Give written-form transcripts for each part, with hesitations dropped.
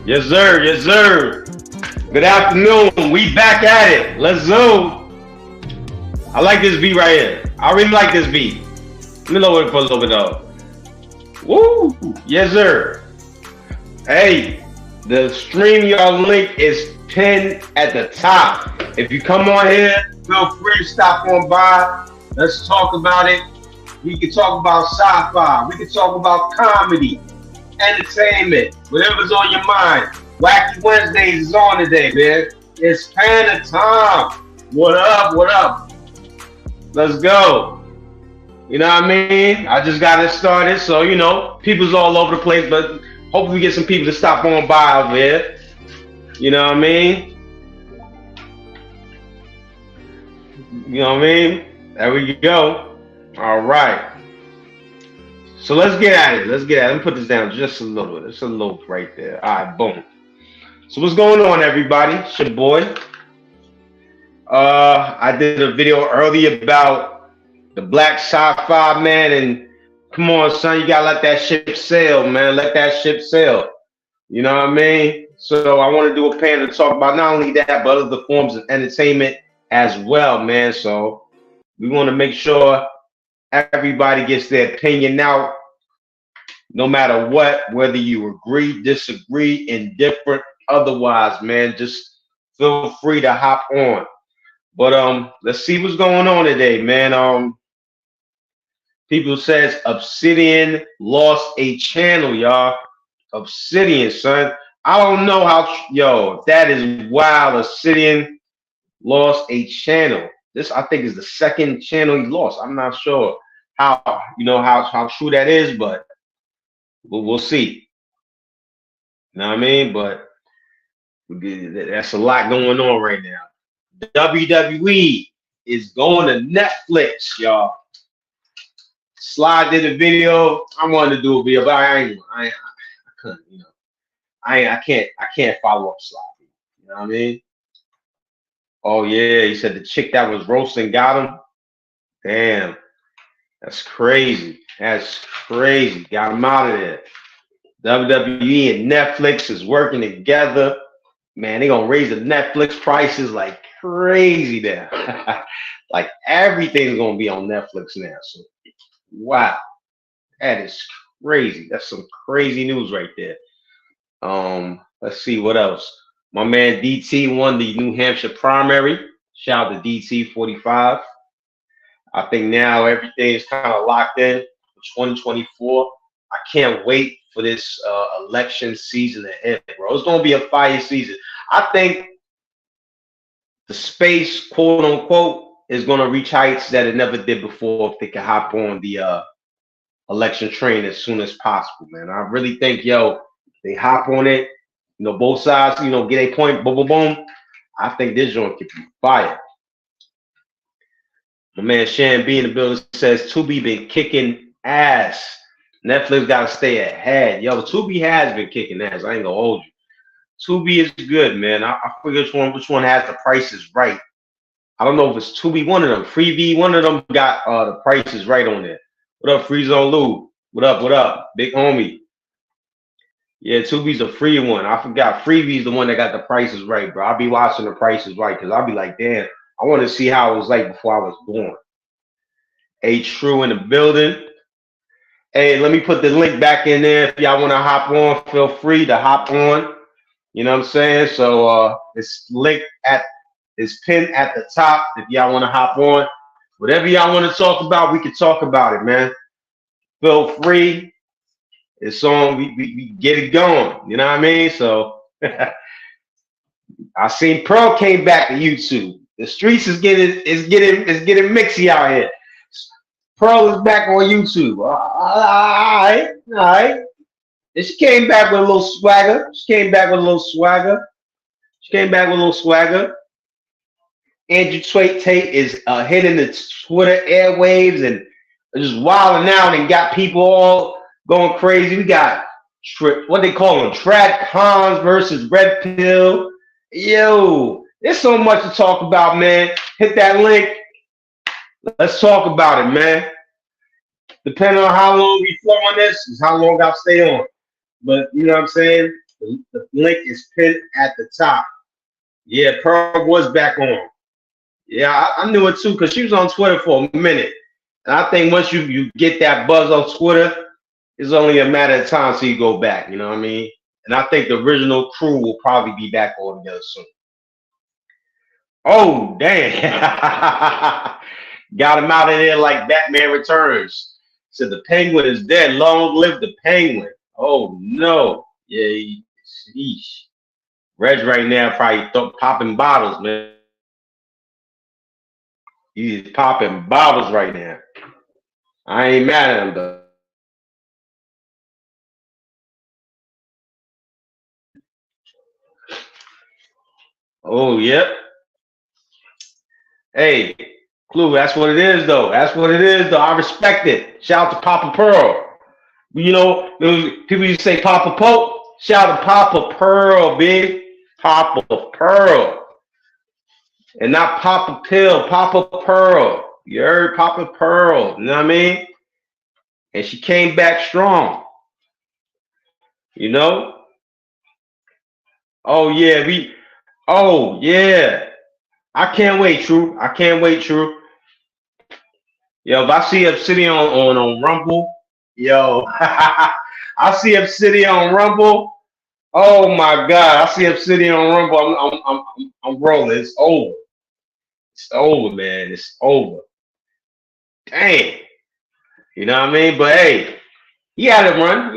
Yes, sir. Yes, sir. Good afternoon. We back at it. Let's go. I like this beat right here. I really like this beat. Let me lower it for a little bit though. Woo! Yes, sir. Hey, the StreamYard link is pinned at the top. If you come on here, feel free to stop on by. Let's talk about it. We can talk about sci-fi. We can talk about comedy, entertainment, whatever's on your mind. Wacky Wednesdays is on today, man. It's Pannah Time. What up? What up? Let's go. You know what I mean? I just got it started, so people's all over the place, but hopefully we get some people to stop on by over here. You know what I mean? You know what I mean? There we go. All right. So let's get at it. Let's get at it. Let me put this down just a little bit. It's a little right there. All right, boom. So what's going on, everybody? It's your boy. I did a video earlier about the black sci-fi, man, and come on, son, you gotta let that ship sail, man. Let that ship sail. You know what I mean? So I want to do a panel to talk about not only that, but other forms of entertainment as well, man. So we want to make sure everybody gets their opinion out, no matter what, whether you agree, disagree, indifferent, otherwise, man. Just feel free to hop on. But let's see what's going on today, man. People says Obsidian lost a channel, y'all. Obsidian, son. I don't know how, that is wild. Obsidian lost a channel. This, I think, is the second channel he lost. I'm not sure how true that is, but we'll see. You know what I mean? But that's a lot going on right now. WWE is going to Netflix, y'all. Sly did a video. I wanted to do a video, but I couldn't, I can't follow up Sly. You know what I mean? Oh yeah, he said the chick that was roasting got him. Damn, that's crazy. That's crazy. Got him out of there. WWE and Netflix is working together. Man, they gonna raise the Netflix prices like crazy there. Like everything's gonna be on Netflix now. So wow, that is crazy. That's some crazy news right there. Let's see what else. My man DT won the New Hampshire primary. Shout out to DT 45. I think now everything is kind of locked in for 2024. I can't wait for this election season to end, bro. It's gonna be a fire season. I think the space, quote unquote, is gonna reach heights that it never did before if they can hop on the election train as soon as possible, man. I really think, they hop on it, both sides, get a point, boom, boom, boom. I think this joint could be fire. My man Shan B in the building says Tubi been kicking ass. Netflix got to stay ahead. Tubi has been kicking ass. I ain't gonna hold you. Tubi is good, man. I forget which one has the prices right. I don't know if it's Tubi, one of them. Freebie, one of them got the prices right on there. What up, Freeze on Lou? What up? What up? Big homie. Yeah, Tubi's a free one. I forgot. Freebie's the one that got the prices right, bro. I'll be watching the prices right because I'll be like, damn, I want to see how it was like before I was born. H True in the building. Hey, let me put the link back in there. If y'all want to hop on, feel free to hop on. You know what I'm saying? So it's pinned at the top if y'all want to hop on. Whatever y'all want to talk about, we can talk about it, man. Feel free. It's on. We get it going. You know what I mean? So I seen Pearl came back to YouTube. The streets is getting mixy out here. Pearl is back on YouTube. All right. And she came back with a little swagger. She came back with a little swagger. Andrew Tate is hitting the Twitter airwaves and just wilding out and got people all going crazy. We got what they call them, Trad Cons versus Red Pill. Yo, there's so much to talk about, man. Hit that link. Let's talk about it, man. Depending on how long we flow on this, is how long I'll stay on. But you know what I'm saying? The link is pinned at the top. Yeah, Pearl was back on. Yeah, I knew it too because she was on Twitter for a minute. And I think once you get that buzz on Twitter, it's only a matter of time till you go back. You know what I mean? And I think the original crew will probably be back all together soon. Oh, damn. Got him out of there like Batman Returns. Said the Penguin is dead. Long live the Penguin. Oh, no. Yeah, sheesh. Reg right now probably popping bottles, man. He's popping bottles right now. I ain't mad at him, though. Oh, yep. Hey, Clue, that's what it is, though. I respect it. Shout out to Papa Pearl. You know, people used to say Papa Pope. Shout out to Papa Pearl, big. Papa Pearl. And not Papa Pill, Papa Pearl. You heard Papa Pearl. You know what I mean? And she came back strong. You know? Oh, yeah. I can't wait, True. Yo, if I see Obsidian on Rumble, yo, I see Obsidian on Rumble. Oh my God, I see Obsidian on Rumble. I'm rolling. It's over. It's over, man. It's over. Dang. You know what I mean? But hey, he had to run.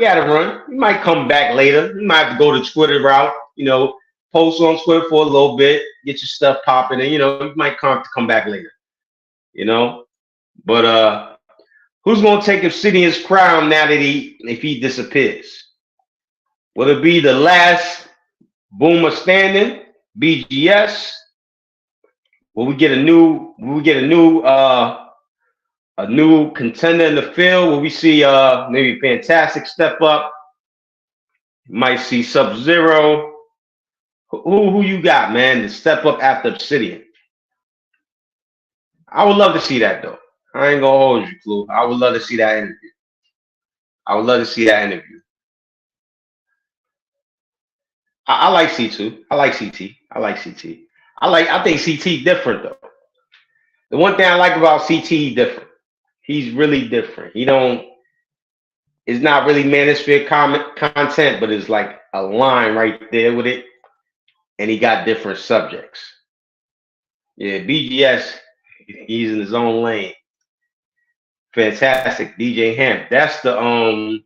He might come back later. He might have to go the Twitter route. You know, post on Twitter for a little bit, get your stuff popping, and you know, he might come back later. You know, but who's gonna take Obsidian's crown now that if he disappears? Will it be the last boomer standing, BGS? Will we get a new contender in the field? Will we see maybe Fantastic step up? Might see Sub-Zero. Who you got, man, to step up after Obsidian? I would love to see that, though. I ain't gonna hold you, Clue. I would love to see that interview. I like C2. I think CT different, though. The one thing I like about CT different. He's really different. It's not really manosphere content, but it's like a line right there with it. And he got different subjects. Yeah, BGS, he's in his own lane. Fantastic. DJ Hemp. That's the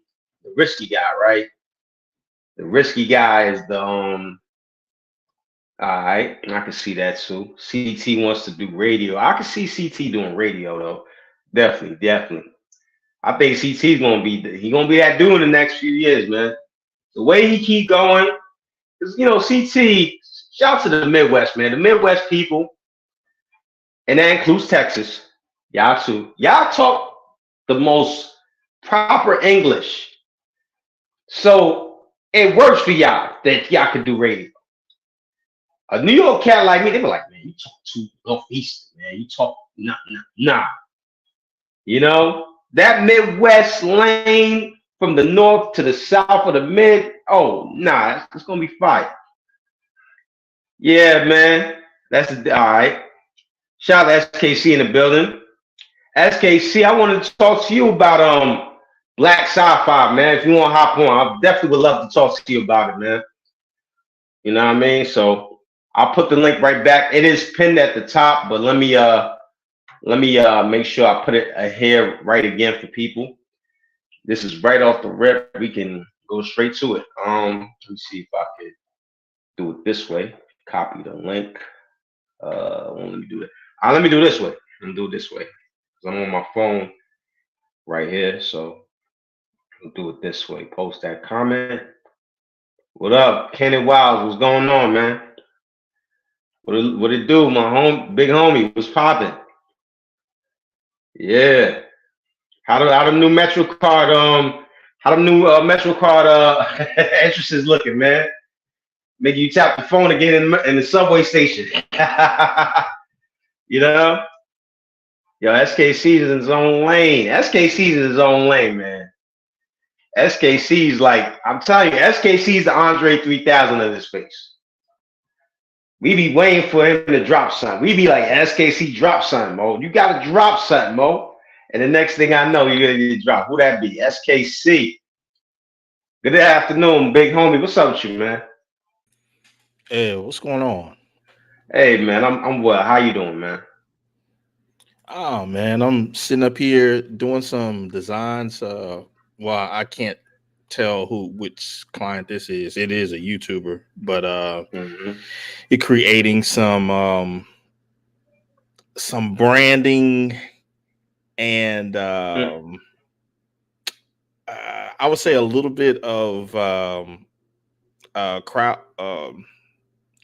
risky guy, right? The risky guy is the all right, I can see that too. CT wants to do radio. I can see CT doing radio though. Definitely. I think CT's gonna be that dude in the next few years, man. The way he keep going, because you know, CT, shout out to the Midwest, man. The Midwest people, and that includes Texas. Y'all too. Y'all talk the most proper English. So it works for y'all that y'all can do radio. A New York cat like me, they be like, man, you talk too Northeastern, man. You talk nah. You know, that Midwest lane from the north to the south of the mid, oh nah, it's gonna be fire. Yeah, man. That's all right. Shout out to SKC in the building. SKC, I wanted to talk to you about Black Sci-Fi, man. If you want to hop on, I definitely would love to talk to you about it, man. You know what I mean? So I'll put the link right back. It is pinned at the top, but let me make sure I put it here right again for people. This is right off the rip. We can go straight to it. Let me see if I could do it this way. Copy the link. Let me do it. Let me do this way. Let me do it this way. 'Cause I'm on my phone right here, so we'll do it this way. Post that comment. What up, Kenny Wiles? What's going on, man? What it do, my big homie? What's popping? Yeah. How the new Metro card how the new Metro card entrances looking, man? Make you tap the phone to get in the subway station. You know? Yo, SKC's in his own lane. SKC's in his own lane, man. SKC's like, I'm telling you, SKC's the Andre 3000 of this space. We be waiting for him to drop something. We be like, SKC drop something, Mo. You gotta drop something, Mo. And the next thing I know, you're gonna get dropped. Who that be? SKC. Good afternoon, big homie. What's up with you, man? Hey, what's going on? Hey, man. I'm well. How you doing, man? Oh man, I'm sitting up here doing some designs. Well, I can't tell which client this is. It is a YouTuber, but Mm-hmm. he creating some branding and I would say a little bit of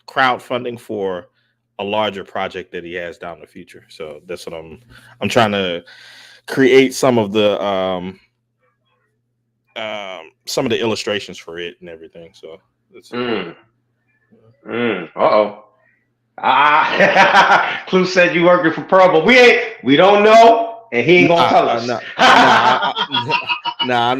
crowdfunding for a larger project that he has down the future. So that's what I'm trying to create some of the illustrations for it and everything. So that's Mm. Uh-oh. Clue said you working for Pearl, but we don't know, and he ain't gonna tell us. nah. I'm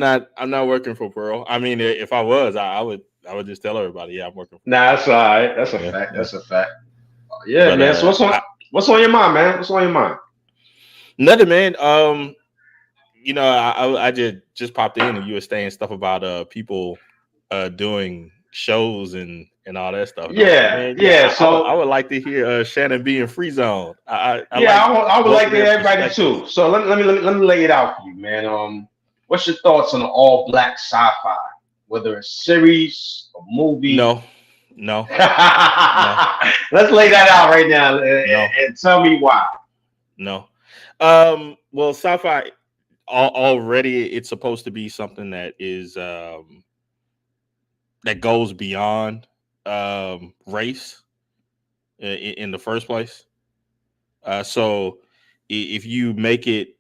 not working for Pearl. I mean, if I was, I would just tell everybody, yeah, I'm working for Nah, Pearl. that's all right. That's a Yeah, fact. yeah. That's a fact. Yeah, But man. So what's on your mind, man? What's on your mind? nothing, man. I just popped in and you were saying stuff about people doing shows and all that stuff. And I was like, Yeah, man, yeah. yeah, I So would like to hear Shannon being free zone. I yeah, like I would both like of to their hear everybody perspectives. too. So let me lay it out for you, man. What's your thoughts on the all black sci-fi? Whether it's series or movie. No, no, no, Let's lay that out right now no, and tell me why. no. Well, sci-fi already it's supposed to be something that is that goes beyond race in the first place. So if you make it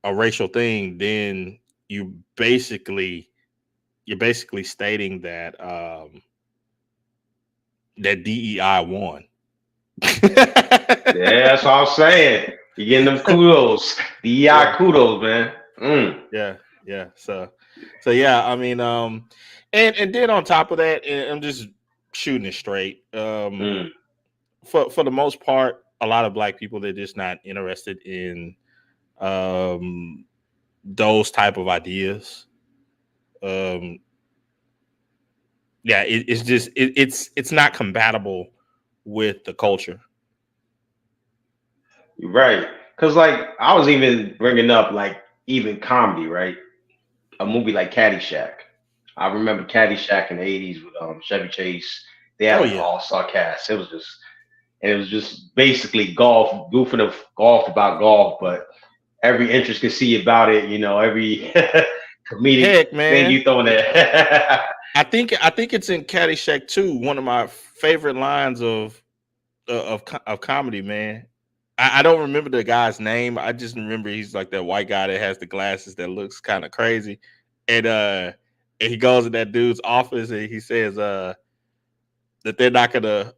a racial thing, then you basically you're basically stating that that DEI won. Yeah, that's all I'm saying. You're getting them kudos. The EI Yeah, kudos, man. Mm, yeah, yeah. So yeah, I mean, and then on top of that, and I'm just shooting it straight. mm. For the most part, a lot of black people they're just not interested in um those type of ideas. Um, yeah, it's just it's not compatible with the culture. You're right. Cause like I was even bringing up like even comedy, right? A movie like Caddyshack. I remember Caddyshack in the '80s with Chevy Chase. They had Oh like an yeah, all-star cast. It was just basically golf, goofing of golf about golf, but every interest could see about it. Every comedic heck, thing man. you throw in there. I think it's in Caddyshack too. One of my favorite lines of comedy, man. I don't remember the guy's name. I just remember he's like that white guy that has the glasses that looks kind of crazy, and he goes in that dude's office and he says that they're not gonna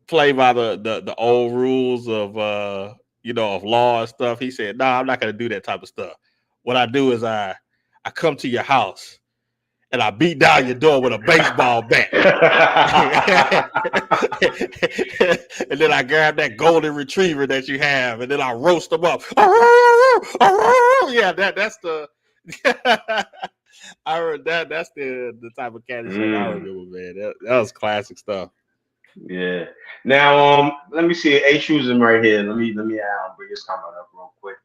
play by the old rules of of law and stuff. He said, "No, I'm not gonna do that type of stuff. What I do is I come to your house and I beat down your door with a baseball bat." And then I grab that golden retriever that you have, and then I roast them up. Yeah, that's the. I heard that. That's the type of Caddyshack I Mm, remember, man. That was classic stuff. yeah. Now, let me see. A choosing right here. Let me bring this comment up real quick.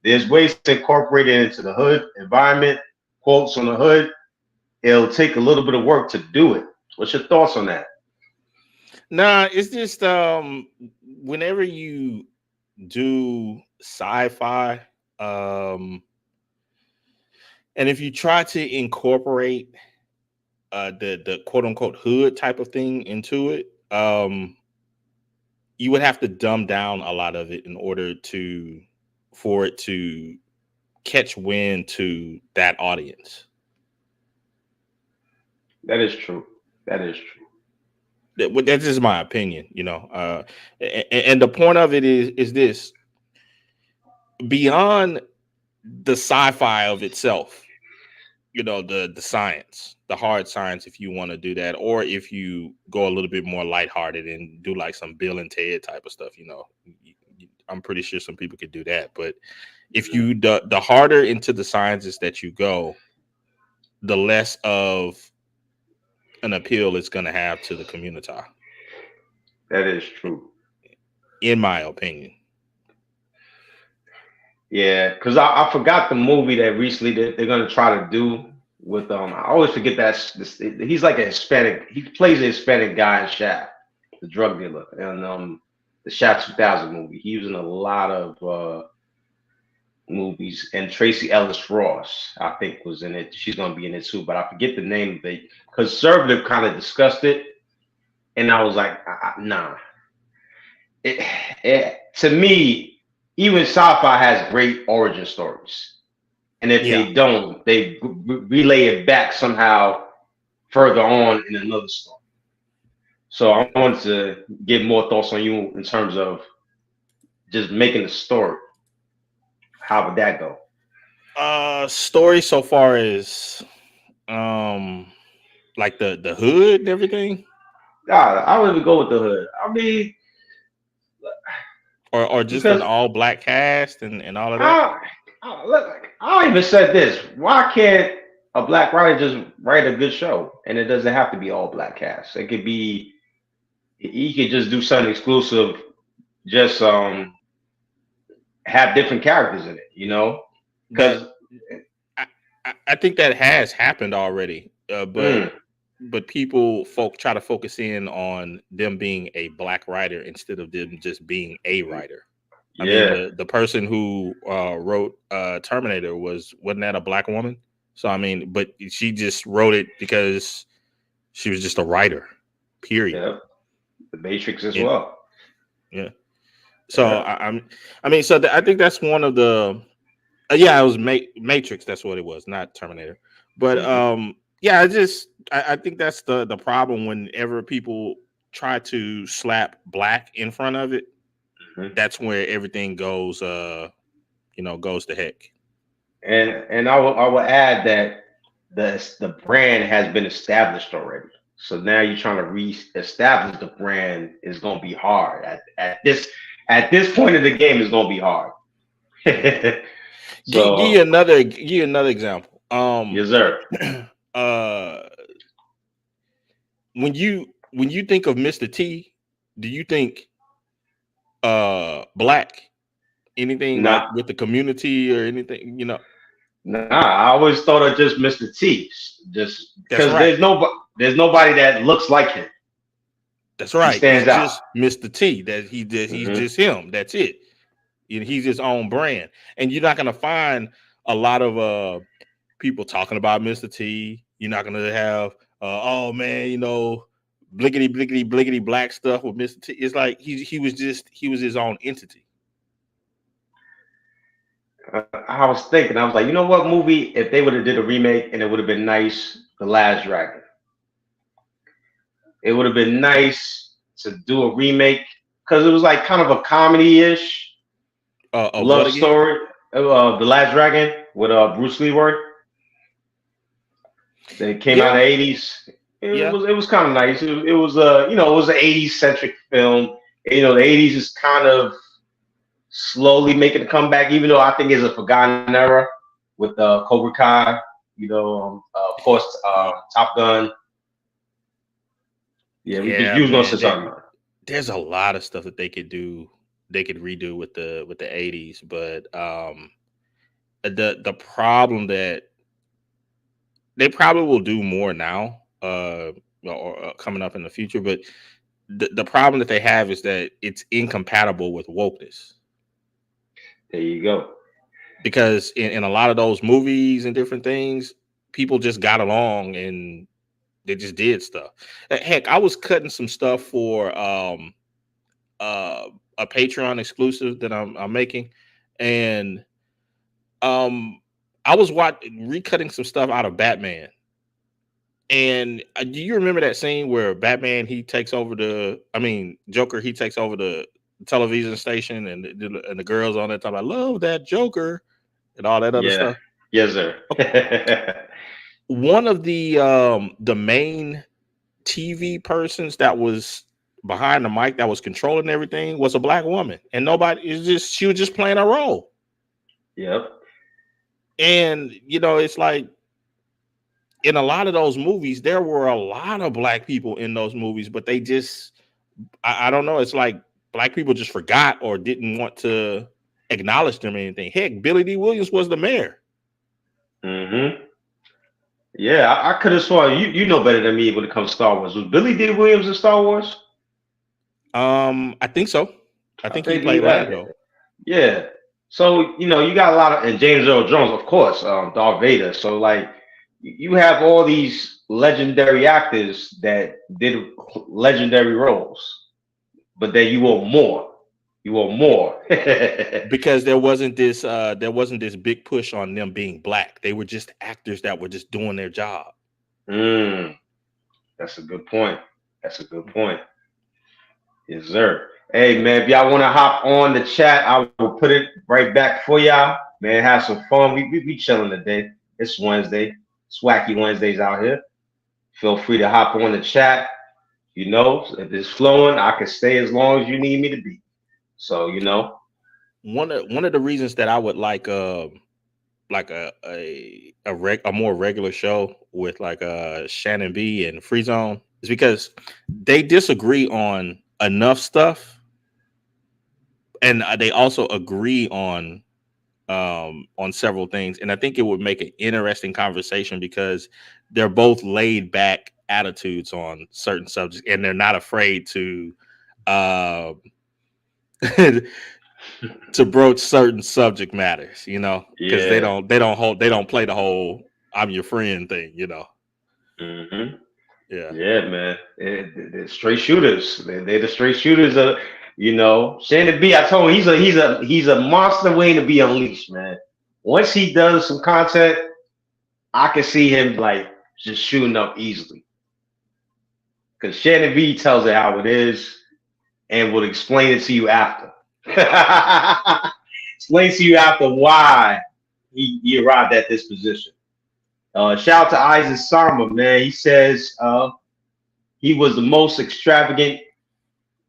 there's ways to incorporate it into the hood environment, quotes on the hood. It'll take a little bit of work to do it. What's your thoughts on that? Nah, it's just whenever you do sci-fi, um, and if you try to incorporate the quote unquote hood type of thing into it, you would have to dumb down a lot of it in order for it to catch wind to that audience. That is true. That is true. That's just my opinion, you know. And the point of it is this: beyond the sci-fi of itself, you know, the science, the hard science, if you want to do that, or if you go a little bit more lighthearted and do like some Bill and Ted type of stuff, you know, I'm pretty sure some people could do that. But if you the harder into the sciences that you go, the less of an appeal it's going to have to the community. That is true. In my opinion. Yeah, because I forgot the movie that recently that they're gonna try to do with I always forget that he's like a Hispanic. He plays a Hispanic guy in Shaft, the drug dealer, and the Shaft 2000 movie. He was in a lot of movies, and Tracy Ellis Ross, I think, was in it. She's gonna be in it too, but I forget the name of it. Conservative kind of discussed it, and I was like, nah. To me, even sci-fi has great origin stories, and if they don't, they relay it back somehow further on in another story. So I wanted to get more thoughts on you in terms of just making a story. How would that go? Story so far as like the hood and everything. I would even go with the hood. I mean, or just an because all black cast and all of that. I even said this. Why can't a black writer just write a good show? And it doesn't have to be all black cast. It could be, he could just do something exclusive, just have different characters in it, you know? Because I think that has happened already, but folk try to focus in on them being a black writer instead of them just being a writer. I mean, the person who wrote Terminator wasn't that a black woman? So I mean, but she just wrote it because she was just a writer. Period. Yeah. The Matrix as well. Yeah. So I mean, so I think that's one of the. Yeah, it was Matrix. That's what it was, not Terminator. But yeah, I think that's the problem whenever people try to slap black in front of it. That's where everything goes, goes to heck. And I will add that the brand has been established already. So now you're trying to re-establish the brand is going to be hard at this point of the game is going to be hard. So, give you another example. Yes, sir. When you think of Mr. T, do you think black? Anything like with the community or anything, you know? Nah, I always thought of just Mr. T, just because there's nobody that looks like him. That's right. He stands out. Just Mr. T. That he's just him. That's it. He's his own brand, and you're not gonna find a lot of people talking about Mr. T. You're not gonna have oh man, you know, blickety blickety blickety black stuff with Mr. T. It's like he was his own entity. I was thinking, I was like, you know what movie, if they would have did a remake and it would have been nice, The Last Dragon. It would have been nice to do a remake because it was like kind of a comedy-ish love story. The Last Dragon with Bruce Leroy. They came out in the 80s. It was kind of nice. It was it was an 80s centric film. You know, the 80s is kind of slowly making a comeback, even though I think it's a forgotten era with Cobra Kai, of course, Top Gun. Yeah, we could use those something. There's a lot of stuff that they could do, they could redo with the 80s, but the problem that they probably will do more now, or coming up in the future, but the problem that they have is that it's incompatible with wokeness. There you go. Because in a lot of those movies and different things, people just got along and they just did stuff. Heck, I was cutting some stuff for uh, a Patreon exclusive that I'm making, and um, I was recutting some stuff out of Batman. And do you remember that scene where Batman Joker he takes over the television station, and the girls on there talking about love that Joker and all that other Yeah. stuff. Yes, sir. One of the main TV persons that was behind the mic that was controlling everything was a black woman, and she was just playing a role. Yep. And it's like in a lot of those movies, there were a lot of black people in those movies, but they just, I don't know. It's like black people just forgot or didn't want to acknowledge them or anything. Heck, Billy D. Williams was the mayor. Mm-hmm. Yeah, I could have sworn you know better than me when it comes to Star Wars. Was Billy D. Williams in Star Wars? I think so. I I think he think played Lando. yeah. So you got a lot of, and James Earl Jones, of course, Darth Vader. So like you have all these legendary actors that did legendary roles, but then you want more. You want more. Because there wasn't this big push on them being black. They were just actors that were just doing their job. Mm, that's a good point. That's a good point. Yes, sir. Hey, man, if y'all want to hop on the chat, I will put it right back for y'all. Man, have some fun. We chilling today. It's Wednesday. It's wacky Wednesdays out here. Feel free to hop on the chat. If it's flowing, I can stay as long as you need me to be. So, One of the reasons that I would like a more regular show with like Shannon B and Free Zone is because they disagree on enough stuff, and they also agree on several things, and I think it would make an interesting conversation because they're both laid back attitudes on certain subjects, and they're not afraid to uh, to broach certain subject matters, because they yeah. don't play the whole "I'm your friend" thing. Hmm. Yeah. Yeah, man. They're straight shooters. They're the straight shooters of, Shannon B. I told him he's a monster waiting to be unleashed, man. Once he does some content, I can see him like just shooting up easily. Because Shannon B tells it how it is and will explain it to you after. Explain to you after why he arrived at this position. Shout out to Isaac Sama, man. He says he was the most extravagant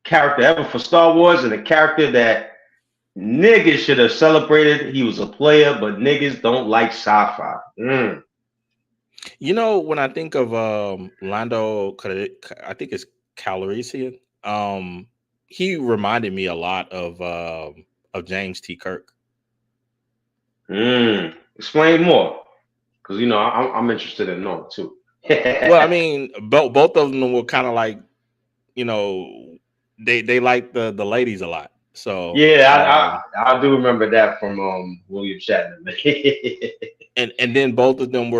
character ever for Star Wars and a character that niggas should have celebrated. He was a player, but niggas don't like sci-fi. When I think of Lando, I think it's Calrissian. He reminded me a lot of James T. Kirk. Explain more, because I'm interested in knowing too. Well, I mean, both of them were kind of like, you know, they like the ladies a lot. So Yeah, I do remember that from William Shatner. and then both of them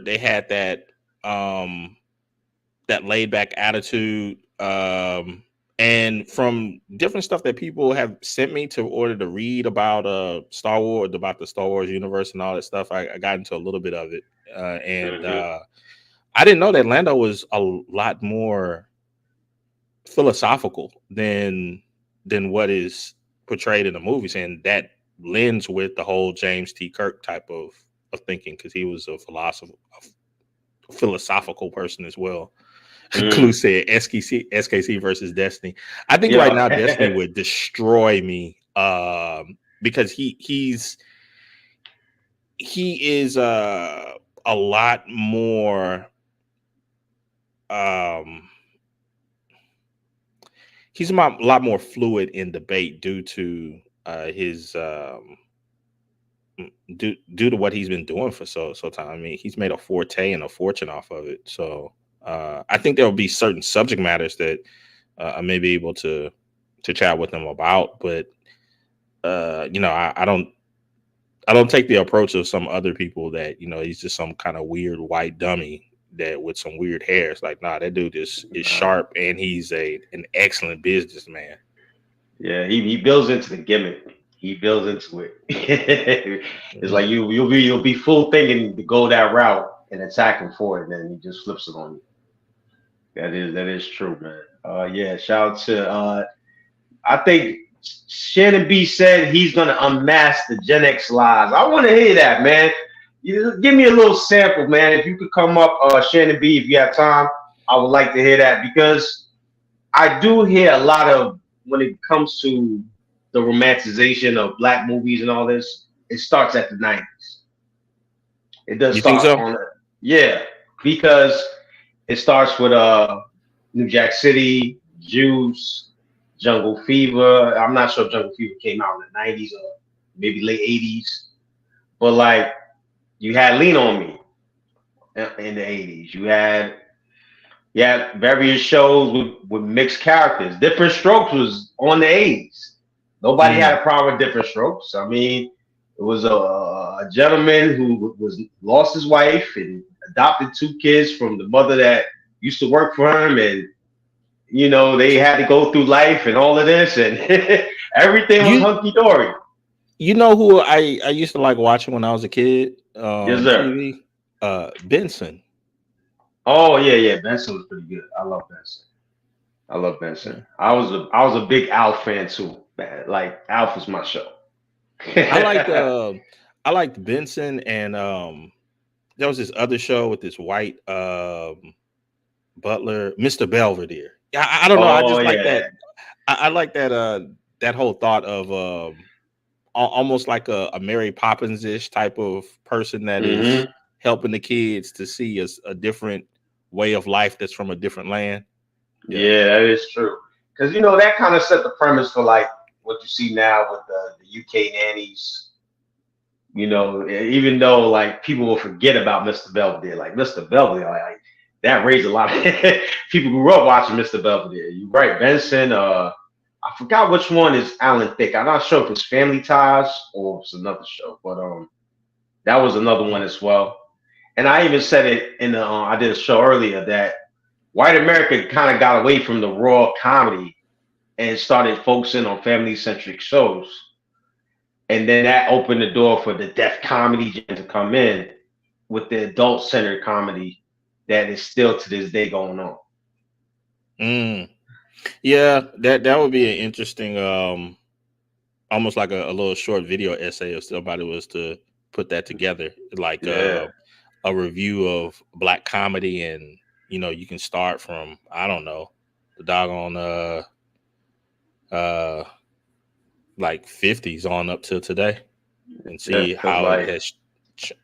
they had um that laid back attitude. And from different stuff that people have sent me to order to read about Star Wars, about the Star Wars universe and all that stuff, I got into a little bit of it. And Hmm. I didn't know that Lando was a lot more philosophical than what is portrayed in the movies, and that lends with the whole James T. Kirk type of thinking, because he was a philosophical person as well. Clue said SKC versus Destiny. I think right now Destiny Yeah. would destroy me, because he is a lot more um he's a lot more fluid in debate due to his due to what he's been doing for so time. I mean, he's made a forte and a fortune off of it. So I think there will be certain subject matters that I may be able to chat with him about, but I don't take the approach of some other people that he's just some kind of weird white dummy that with some weird hair. It's like, nah, that dude is sharp and he's an excellent businessman. Yeah, he builds into the gimmick. He builds into it. It's like you'll be full thinking to go that route and attack him for it, and then he just flips it on you. That is true, man. Yeah, shout out to I think Shannon B said he's gonna unmask the Gen X lies. I want to hear that, man. You give me a little sample, man. If you could come up, Shannon B, if you have time, I would like to hear that because I do hear a lot of when it comes to the romanticization of black movies and all this. It starts at the 90s. It does You think start so? on it, yeah, because it starts with New Jack City, Juice, Jungle Fever. I'm not sure if Jungle Fever came out in the 90s or maybe late 80s, but like you had Lean on Me in the 80s. You had various shows with mixed characters. Different Strokes was on the 80s. Nobody had a problem with Different Strokes. I mean, it was a gentleman who was lost his wife and adopted two kids from the mother that used to work for him, and they had to go through life and all of this, and everything was You hunky dory. you know who I used to like watching when I was a kid Yes, on sir. TV? Benson. Oh yeah, yeah. Benson was pretty good. I love Benson. I love Yeah. Benson. I was a big Alf fan too. Man. Like Alf was my show. I liked I liked Benson and there was this other show with this white butler, Mr. Belvedere. Yeah, I don't know. I Oh just like yeah. that. I like that that whole thought of almost like a Mary Poppins ish type of person that is Hmm. helping the kids to see a different way of life that's from a different land. Yeah. Yeah, that is true. Because that kind of set the premise for like what you see now with the UK nannies. Even though like people will forget about Mr. Belvedere, like Mr. Belvedere, like that raised a lot of people grew up watching Mr. Belvedere. You're right, Benson. I forgot which one is Alan Thicke. I'm not sure if it's Family Ties or it's another show, but that was another one as well. And I even said it in the I did a show earlier that white America kind of got away from the raw comedy and started focusing on family centric shows. And then that opened the door for the deaf comedy to come in with the adult centered comedy that is still to this day going on. Mm. Yeah, that would be an interesting almost like a little short video essay if somebody was to put that together, like Yeah. a review of black comedy, and you can start from I don't know the doggone uh like 50s on up till today and Yeah. see Cause how it like, has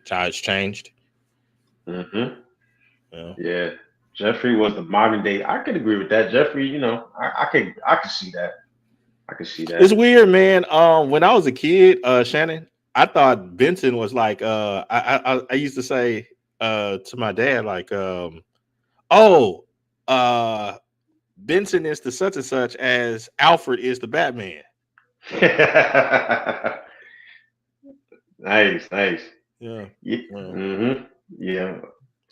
how it's changed. hmm Yeah. yeah, Jeffrey was the modern day. I could agree with that. Jeffrey, I could see that. I could see It's that. weird, man. When I was a kid, Shannon, I thought Benson was like I used to say to my dad like oh uh Benson is the such and such as Alfred is the Batman. Nice, nice. Yeah. Yeah. Well, Yeah.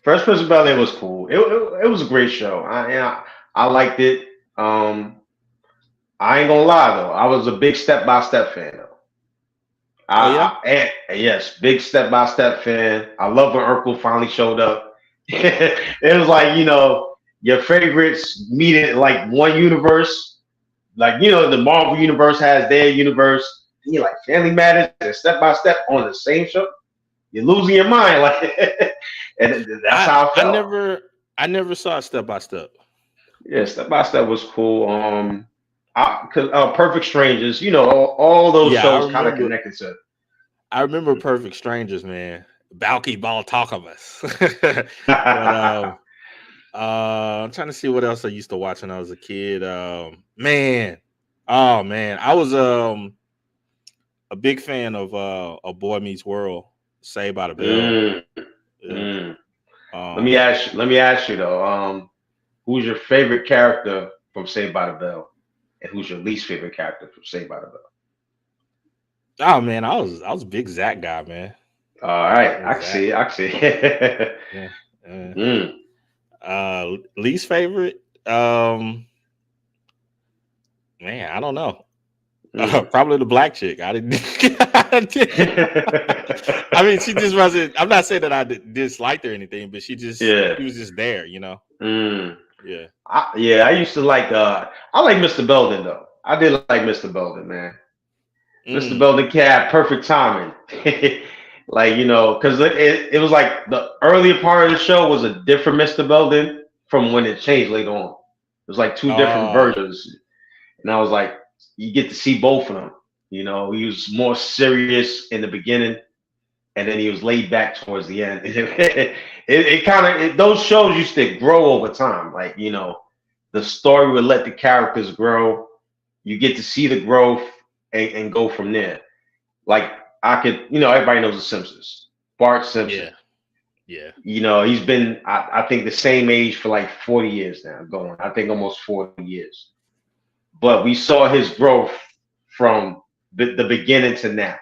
First Prince of Bel Air was cool. It was a great show. I liked it. I ain't gonna lie though. I was a big Step by Step fan though. oh yeah. And yes, big Step by Step fan. I love when Urkel finally showed up. It was like your favorites meet in like one universe. Like the Marvel universe has their universe. And you're like Family Matters and Step by Step on the same show. You're losing your mind, like, and that's I how I I felt. never I never saw Step by Step. Yeah, Step by Step was cool. Cause Perfect Strangers, all those Yeah, shows kind of connected to. I remember Perfect Strangers, man. Balky Ball Talkamus. But I'm trying to see what else I used to watch when I was a kid. Man, oh man, I was a big fan of a Boy Meets World, Saved by the Bell. Mm, Yeah. mm. Um, Let me ask you though. Who's your favorite character from Saved by the Bell, and who's your least favorite character from Saved by the Bell? oh man, I was a big Zach guy, man. All right, I Big can Zach. see it. I can see it. Yeah. Uh, mm. least favorite. Man, I don't know. Mm. Probably the black chick. I didn't. I mean, she just wasn't. I'm not saying that I disliked her or anything, but yeah. she was just there, Mm. Yeah. I used to like I like Mr. Belden though. I did like Mr. Belden, man. Mr. Mm. Belden had perfect timing. Like, because it was like the earlier part of the show was a different Mr. Belden from when it changed later on. It was like two different Oh, versions. And I was like, you get to see both of them. He was more serious in the beginning, and then he was laid back towards the end. It kind of those shows used to grow over time. Like, the story would let the characters grow. You get to see the growth and go from there. Like I could, everybody knows the Simpsons. Bart Simpson. yeah, yeah, He's been, I think, the same age for like 40 years now, going. I think almost 40 years. But we saw his growth from the beginning to now.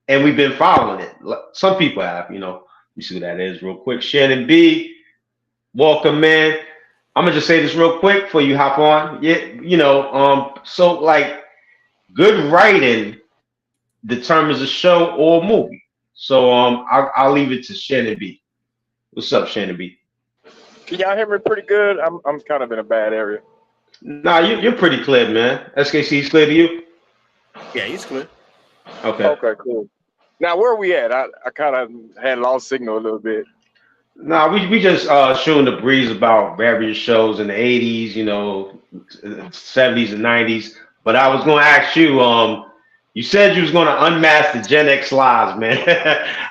And we've been following it. Some people have, You see what that is real quick. Shannon B, welcome, man. I'm gonna just say this real quick before you hop on. Yeah, so like good writing determines a show or a movie. So I'll leave it to Shannon B. What's up, Shannon B? Can y'all hear me pretty good? I'm kind of in a bad area. Nah, you're pretty clear, man. SKC's clear to you? yeah. He's clear. Okay. Okay, cool. Now where are we at? I kind of had lost signal a little bit. Nah, we just shooting the breeze about various shows in the 80s, 70s and 90s. But I was gonna ask you, you said you was gonna unmask the Gen X lives, man.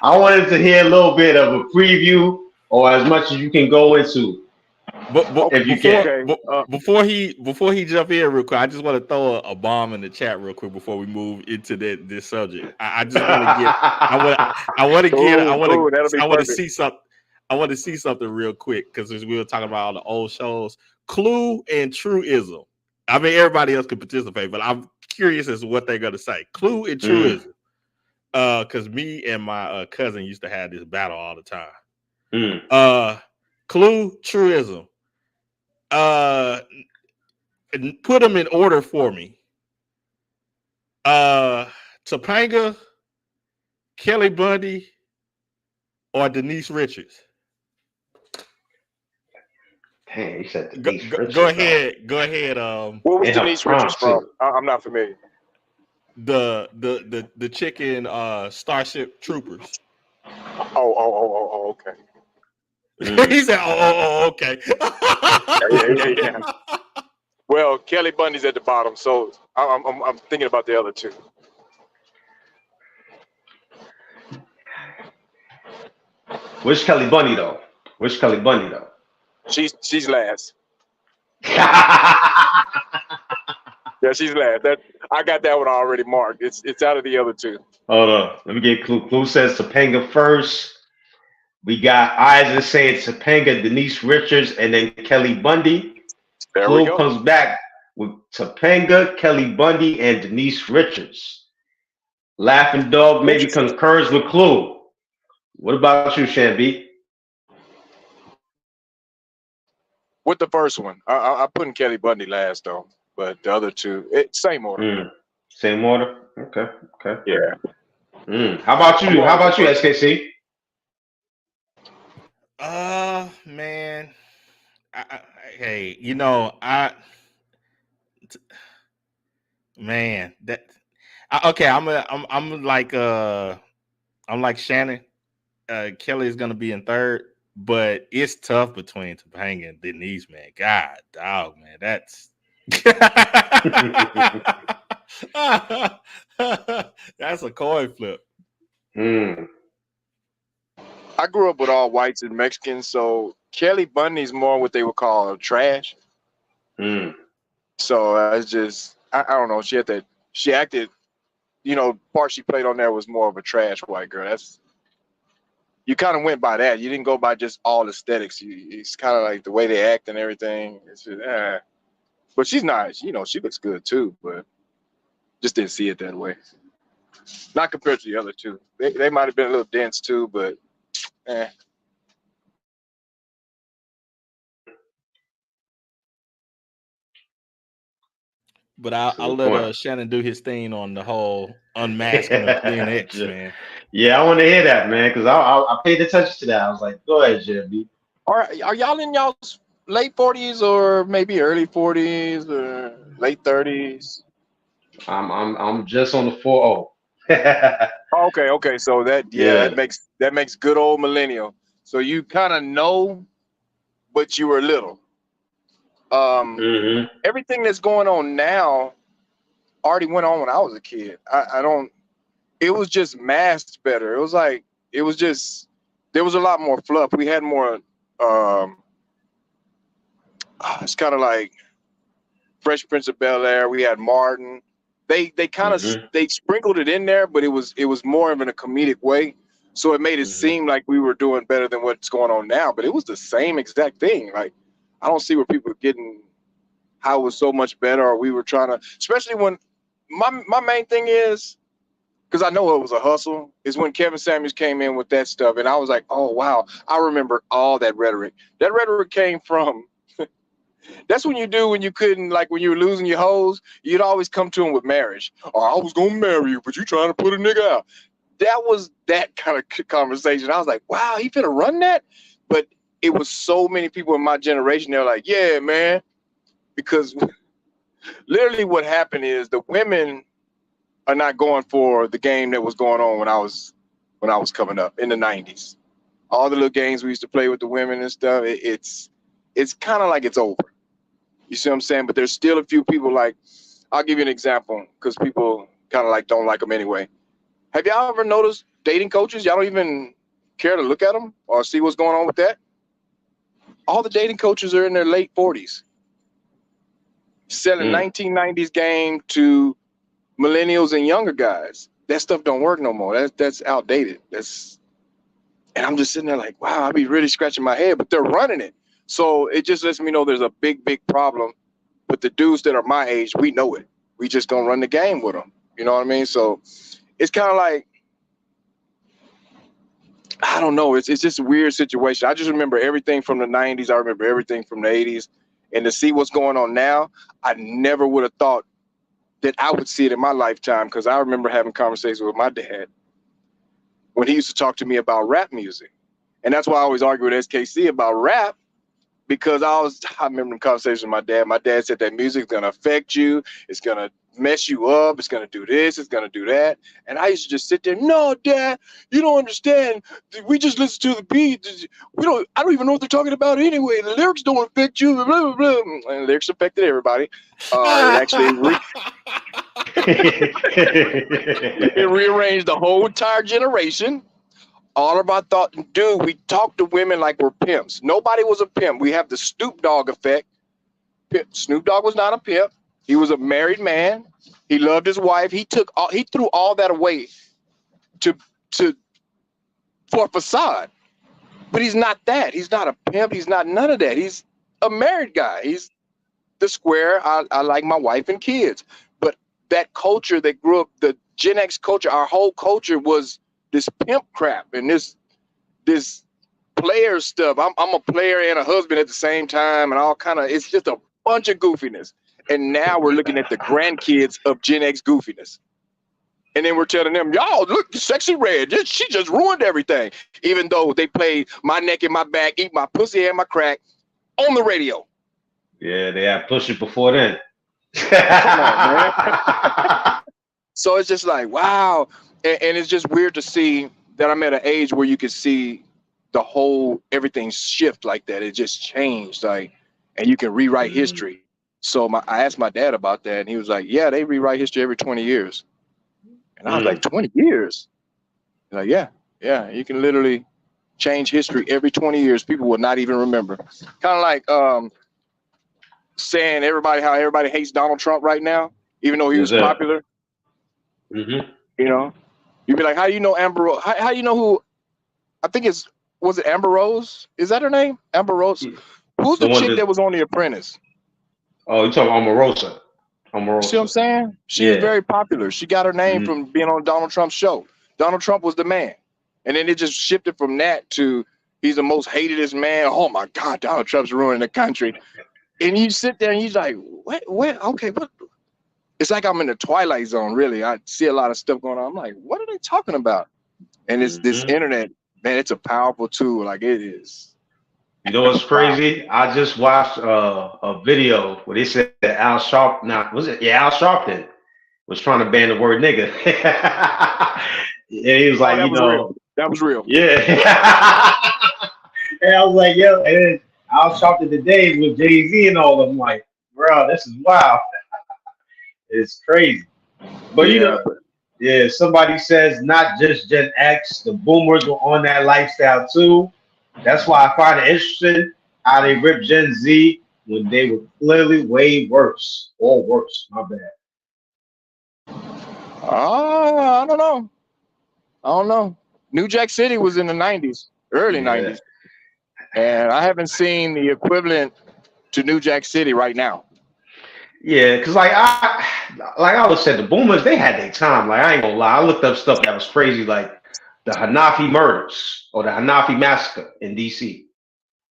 I wanted to hear a little bit of a preview or as much as you can go into. But If you can. Okay. before he jump in real quick, I just want to throw a bomb in the chat real quick before we move into this subject. I just want to get That'll be I want to perfect. see something. I want to see something real quick because we were talking about all the old shows, Clue and Truism. I mean, everybody else can participate, but I'm curious as to what they're gonna say. Clue and Truism. Because me and my cousin used to have this battle all the time. Clue, Truism. Put them in order for me. Topanga, Kelly Bundy, or Denise Richards. Dang, you said Denise Richards. Go ahead. Go ahead. What was In her Denise prime, Richards from? too. I'm not familiar. The chick in Starship Troopers. Oh, okay. He said, okay. Yeah. Well, Kelly Bundy's at the bottom, so I'm thinking about the other two. Which Kelly Bundy though? She's last. Yeah, she's last. That I got that one already marked. It's out of the other two. Hold on. Let me get Clue. Clue says Topanga first. We got Isaac saying Topanga, Denise Richards, and then Kelly Bundy. There we Clue go. comes back with Topanga, Kelly Bundy, and Denise Richards. Laughing Dog maybe concurs with Clue. What about you, Shanby? With the first one, I putting Kelly Bundy last though, but the other two, same order. Same order. Okay. Yeah. How about you? SKC? Man, hey, man, okay. I'm like Shannon. Kelly is gonna be in third, but it's tough between Topanga and Denise, man. God, dog, man, that's that's a coin flip. I grew up with all whites and Mexicans, so Kelly Bundy's more what they would call trash. So I don't know. She acted part she played on there was more of a trash white girl. You kind of went by that. You didn't go by just all aesthetics. It's kind of like the way they act and everything. It's just, But she's nice. She looks good too, but just didn't see it that way. Not compared to the other two. They might have been a little dense too, but But I'll let Shannon do his thing on the whole unmasking of Queen X, man. Yeah, I want to hear that, man, because I paid attention to that. I was like, go ahead, JB. Are y'all in y'all's late 40s or maybe early 40s or late 30s? I'm just on the 40. Okay. So that makes good old millennial. So you kind of know, but you were little. Everything that's going on now already went on when I was a kid. I don't. It was just masked better. It was like there was a lot more fluff. We had more. It's kind of like Fresh Prince of Bel-Air. We had Martin. They kind of they sprinkled it in there, but it was more of in a comedic way. So it made it seem like we were doing better than what's going on now. But it was the same exact thing. Like I don't see where people are getting how it was so much better, or we were trying to, especially when my main thing is, because I know it was a hustle, is when Kevin Samuels came in with that stuff. And I was like, oh, wow, I remember all that rhetoric. That rhetoric came from, that's when you couldn't, like when you were losing your hoes, you'd always come to him with marriage. Oh, I was going to marry you, but you trying to put a nigga out. That was that kind of conversation. I was like, wow, he finna run that? But it was so many people in my generation, they're like, yeah, man. Because literally what happened is the women are not going for the game that was going on when I was coming up in the 90s. All the little games we used to play with the women and stuff, it's kind of like it's over. You see what I'm saying? But there's still a few people, like, I'll give you an example because people kind of like don't like them anyway. Have y'all ever noticed dating coaches? Y'all don't even care to look at them or see what's going on with that? All the dating coaches are in their late 40s. Selling 1990s game to millennials and younger guys. That stuff don't work no more. That's outdated. And I'm just sitting there like, wow, I'd be really scratching my head, but they're running it. So it just lets me know there's a big problem with the dudes that are my age. We know it. We just don't run the game with them. You know what I mean? So it's kind of like, I don't know. It's just a weird situation. I just remember everything from the 90s. I remember everything from the 80s. And to see what's going on now, I never would have thought that I would see it in my lifetime, because I remember having conversations with my dad when he used to talk to me about rap music. And that's why I always argue with SKC about rap, because I remember the conversation with my dad. My dad said that music's going to affect you. It's going to mess you up. It's going to do this. It's going to do that. And I used to just sit there. No, Dad, you don't understand. We just listen to the beat. I don't even know what they're talking about anyway. The lyrics don't affect you. Blah, blah, blah. And the lyrics affected everybody. It actually it rearranged the whole entire generation. All of our thought, dude, we talk to women like we're pimps. Nobody was a pimp. We have the Snoop Dogg effect. Snoop Dogg was not a pimp. He was a married man. He loved his wife. He threw all that away for a facade. But he's not that. He's not a pimp. He's not none of that. He's a married guy. He's the square. I like my wife and kids. But that culture that grew up, the Gen X culture, our whole culture was this pimp crap and this player stuff. I'm a player and a husband at the same time, and all kind of, it's just a bunch of goofiness. And now we're looking at the grandkids of Gen X goofiness. And then we're telling them, y'all, look, Sexy Red, she just ruined everything. Even though they played My Neck and My Back, Eat My Pussy and My Crack on the radio. Yeah, they had Push It before then. Come on, man. So it's just like, wow. And it's just weird to see that I'm at an age where you can see the whole everything shift like that. It just changed, like, and you can rewrite history. So I asked my dad about that, and he was like, yeah, they rewrite history every 20 years. And I was like, 20 years? He's like, yeah, you can literally change history every 20 years. People will not even remember. Kind of like saying how everybody hates Donald Trump right now, even though he was popular. Mm-hmm. You know, you'd be like, how do you know Amber Rose? How you know who? I think was it Amber Rose? Is that her name? Amber Rose. Who's The the one chick that was on The Apprentice? oh, you talking about Omarosa? See what I'm Omarosa. saying? She's Yeah. very popular. She got her name Mm-hmm. from being on Donald Trump's show. Donald Trump was the man. And then it just shifted from that to he's the most hatedest man. Oh my God, Donald Trump's ruining the country. And you sit there and you're like, what? Okay, what? It's like I'm in the Twilight Zone, really. I see a lot of stuff going on. I'm like, what are they talking about? And it's this internet, man, it's a powerful tool. Like it is. You know what's crazy? I just watched a video where they said that Al Sharpton was trying to ban the word nigga. And he was like, that was real. That was real. Yeah. And I was like, yo, and then Al Sharpton today with Jay-Z and all of them. Like, bro, this is wild. It's crazy. But somebody says not just Gen X, the boomers were on that lifestyle too. That's why I find it interesting how they rip Gen Z when they were clearly way worse. Or worse, my bad. I don't know. New Jack City was in the 90s, early 90s. And I haven't seen the equivalent to New Jack City right now. Yeah, because like I always said, the boomers, they had their time. Like, I ain't gonna lie. I looked up stuff that was crazy, like the Hanafi murders or the Hanafi massacre in DC.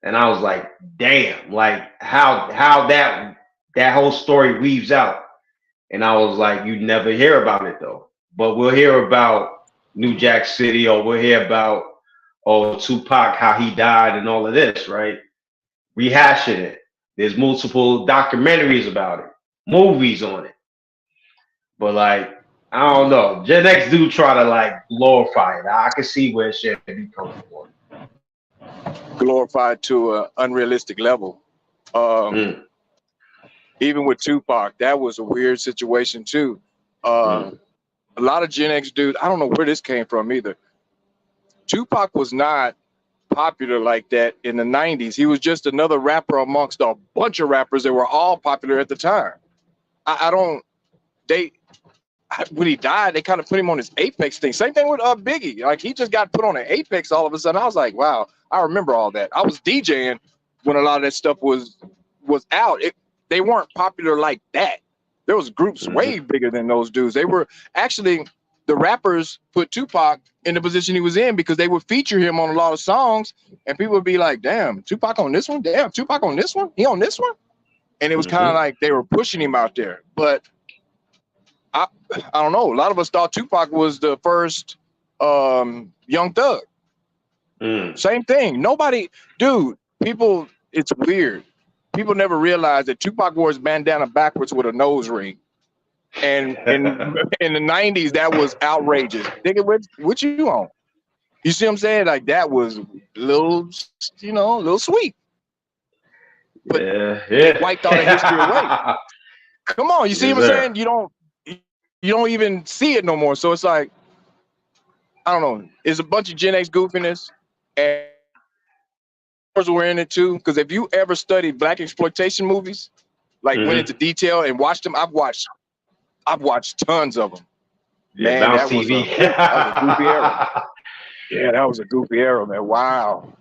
And I was like, damn, like how that whole story weaves out. And I was like, you never hear about it though. But we'll hear about New Jack City, or we'll hear about Tupac, how he died and all of this, right? Rehashing it. There's multiple documentaries about it, movies on it. But like, I don't know. Gen X do try to like glorify it. I can see where shit be coming from. Glorified to an unrealistic level. Even with Tupac, that was a weird situation too. A lot of Gen X dudes, I don't know where this came from either. Tupac was not popular like that in the 90s. He was just another rapper amongst a bunch of rappers that were all popular at the time. When he died, they kind of put him on his apex thing. Same thing with Biggie. Like, he just got put on an apex all of a sudden. I was like, wow, I remember all that. I was DJing when a lot of that stuff was out. They weren't popular like that. There was groups way bigger than those dudes. They were actually, the rappers put Tupac in the position he was in because they would feature him on a lot of songs, and people would be like, damn, Tupac on this one? Damn, Tupac on this one? He on this one? And it was kind of like they were pushing him out there. But I don't know. A lot of us thought Tupac was the first Young Thug. Same thing. People, it's weird. People never realize that Tupac wore his bandana backwards with a nose ring. And in the 90s, that was outrageous. Nigga, what you on? You see what I'm saying? Like, that was a little sweet. But they wiped all the history away. Come on, you see what I'm saying? You don't even see it no more. So it's like, I don't know. It's a bunch of Gen X goofiness, and were in it too. Because if you ever studied black exploitation movies, like went into detail and watched them, I've watched tons of them. Yeah, man, Bounce TV. that was a goofy era. Yeah, that was a goofy era, man. Wow.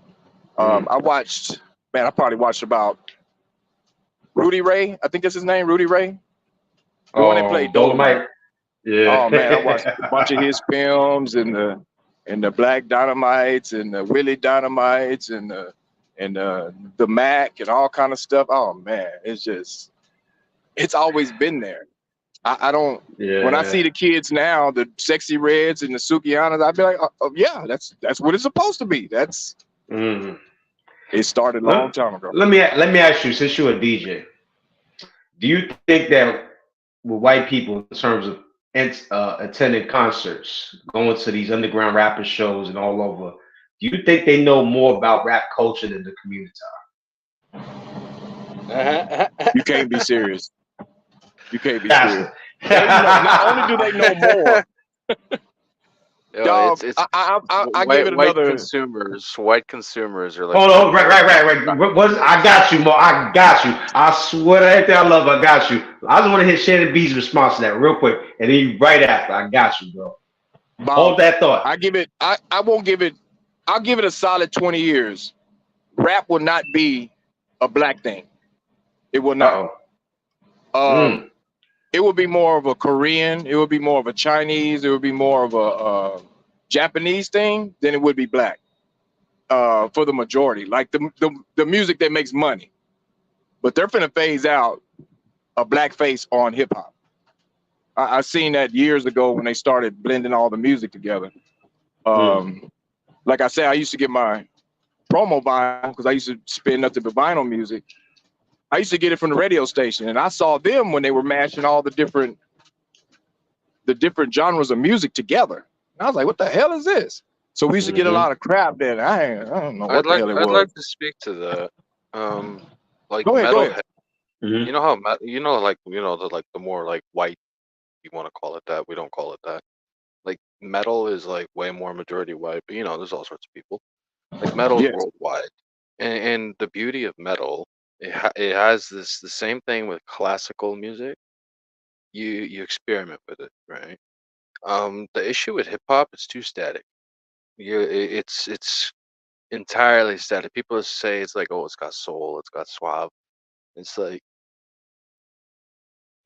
I probably watched about Rudy Ray. I think that's his name, Rudy Ray. The one that played Dolomite. Yeah. Oh man, I watched a bunch of his films and the Black Dynamites and the Willie Dynamites and the Mac and all kind of stuff. Oh man, it's always been there. I don't. Yeah. When I see the kids now, the Sexy Reds and the Sukianas, I'd be like, yeah, that's what it's supposed to be. That's. It started a long time ago. Let me ask you, since you're a DJ, do you think that with white people, in terms of attending concerts, going to these underground rapper shows and all over, do you think they know more about rap culture than the community? You can't be serious. You can't be serious. Not only do they know more, Yo, Dog, it's I give it white another. consumers. White consumers are like Hold on, fucking right. I got you, Mo. I got you. I swear to everything I love, I got you. I just want to hear Shannon B's response to that real quick, and then you right after. I got you, bro. Bob, Hold that thought. I give it. I won't give it. I'll give it a solid 20 years. Rap will not be a black thing. It will not. Oh. It will be more of a Korean. It will be more of a Chinese. It will be more of a Japanese thing than it would be black. For the majority, like the music that makes money, but they're finna phase out a blackface on hip hop. I seen that years ago when they started blending all the music together. Like I said, I used to get my promo vinyl because I used to spend nothing but vinyl music. I used to get it from the radio station, and I saw them when they were mashing all the different genres of music together. And I was like, "What the hell is this?" So we used to get a lot of crap. Then I don't know what the hell it was. I'd like to speak to that. Like Go ahead. metalhead. You know how the more like white, you want to call it that. We don't call it that. Like metal is like way more majority white, but there's all sorts of people. Like metal's Yes. worldwide, and the beauty of metal, it has the same thing with classical music. You experiment with it, right? The issue with hip hop, it's too static. It's entirely static. People say it's like, oh, it's got soul, it's got suave. It's like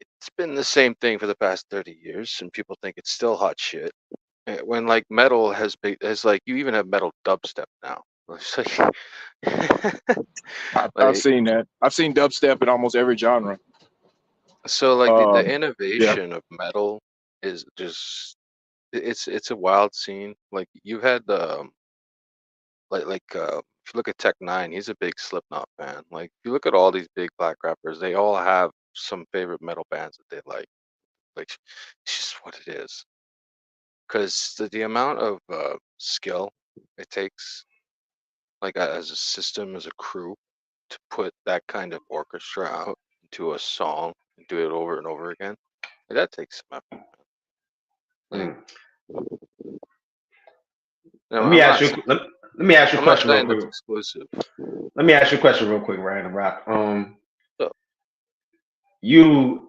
it's been the same thing for the past 30 years, and people think it's still hot shit. When like metal has like you even have metal dubstep now. It's like, I've like seen that. I've seen dubstep in almost every genre. so like the Yeah. innovation of metal is just it's a wild scene. Like you had if you look at Tech 9, he's a big Slipknot fan. Like if you look at all these big black rappers, they all have some favorite metal bands that they like. Like it's just what it is. Because the amount of skill it takes, like as a system, as a crew, to put that kind of orchestra out into a song and do it over and over again, like, that takes some effort. Like, Let me ask you. Let me ask you a I'm not question real saying quick. that's exclusive. Let me ask you a question real quick, Ryan Rock. So, You're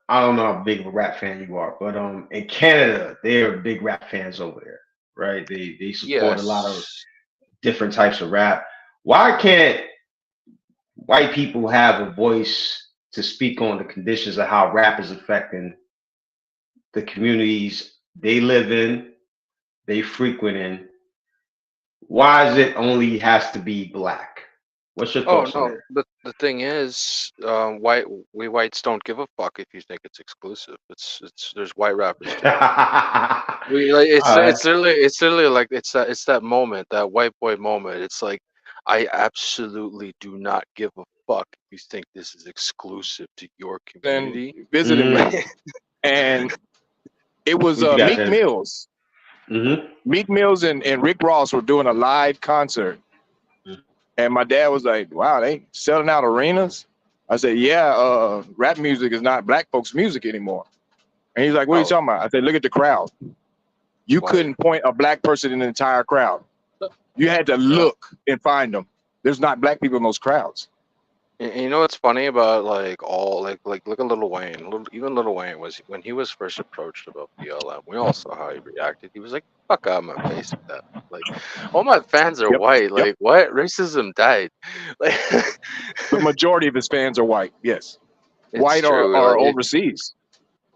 I don't know how big of a rap fan you are, but in Canada they're big rap fans over there, right? They support a lot of yes. different types of rap. Why can't white people have a voice to speak on the conditions of how rap is affecting the communities they live in, they frequent in? Why is it only has to be black? What's your Oh thoughts on no, the thing is, we whites don't give a fuck if you think it's exclusive. It's there's white rappers too. that? We like All right. it's literally like it's that moment, that white boy moment. It's like I absolutely do not give a fuck if you think this is exclusive to your And community. visited me, and it was What you got Meek there? Mills. Meek Mills and Rick Ross were doing a live concert. And my dad was like, wow, they selling out arenas? I said, yeah, rap music is not black folks' music anymore. And he's like, what are you Oh, talking about? I said, look at the crowd. You why? couldn't point a black person in the entire crowd. You had to look and find them. There's not black people in those crowds. And you know what's funny about like all like look at Lil Wayne. Even Lil Wayne was when he was first approached about BLM. We all saw how he reacted. He was like, "Fuck out of my face with that." Like, all my fans are white. Like, what? Racism died. Like, The majority of his fans are white. Yes, it's white true. or Like, overseas.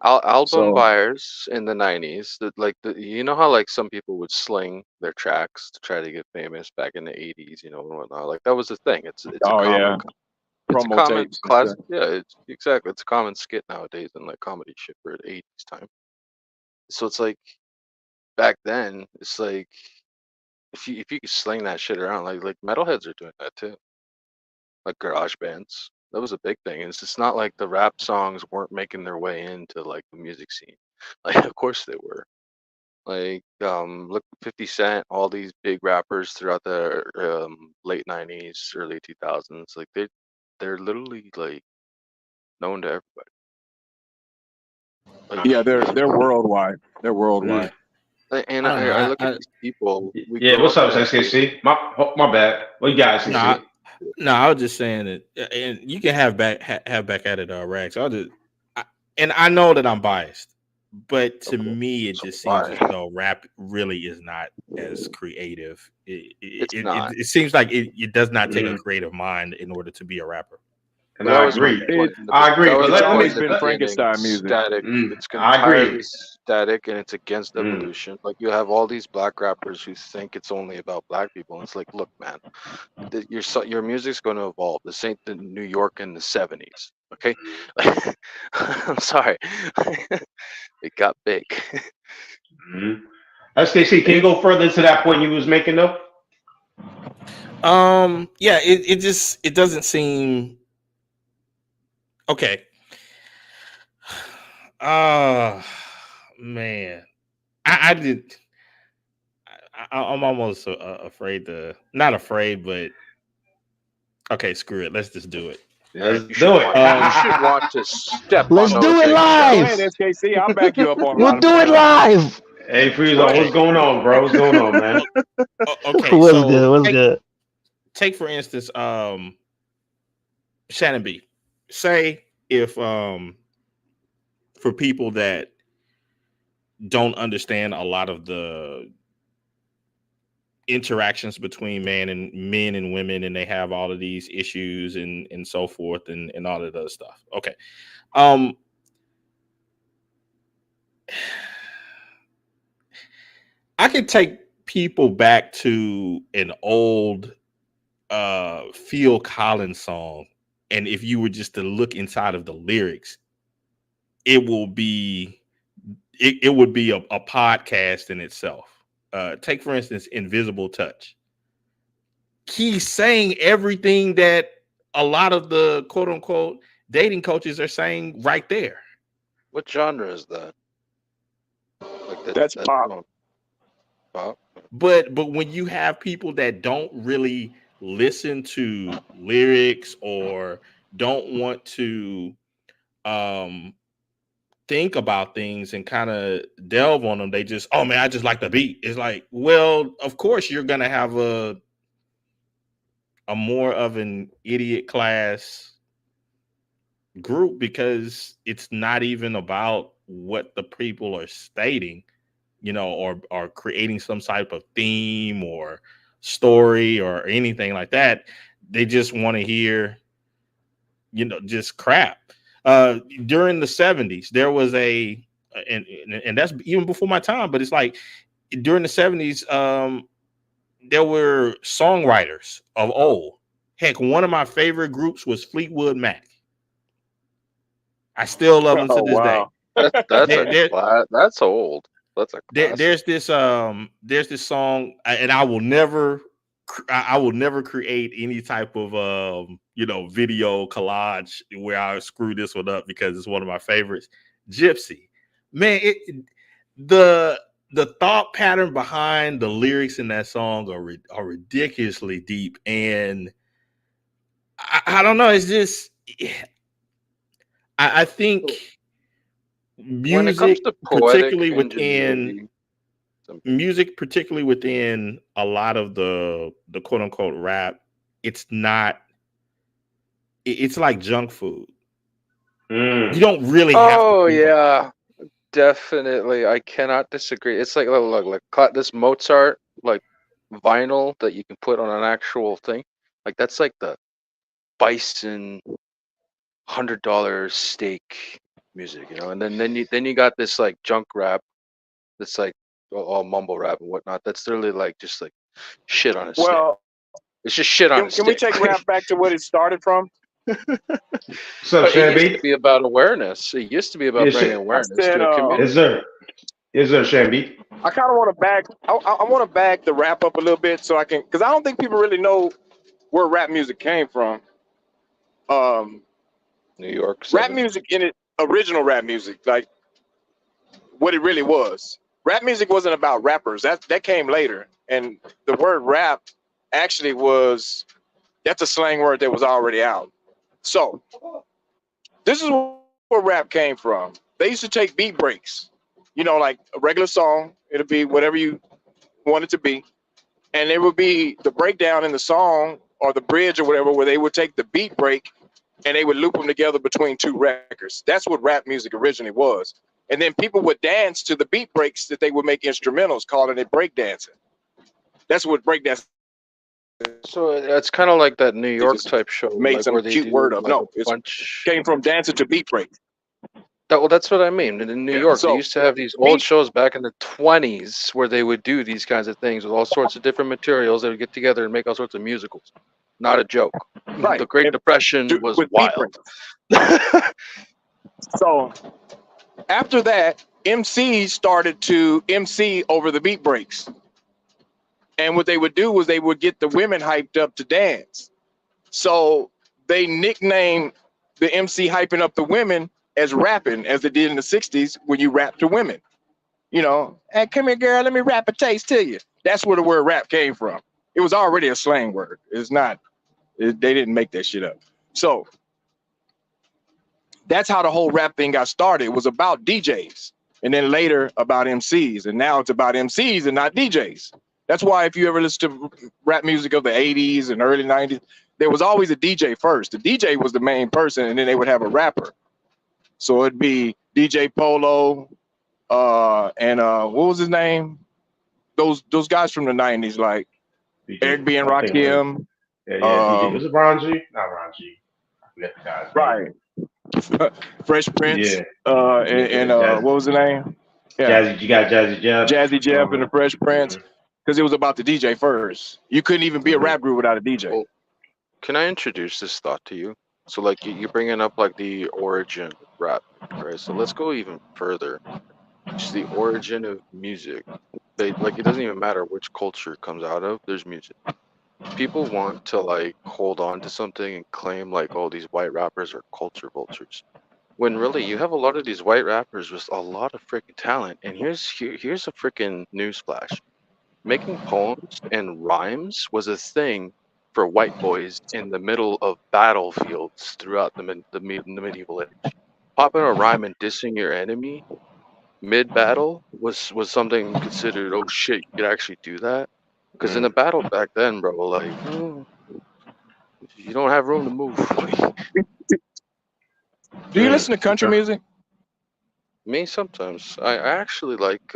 album So buyers in the 90s, that like you know how like some people would sling their tracks to try to get famous back in the 80s, and whatnot. Like that was the thing. It's a oh common yeah, it's a promo common tapes. class. Yeah, it's exactly. It's a common skit nowadays in like comedy shit for the 80s time. So it's like back then, it's like if you could sling that shit around, like metalheads are doing that too. Like garage bands. That was a big thing. It's just not like the rap songs weren't making their way into like the music scene. Like of course they were. Like look 50 Cent, all these big rappers throughout the late 90s, early 2000s, like they're literally like known to everybody. Like Yeah, they're worldwide. They're worldwide. And I don't know. I look at these people. We Yeah, grew what's up up, in it. SKC? My bad. What you got, no, I, SKC? no, I was just saying that, and you can have back at it, Rags. And I know that I'm biased, but to me, it So just seems as why? though rap really is not as creative. It's not. It seems like it does not take a Mhm. creative mind in order to be a rapper. And But that I was my agree. point It, in the I agree. that But was it's my let point always in the been beginning. Frankenstein music. Static. It's I entirely agree. static, and it's against Mm. evolution. Like you have all these black rappers who think it's only about black people. And it's like, look, man, your music's going to evolve. This ain't the New York in the '70s. Okay, I'm sorry, it got big. Mm. SKC, can you go further into that point you was making though? Yeah, it doesn't seem okay. Man, I did. I'm almost afraid to, not afraid, but okay, screw it. Let's just do it. Let's You should do it. want. You should want to step Let's on do those it Go live. ahead, eggshells. SKC. I'll back you up on a We'll lot of do it stuff. live. Hey, Freeze, Go what's ahead. going on, bro? What's going on, man? Okay, What's so good? What's good? take for instance, Shannon B. Say if for people that don't understand a lot of the interactions between men and women, and they have all of these issues and so forth and all of the other stuff. Okay. Um I could take people back to an old Phil Collins song, and if you were just to look inside of the lyrics, it will be it would be a podcast in itself. Take for instance Invisible Touch. He's saying everything that a lot of the quote unquote dating coaches are saying right there. What genre is that? Like that? That's That pop. song. Pop? But when you have people that don't really listen to lyrics or don't want to um think about things and kind of delve on them, they just, oh man, I just like the beat. It's like, well, of course you're gonna have a more of an idiot class group, because it's not even about what the people are stating, or creating some type of theme or story or anything like that. They just want to hear, just crap. During the 70s, there was and that's even before my time, but it's like during the 70s, there were songwriters of old. Heck, one of my favorite groups was Fleetwood Mac. I still love them to Oh this day. wow. That's There, a there, That's old. That's a classic. there's this song, and I will never create any type of video collage where I screw this one up because it's one of my favorites. Gypsy, man, the the thought pattern behind the lyrics in that song are ridiculously deep, and I don't know. It's just I think When it comes music, to poetic particularly within ingenuity, something. music, particularly within a lot of the quote unquote rap, it's not. It's like junk food. You Mm. don't really have to Oh think about yeah, definitely. I cannot disagree. It's like this Mozart like vinyl that you can put on an actual thing. Like that's like the bison $100 steak music, And then you got this like junk rap that's like all mumble rap and whatnot. That's literally like just like shit on a stick. Well, It's just shit on a can we stick. take rap back to what it started from? What's up, But it Shan used to B? be about awareness. It used to be about Yeah, bringing shit. I awareness said to a Yes, community. sir. Yes, sir, Shan B. I kind of want to back. I want to back the rap up a little bit so I can, because I don't think people really know where rap music came from. Um, New York Rap 7. music in it, original rap music, like what it really was. Rap music wasn't about rappers. That came later, and the word rap actually that's a slang word that was already out. So this is where rap came from. They used to take beat breaks you know, like a regular song. It'll be whatever you want it to be. And there would be the breakdown in the song or the bridge or whatever, where they would take the beat break and they would loop them together between two records. That's what rap music originally was. And then people would dance to the beat breaks that they would make instrumentals, calling it breakdancing. That's what breakdancing. So it's kind of like that New York just type show, made like some where they cute do word up. like No, a it bunch. came from dancing to beat break. Well, that's what I mean. In New Yeah, York, they so used to have these old shows back in the 20s where they would do these kinds of things with all sorts of different materials. They would get together and make all sorts of musicals. Not a joke. right, The Great and Depression was with beat wild. breaks. So after that, MCs started to MC over the beat breaks. And what they would do was they would get the women hyped up to dance. So they nicknamed the MC hyping up the women as rapping, as they did in the 60s when you rap to women. You know, hey, come here, girl, let me rap a taste to you. That's where the word rap came from. It was already a slang word. It's not, they didn't make that shit up. So that's how the whole rap thing got started. It was about DJs, and then later about MCs, and now it's about MCs and not DJs. That's why if you ever listen to rap music of the 80s and early 90s, there was always a DJ first. The DJ was the main person, and then they would have a rapper. So it'd be DJ Polo, and what was his name? Those guys from the 90s, like DJ, Eric B. and Rakim. Yeah, DJ. Was it Ron G? Not Ron G. I forget the guy's name. Right. Fresh Prince. Yeah. And what was the name? Yeah. You got Jazzy Jeff. Jazzy Jeff and the Fresh Prince. Because it was about the DJ first. You couldn't even be a rap group without a DJ. Well, can I introduce this thought to you? So, like, you're bringing up, like, the origin of rap, right? So let's go even further. Just the origin of music. Like, it doesn't even matter which culture it comes out of. There's music. People want to, like, hold on to something and claim, like, oh, these white rappers are culture vultures. When really, you have a lot of these white rappers with a lot of freaking talent. And here's a freaking newsflash. Making poems and rhymes was a thing for white boys in the middle of battlefields throughout the medieval age. Popping a rhyme and dissing your enemy mid-battle was something considered, oh shit, you could actually do that? Because in the battle back then, bro, like, you don't have room to move. Do you listen to country music? Me, sometimes. I actually like,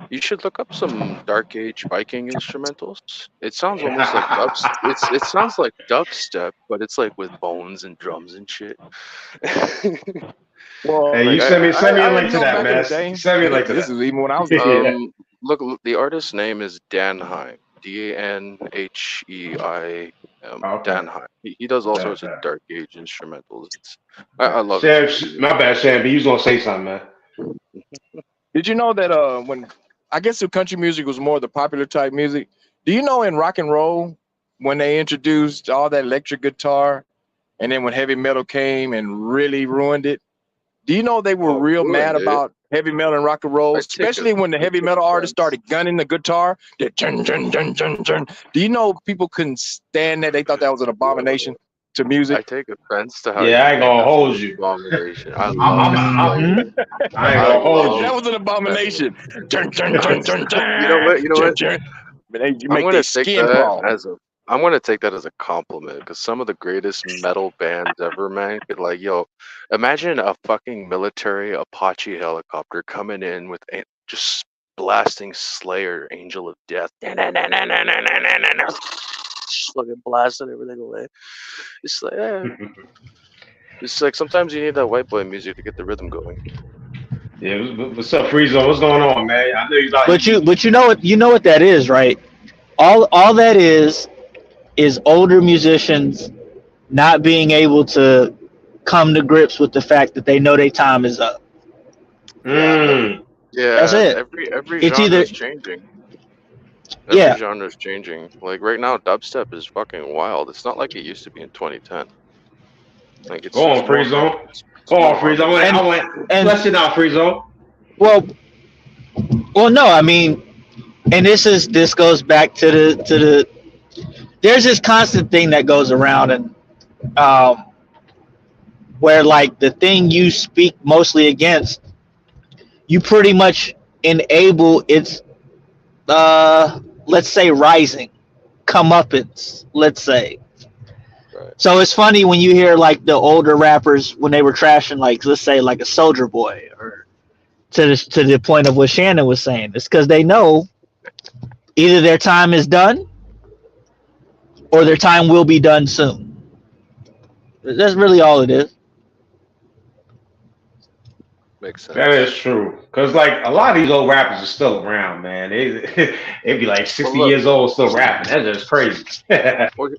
you should look up some Dark Age Viking instrumentals. It sounds almost like dubstep. It sounds like dubstep, but it's like with bones and drums and shit. Well, hey, you send me a link to that, man. Send me a link to that. This is even when I was look, the artist's name is Dan Heim. DANHEIM. Dan Heim. He does all sorts of Dark Age instrumentals. I love it. My bad, Sam, but you was gonna say something, man. Did you know that when I guess the country music was more the popular type music? Do you know in rock and roll when they introduced all that electric guitar, and then when heavy metal came and really ruined it? Do you know they were real mad about heavy metal and rock and roll, especially when the heavy metal artists started gunning the guitar? Do you know people couldn't stand that? They thought that was an abomination to music. I take offense to how. Yeah, I ain't gonna hold you. Abomination. I ain't gonna hold you. That was an abomination. You know what? You make their skin crawl. I'm gonna take that as a compliment, because some of the greatest metal bands ever, man, could, like, yo, imagine a fucking military Apache helicopter coming in with just blasting Slayer, Angel of Death, fucking blasting everything away. It's like, it's like sometimes you need that white boy music to get the rhythm going. Yeah, what's up, Friezo? What's going on, man? I know you like. But you know what that is, right? All that is older musicians not being able to come to grips with the fact that they know their time is up. Yeah, that's it. Every it's genre either is changing. Every genre is changing. Like right now, dubstep is fucking wild. It's not like it used to be in 2010. Like it's. Go on, Friezo. Go on, Friezo. I went. Let's it out, Friezo. Well, no. I mean, and this goes back to the. There's this constant thing that goes around, and where like the thing you speak mostly against you pretty much enable its let's say rising comeuppance, let's say. Right. So it's funny when you hear like the older rappers when they were trashing, like, let's say, like a Soldier Boy, or to the point of what Shannon was saying. It's because they know either their time is done or their time will be done soon. That's really all it is. Makes sense. That is true. Cause like a lot of these old rappers are still around, man. They'd be like 60 Well, look. years old still rapping. That's just crazy.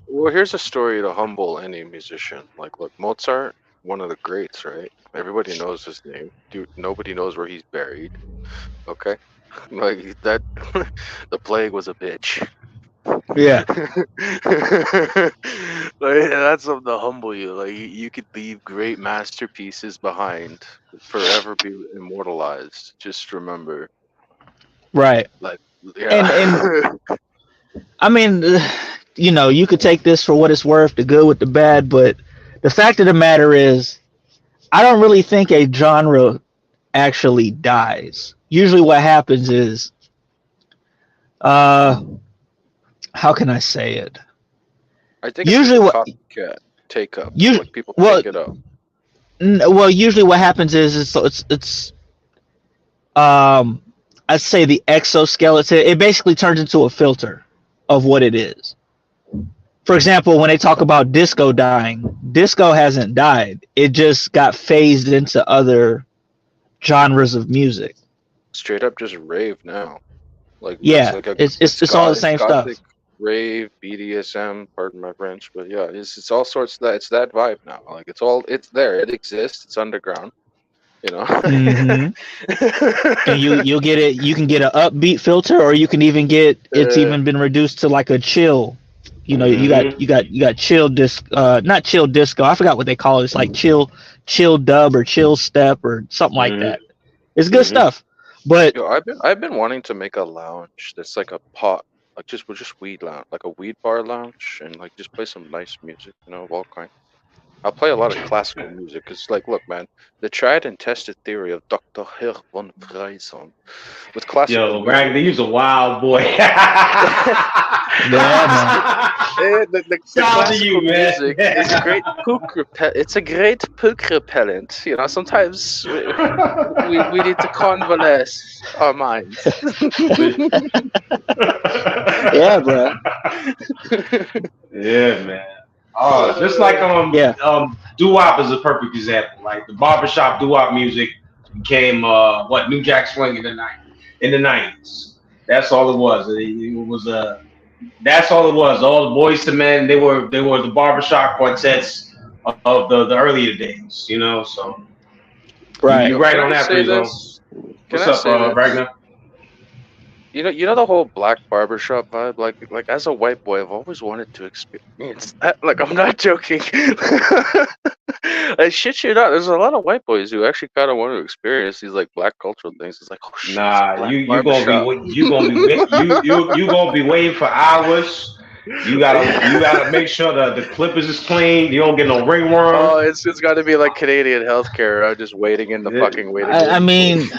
Well, here's a story to humble any musician. Like, look, Mozart, one of the greats, right? Everybody knows his name. Dude, nobody knows where he's buried. Okay, like that. The plague was a bitch. Yeah. Like, that's something to humble you. Like, you could leave great masterpieces behind, forever be immortalized. Just remember, Right. like, And yeah. I mean, you could take this for what it's worth, the good with the bad, but the fact of the matter is, I don't really think a genre actually dies. Usually, what happens is, how can I say it? I think it's Usually, just a what copycat take up. you Like, people well, pick it up. well, usually what happens is it's um, I'd say the exoskeleton. It basically turns into a filter of what it is. For example, when they talk about disco dying, disco hasn't died. It just got phased into other genres of music. Straight up just rave now. Like, it's Yeah, like a it's all the it's same gothic stuff. rave, BDSM, pardon my French, but yeah, it's all sorts of that. It's that vibe now. Like, it's there. It exists. It's underground, you know. Hmm. And you'll get it. You can get an upbeat filter, or you can even get, it's uh, even been reduced to like a chill. You got Hmm. chill disc, not chill disco. I forgot what they call it. It's like chill dub or chill step or something like Hmm. that. It's good Hmm. stuff. But Yo, I've been wanting to make a lounge that's like a pot, like just weed lounge, like a weed bar lounge, and like just play some nice music, of all kinds. I'll play a lot of classical music because, like, look, man, the tried and tested theory of Dr. Herr von Freison with classical Yo, music. Ragnar, you's a wild boy. yeah, man. The Shout out to classical you, man. music is a great it's a great poke repellent. Sometimes we need to convalesce our minds. Yeah, bro. Yeah, man. Oh, just like Yeah. doo-wop is a perfect example. Like the barbershop doo-wop music became New Jack Swing in the 90s. That's all it was. It was that's all it was. All the boys to men, they were the barbershop quartets of the earlier days, So Right. you're Yo, right can on I that, say Freezone. this? Can What's I up, say this? Ragnar? The whole black barbershop vibe. Like as a white boy, I've always wanted to experience that. Like, I'm not joking. I shit you not. There's a lot of white boys who actually kind of want to experience these like black cultural things. It's like, oh shit, it's a Nah, black you gonna be barbershop. you gonna be waiting for hours. You gotta make sure the clippers is clean. You don't get no ringworm. Oh, it's got to be like Canadian healthcare. I'm just waiting in the fucking waiting I room. mean,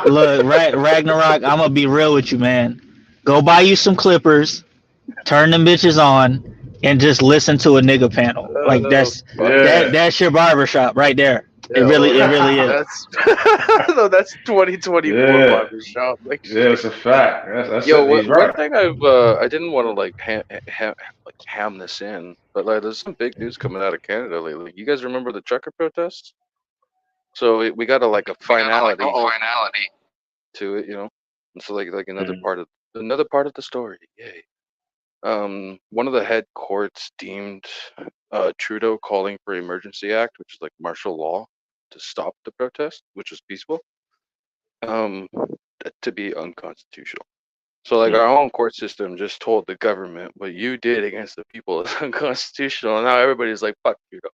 look, Ragnarok, I'm gonna be real with you, man. Go buy you some clippers, turn them bitches on, and just listen to a nigga panel. Like Fuck Yeah. that's your barbershop right there. It yeah, well, really is. that's no, that's 2024 Yeah. barbershop. Like, Yeah, it's a fact. That's yo, it. He's one right. thing I didn't want to like ham this in, but like there's some big news coming out of Canada lately. You guys remember the trucker protests? So we got a finality to it, And so like Mhm. another part of the story. Yay. One of the head courts deemed Trudeau calling for emergency act, which is like martial law to stop the protest, which was peaceful, um, to be unconstitutional. So like Mhm. our own court system just told the government what you did against the people is unconstitutional. And now everybody's like, fuck Trudeau.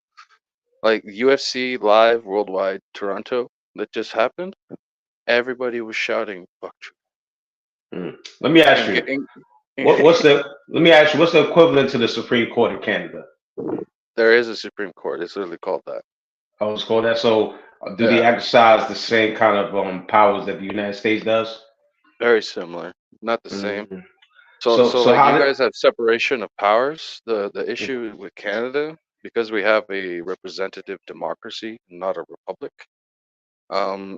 Like UFC live worldwide Toronto that just happened, everybody was shouting fuck Mhm. Let me ask Trudeau. you, let me ask you, what's the equivalent to the Supreme Court of Canada? There is a Supreme Court. It's literally called that. I was called that. So Do they exercise the same kind of powers that the United States does? Very similar, not the same. Mhm. So So like how you did? guys have separation of powers. The issue with Canada, because we have a representative democracy, not a republic.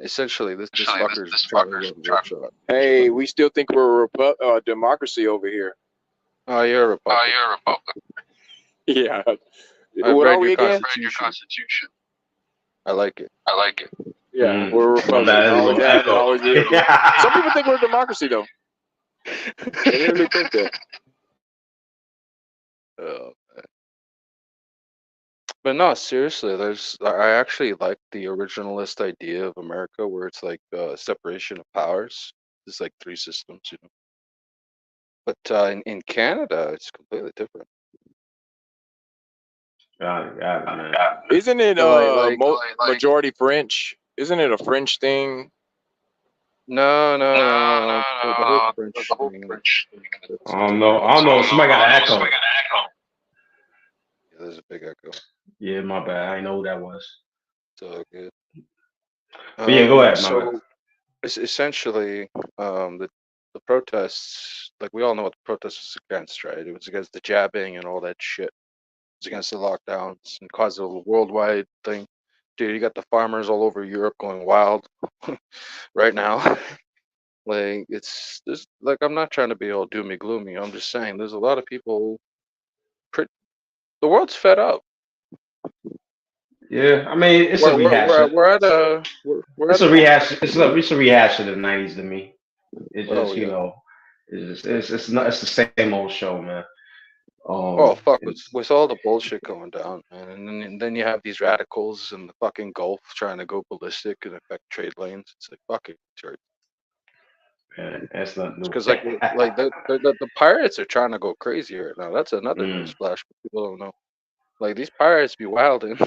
Essentially, this fucker's trying to run roughshod. Hey, we still think we're a democracy over here. Oh, you're a republic. Yeah. I've What are read we your again? constitution. I like it. Yeah, we're a My republic. bad, a Always little have and echo. always will be. Some people think we're a democracy, though. They really think that. Oh, but no, seriously, I actually like the originalist idea of America where it's like separation of powers. There's like 3 systems, you know. But in Canada, it's completely different. Got it, man. Isn't it So, majority French? Isn't it a French thing? No. The whole French thing. I don't know. Somebody got an echo. Yeah, there's a big echo. Yeah, my bad. I didn't know who that was. So good. But yeah, go ahead, my So bad. essentially, the protests, like we all know what the protest was against, right? It was against the jabbing and all that shit. It's against the lockdowns and caused a worldwide thing. Dude, you got the farmers all over Europe going wild right now. Like it's this. Like I'm not trying to be all doomy gloomy. I'm just saying there's a lot of people. The world's fed up. Yeah, I mean it's a rehash. We're at a. It's a rehash. It's a rehash of the '90s to me. It's just yeah. you know, it's not it's the same old show, man. Oh fuck! With all the bullshit going down, man, and then you have these radicals in the fucking Gulf trying to go ballistic and affect trade lanes. It's like fucking church. Man, that's not new. Because like the pirates are trying to go crazy right now. That's another news flash, but people don't know. Like these pirates be wilding.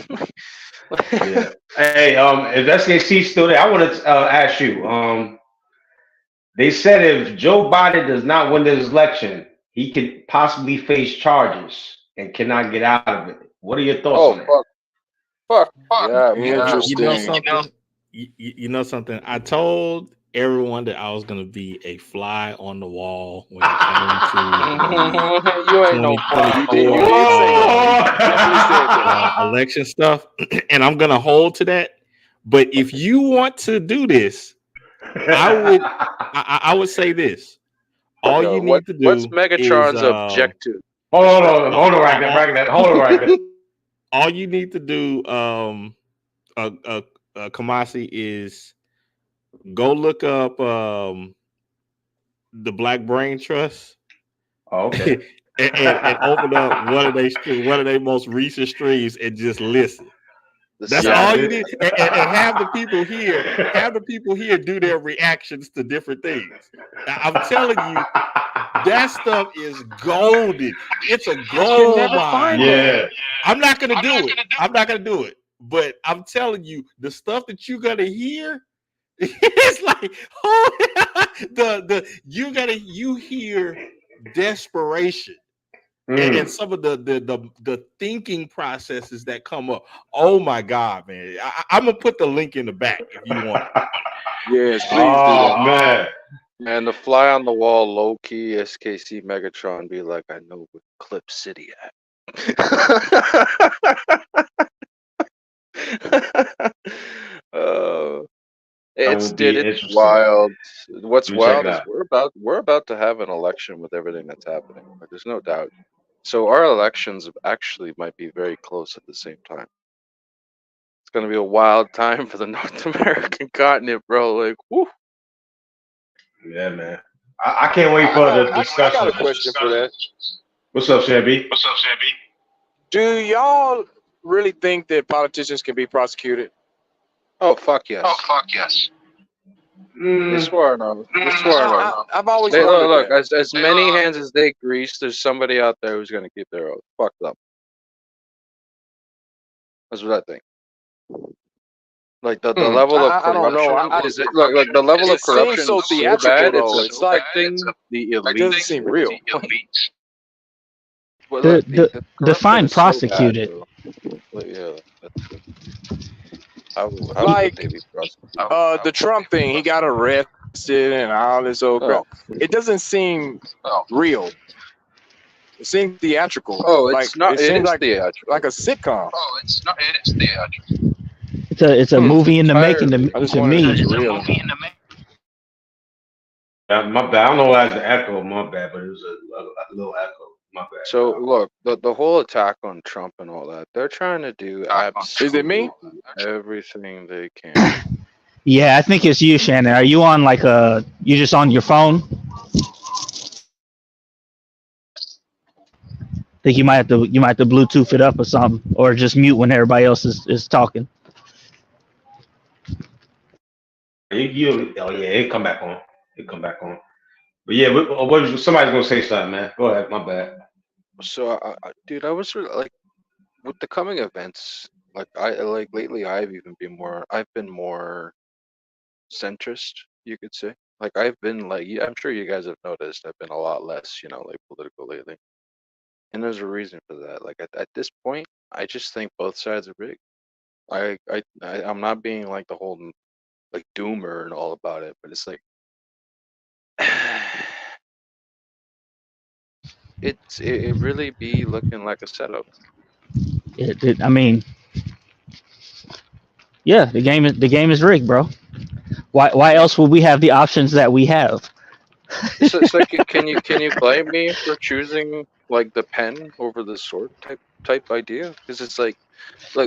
Yeah. Hey, if SKC still there, I want to ask you. They said if Joe Biden does not win this election, he could possibly face charges and cannot get out of it. What are your thoughts on that? Fuck. Yeah, You know interesting. something? You know something? I told everyone that I was going to be a fly on the wall when it came to you ain't no fly. You did say that. Election stuff, and I'm going to hold to that. But if you want to do this, I would say this. All you need to do what's Megatron's is, objective? Hold on right there. All you need to do, Kamasi, is go look up the Black Brain Trust. Oh, okay. and open up one of their most recent streams and just listen. That's all you need, and have the people here do their reactions to different things. I'm telling you, that stuff is golden. It's a gold mine. Yeah. I'm not gonna do it. But I'm telling you, the stuff that you're gonna hear, it's like you hear desperation. And some of the thinking processes that come up. Oh my God, man! I'm gonna put the link in the back if you want. Yes, please. Oh man! And the fly on the wall, low key SKC Megatron be like, I know where Clip City at. It's wild. What's wild is we're about to have an election with everything that's happening. There's no doubt. So our elections actually might be very close at the same time. It's gonna be a wild time for the North American continent, bro. Like, whoo. Yeah, man. I can't wait for the discussion. I got a question for that. What's up, Shabby? Do y'all really think that politicians can be prosecuted? Oh fuck yes. They swear no. I've always look. As many hands as they grease, there's somebody out there who's gonna keep their oath. Fuck them. That's what I think. Like the level of corruption. I don't know. Look, the level of corruption so is so theatrical, bad. though. It's affecting the elite. It doesn't seem real. Define prosecuted. Yeah, that's good. How Like, would they be prosecuted? the Trump thing, he got arrested and all this old crap. It doesn't seem real. It seems theatrical. Oh, like it's not. it It seems is like theatrical. a sitcom. Oh, it's not. It is theatrical. It's a movie in the making Entirely. I just to wanted me. to be real. My bad. I don't know why it's an echo. My bad, but it was a little echo. My bad. So look, the whole attack on Trump and all that, they're trying to do Is it me? everything they can. Yeah, I think it's you, Shannon. Are you on like you just on your phone? I think you might have to Bluetooth it up or something, or just mute when everybody else is talking. Oh yeah, it come back on. It come back on. But yeah, somebody's gonna say something, man. Go ahead. My bad. So, dude, I was like, with the coming events, like lately, I've been more centrist, you could say. Like I've been like, I'm sure you guys have noticed, I've been a lot less, like political lately. And there's a reason for that. Like at this point, I just think both sides are rigged. I'm not being like the whole like doomer and all about it, but it's like it really be looking like a setup. I mean, yeah, the game is rigged, bro. Why else would we have the options that we have? It's like, can you blame me for choosing like the pen over the sword type idea? Because it's like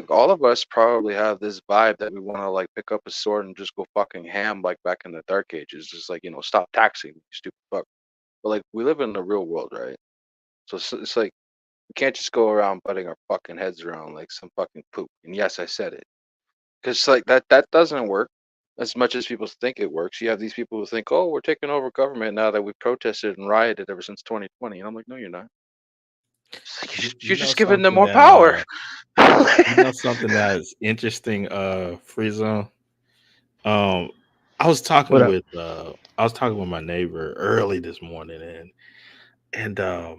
all of us probably have this vibe that we want to like pick up a sword and just go fucking ham like back in the dark ages, just like, stop taxing me, you stupid fuck. But like we live in the real world, right? So it's like we can't just go around butting our fucking heads around like some fucking poop. And yes, I said it. Because like that doesn't work as much as people think it works. You have these people who think, oh, we're taking over government now that we've protested and rieted ever since 2020. And I'm like, no, you're not. You're just giving them more power. Something that's interesting, Frieza. I was talking with my neighbor early this morning, and I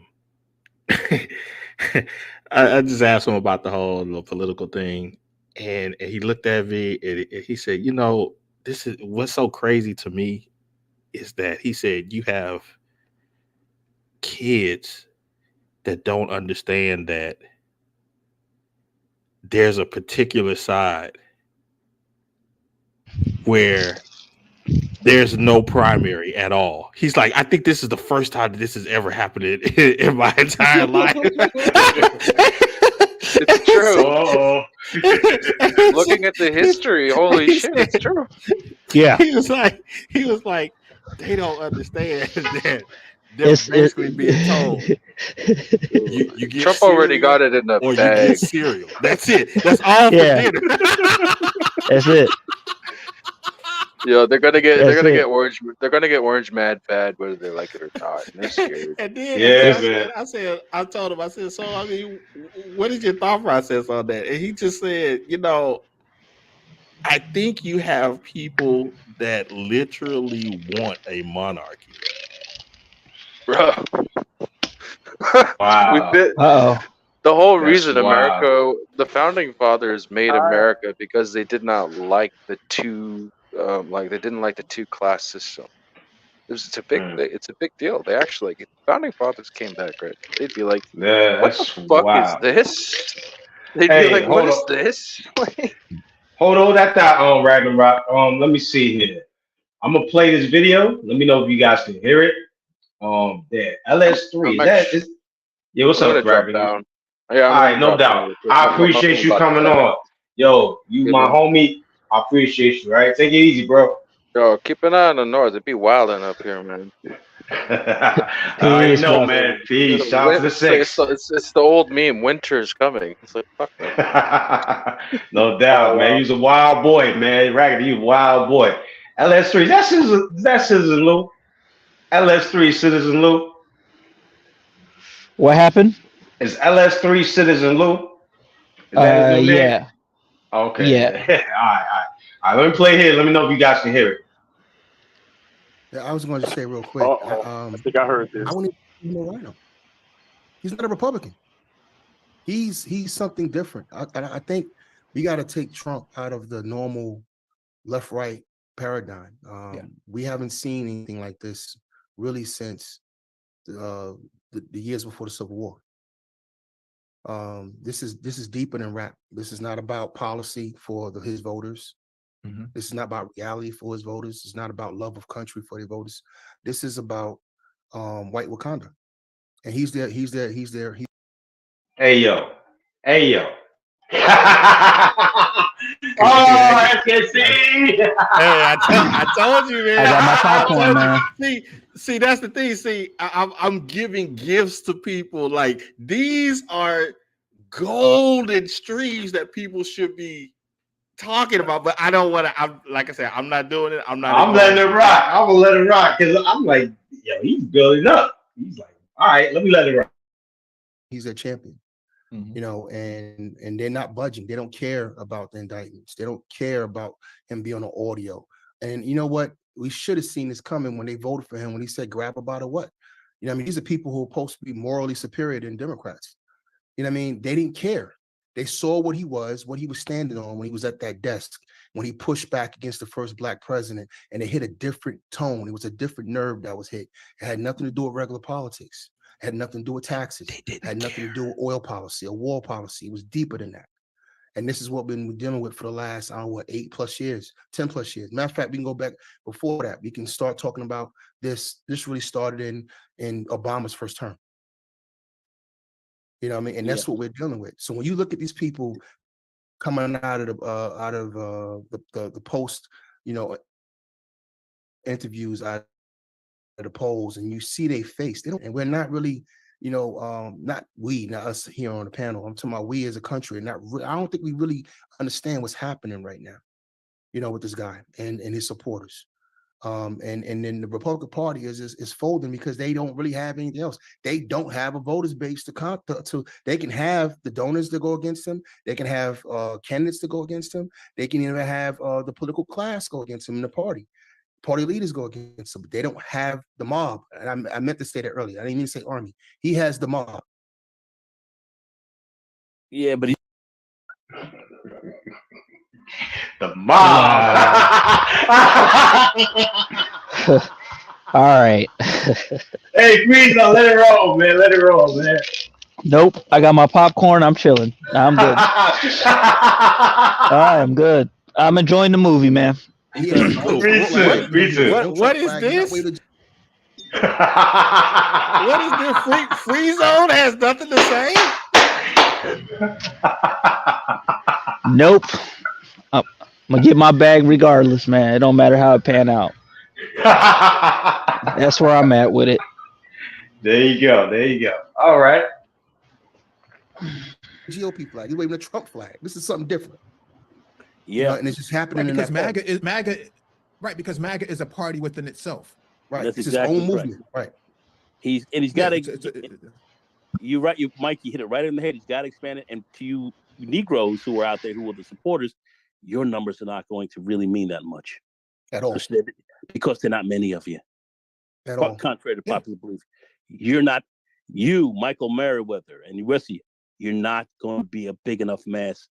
just asked him about the whole political thing, and he looked at me and he said, this is what's so crazy to me is that he said you have kids that don't understand that there's a particular side where there's no primary at all. He's like, I think this is the first time that this has ever happened in my entire life. It's true. Looking at the history, holy shit, it's true. Yeah. He was like, they don't understand that they're basically being told you get Trump already got it in the or bag. you get cereal. That's it. That's all for dinner. That's it. Yeah, they're gonna get orange. They're gonna get orange mad bad whether they like it or not. And they're scared. And then I told him, so I mean, what is your thought process on that? And he just said, I think you have people that literally want a monarchy. Bro. Wow. The whole reason America, the founding fathers made America because they did not like the two, they didn't like the two-class system. It's a big deal. They actually, if the founding fathers came back, right? They'd be like, "What the fuck is this?" They'd be like, "What is this?" Hold on, that thought, Ragnarok. Let me see here. I'm gonna play this video. Let me know if you guys can hear it. There, LS3. Yeah, what's up, Ragnarok? Yeah, all right, no doubt. I appreciate you coming on. Yo, you my homie. I appreciate you. Right, take it easy, bro. Yo, keep an eye on the north. It'd be wilding up here, man. I already know, man. Peace. Shout out to the six. It's the old meme. Winter is coming. It's like, fuck that. No doubt, man. He's a wild boy, man. Raggedy, you a wild boy. LS3. That's Citizen Lou. LS3 Citizen Lou. What happened? Is LS3 Citizen Lou? Is that his new name? Yeah. Okay. Yeah. All right. Let me play here. Let me know if you guys can hear it. Yeah, I was going to say real quick. I think I heard this. I wouldn't even know him. He's not a Republican. He's something different. I think we got to take Trump out of the normal left-right paradigm. We haven't seen anything like this really since the years before the Civil War. This is deeper than rap. This is not about policy for his voters. This is not about reality for his voters. It's not about love of country for the voters. This is about white Wakanda, and he's there. Hey yo. Oh, I can see. Hey, I told you, man. I got my popcorn, man. See, that's the thing. See, I'm giving gifts to people. Like, these are golden streams that people should be talking about. But I don't want to. I'm like I said, I'm not doing it. I'm letting it rock. I'm gonna let it rock because I'm like, yo, he's building up. He's like, all right, let me let it rock. He's their champion. You know, and they're not budging. They don't care about the indictments. They don't care about him being on the audio. And you know what? We should have seen this coming when they voted for him, when he said grab about it what? You know what I mean? These are people who are supposed to be morally superior than Democrats. You know what I mean? They didn't care. They saw what he was standing on when he was at that desk, when he pushed back against the first black president, and it hit a different tone. It was a different nerve that was hit. It had nothing to do with regular politics. It had nothing to do with taxes. It had nothing to do with oil policy or war policy. It was deeper than that. And this is what we've been dealing with for the last, 8+ years, 10+ years. Matter of fact, we can go back before that. We can start talking about this. This really started in Obama's first term. You know what I mean? And that's what we're dealing with. So when you look at these people coming out of the post, you know, interviews out of the polls, and you see their face, they don't, and we're not really, you know, not us here on the panel. I'm talking about we as a country, and I don't think we really understand what's happening right now, you know, with this guy and his supporters. And then the Republican Party is folding because they don't really have anything else. They don't have a voters base to they can have the donors that go against them. They can have candidates to go against them. They can even have the political class go against them in the party. Party leaders go against them, but they don't have the mob. And I meant to say that earlier. I didn't mean to say army. He has the mob. Yeah, but the mob. All right. Hey, please don't let it roll, man. Let it roll, man. Nope. I got my popcorn. I'm chilling. I'm good. I am good. I'm enjoying the movie, man. Me too. What is this? What is this? Free zone has nothing to say? Nope. I'm gonna get my bag regardless, man. It don't matter how it pan out. That's where I'm at with it. There you go. All right. GOP flag. He's waving a Trump flag. This is something different. Yeah, you know, and it's just happening because MAGA is because MAGA is a party within itself. Right. That's it's exactly his own movement. Right. He's got to. You're right, Mike. You hit it right in the head. He's got to expand it. And to you Negroes who are out there, who are the supporters, your numbers are not going to really mean that much at all, because they're not many of you. At all, contrary to popular belief, you're not. You, Michael Merriweather, and the rest of you, you're not going to be a big enough mass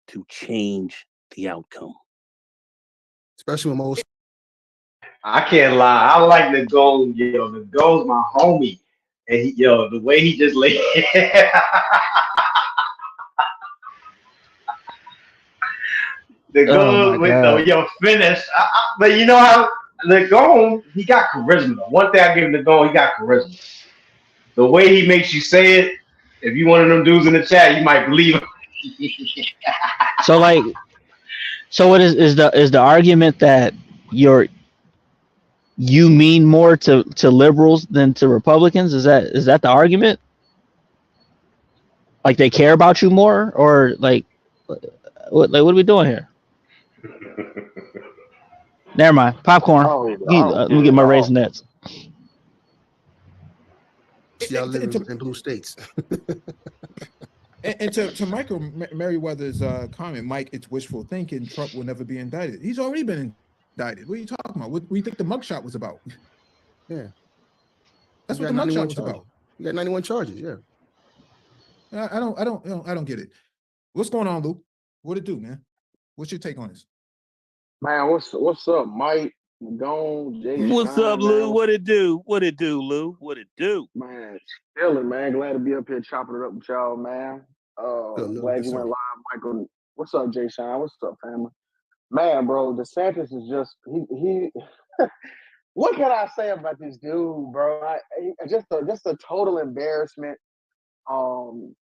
to change the outcome. Especially when most. I can't lie. I like the goal. Yo, the goal's my homie. And the way he just laid the goal with your finish. But you know how the goal, he got charisma. One thing I give him the goal, he got charisma. The way he makes you say it, if you one of them dudes in the chat, you might believe him. So what is the argument that you mean more to liberals than to Republicans? Is that the argument? Like they care about you more, or what are we doing here? Never mind. Popcorn. Let me get my raisinets. See, I live in blue states. And to Michael Merriweather's comment, Mike, it's wishful thinking. Trump will never be indicted. He's already been indicted. What are you talking about? What do you think the mugshot was about? Yeah, that's what the mugshot was about. You got 91 charges. Yeah, I don't get it. What's going on, Lou? What it do, man? What's your take on this? Man, what's up, Mike? Gone, Jay What's up, Sean, Lou? man. What it do? What it do, Lou? What it do? Man, chilling, man. Glad to be up here chopping it up with y'all, man. Glad you went live, Michael. What's up, Jay Sean? What's up, family? Man, bro, DeSantis is just he. What can I say about this dude, bro? Just a total embarrassment.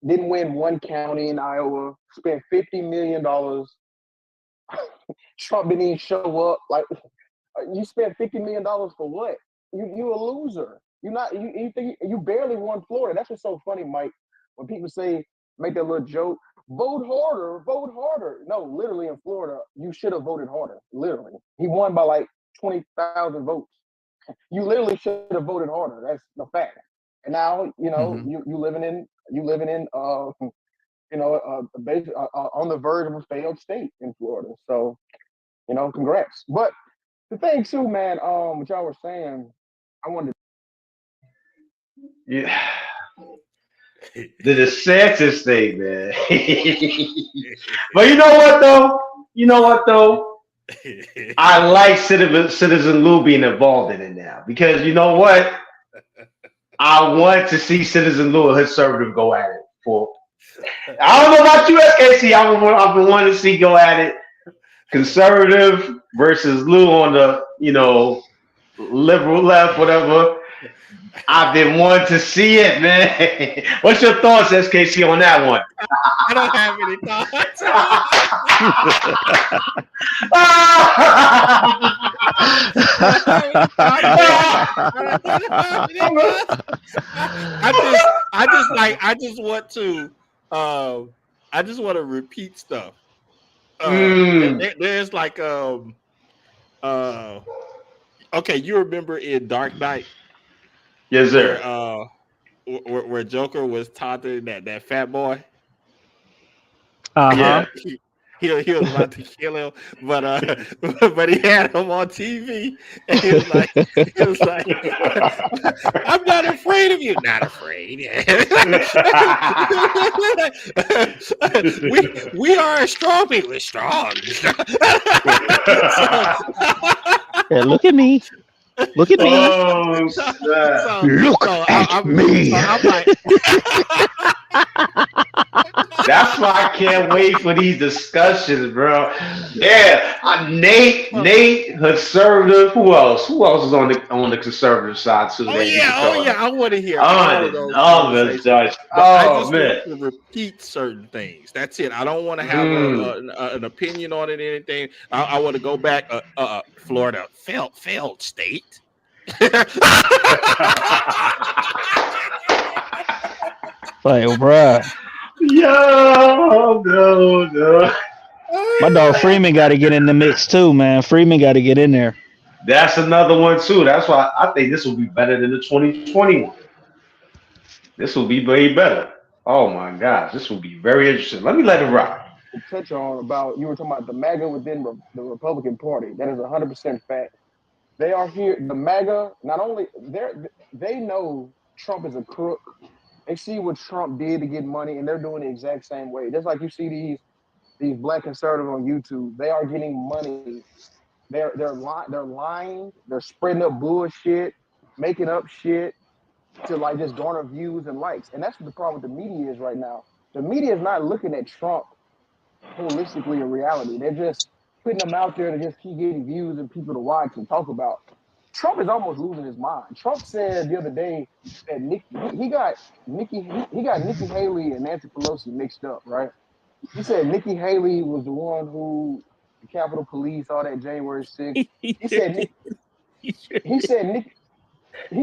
Didn't win one county in Iowa. Spent $50 million. Trump didn't even show up. Like, you spent $50 million for what? You a loser. You think you barely won Florida. That's what's so funny, Mike. When people make that little joke, vote harder, vote harder. No, literally in Florida, you should have voted harder. Literally, he won by like 20,000 votes. You literally should have voted harder. That's the fact. And now you living in on the verge of a failed state in Florida. So congrats. But the thing too, man, what y'all were saying, I wanted to. Yeah. The DeSantis thing, man. But you know what though? I like Citizen Lou being involved in it now because you know what? I want to see Citizen Lou and conservative go at it for. I don't know about you, SKC. I've been wanting to see go at it. Conservative versus Lou on the liberal left, whatever. I've been wanting to see it, man. What's your thoughts, SKC, on that one? I don't have any thoughts. I just want to repeat stuff. There's like okay, you remember in Dark Knight? Yes, sir. Where Joker was taunting that fat boy. Yeah. He was about to kill him, but he had him on TV, and he was like, "I'm not afraid of you." Not afraid. we are strong people. We're strong. Yeah, look at me. Look at me. Oh, look at me. I'm like, that's why I can't wait for these discussions, bro. Yeah, Nate, conservative. Who else? Who else is on the conservative side too? Oh yeah. I want to hear all of those. I just want to repeat certain things. That's it. I don't want to have an opinion on it. Anything. I want to go back. Florida failed state. Like, bruh. Yo, no. My dog Freeman got to get in the mix too, man. Freeman got to get in there. That's another one too. That's why I think this will be better than the 2021. This will be way better. Oh my gosh, this will be very interesting. Let me let it rock. To touch on about, you were talking about the MAGA within the Republican Party. That is 100% fact. They are here. The MAGA, not only they know Trump is a crook. They see what Trump did to get money, and they're doing the exact same way. Just like you see these black conservatives on YouTube, they are getting money. They're lying. They're spreading up bullshit, making up shit to like just garner views and likes. And that's what the problem with the media is right now. The media is not looking at Trump holistically in reality. They're just putting them out there to just keep getting views and people to watch and talk about. Trump is almost losing his mind. Trump said the other day that he got Nikki Haley and Nancy Pelosi mixed up, right? He said Nikki Haley was the one who the Capitol Police, all that January 6th. He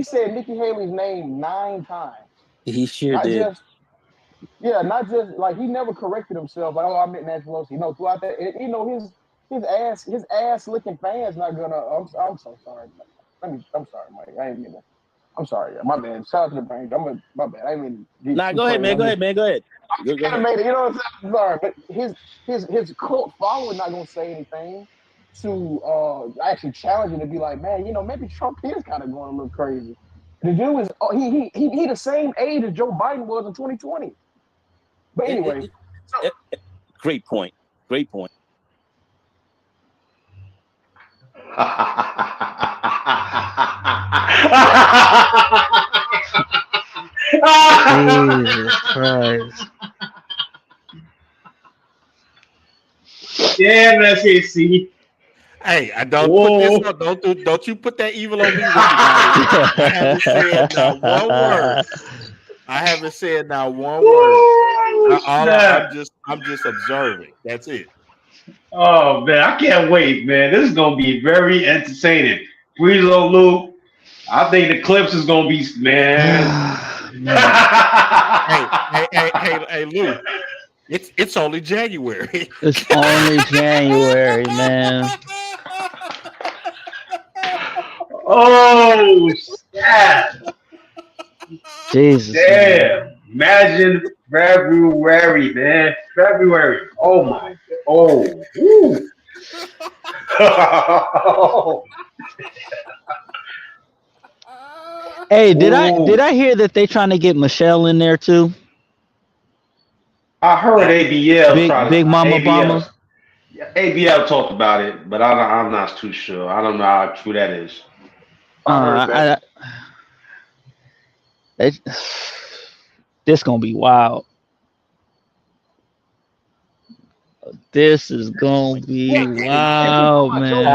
said Nikki Haley's name 9 times. He sure did. Not just like he never corrected himself. Like, oh, I meant Nancy Pelosi. No, throughout that, his ass licking fans not gonna. I'm so sorry. I'm sorry, Mike. I ain't mean that. I'm sorry. My bad. Shout out to the bank. My bad. I ain't mean. Nah, go ahead, man. Go ahead. Go ahead. You know what I'm saying? Sorry, but his cult following not gonna say anything to actually challenge him to be like, man, maybe Trump is kind of going a little crazy. The dude is he the same age as Joe Biden was in 2020. But anyway, great point. Great point. Jesus Christ. Yeah, let's see. Hey, I don't put this on. Don't you put that evil on me, Ricky Bobby. I haven't said not one word. I haven't said not one word. I'm just observing. That's it. Oh man, I can't wait, man. This is gonna be very entertaining. Breezo Luke, I think the clips is gonna be man. Hey, Lou. It's only January. It's only January, man. Oh snap! Jesus, Damn! man. Imagine February, man. February. Oh my. Oh. Woo. Hey, did I hear that they trying to get Michelle in there too? I heard ABL try to Big Mama ABL. Obama. ABL talked about it, but I'm not too sure. I don't know how true that is. This gonna be wild. This is gonna be wild, man.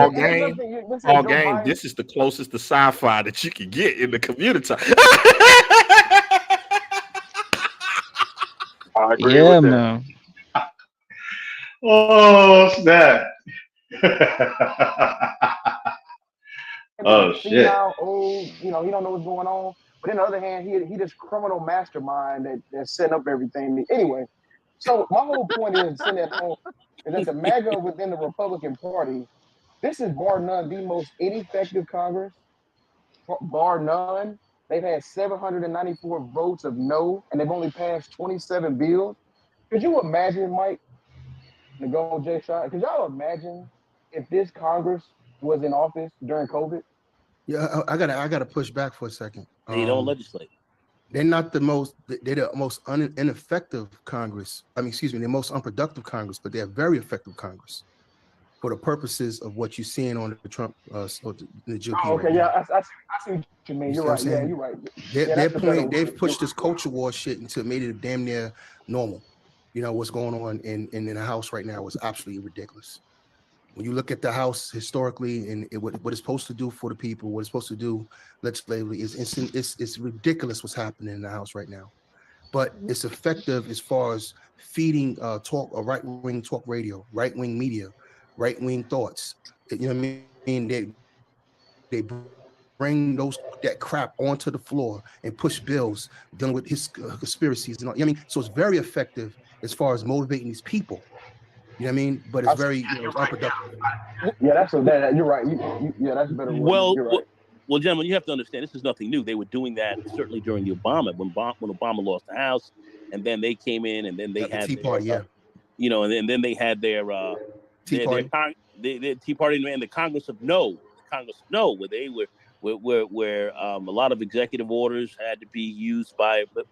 All game. This is the closest to sci-fi that you can get in the community. I agree Yeah, with that. man. Oh snap! Oh shit! Now, old, he don't know what's going on. But on the other hand, he this criminal mastermind that's setting up everything. Anyway, so my whole point is sitting at home is that the MAGA within the Republican Party, this is bar none the most ineffective Congress, bar none. They've had 794 votes of no, and they've only passed 27 bills. Could you imagine, Mike, to go Jay Shot? Could y'all imagine if this Congress was in office during COVID? Yeah, I gotta push back for a second. They don't legislate. They're not the most. They're the most ineffective Congress. I mean, excuse me, the most unproductive Congress, but they're very effective Congress for the purposes of what you're seeing on the Trump, the GOP. Oh, okay, yeah, I see what you mean. You're right. Yeah, you're right. They've pushed this culture war shit until made it damn near normal. You know what's going on in the House right now is absolutely ridiculous. When you look at the House historically and what it's supposed to do for the people, what it's supposed to do legislatively, it's ridiculous what's happening in the House right now. But it's effective as far as feeding talk or right-wing talk radio, right-wing media, right-wing thoughts. You know what I mean? They bring that crap onto the floor and push bills dealing with his conspiracies and all. You know what I mean? So it's very effective as far as motivating these people. You know what I mean? But it's very unproductive. Yeah, you're right. Yeah, that's better. Well, you're right. Well, gentlemen, you have to understand this is nothing new. They were doing that certainly during the when Obama lost the House, and then they came in, and then they had the Tea Party, and then they had their Tea Party, their Tea Party, and the Congress of No, where they where a lot of executive orders had to be used by the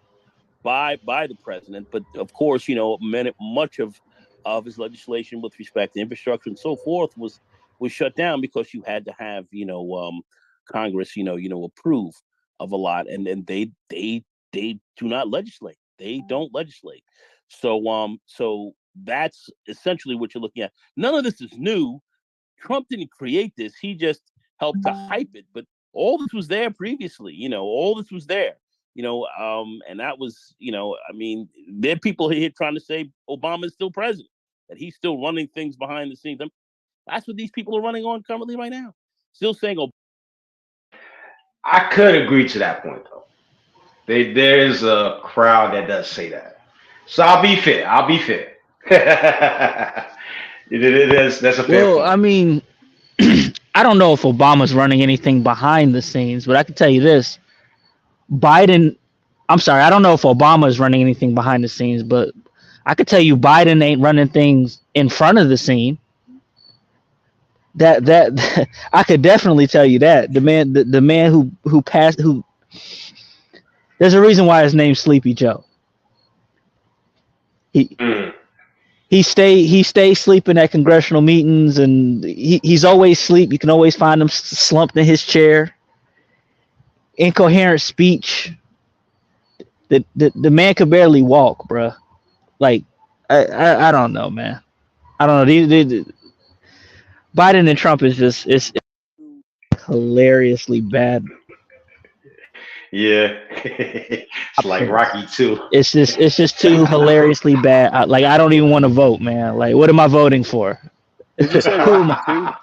president. But of course, much of his legislation with respect to infrastructure and so forth was shut down because you had to have Congress approve of a lot, and they do not legislate. They don't legislate. So that's essentially what you're looking at. None of this is new. Trump didn't create this. He just helped to hype it. But all this was there previously. All this was there. And that was, I mean, there are people here trying to say Obama is still president, that he's still running things behind the scenes. That's what these people are running on currently right now. Still saying, I could agree to that point, though. There's a crowd that does say that. So I'll be fair. That's a fair point. I mean, I don't know if Obama's running anything behind the scenes, but I can tell you this. I don't know if Obama is running anything behind the scenes, but I could tell you Biden ain't running things in front of the scene. That I could definitely tell you that. The man who passed, there's a reason why his name's Sleepy Joe. he stays sleeping at congressional meetings, and he's always asleep. You can always find him slumped in his chair. Incoherent speech. The man could barely walk, bruh. Like I don't know, man. I don't know. Biden and Trump is just it's hilariously bad. Yeah, it's like Rocky too. It's just too hilariously bad. I don't even want to vote, man. Like, what am I voting for? Did you say Rocky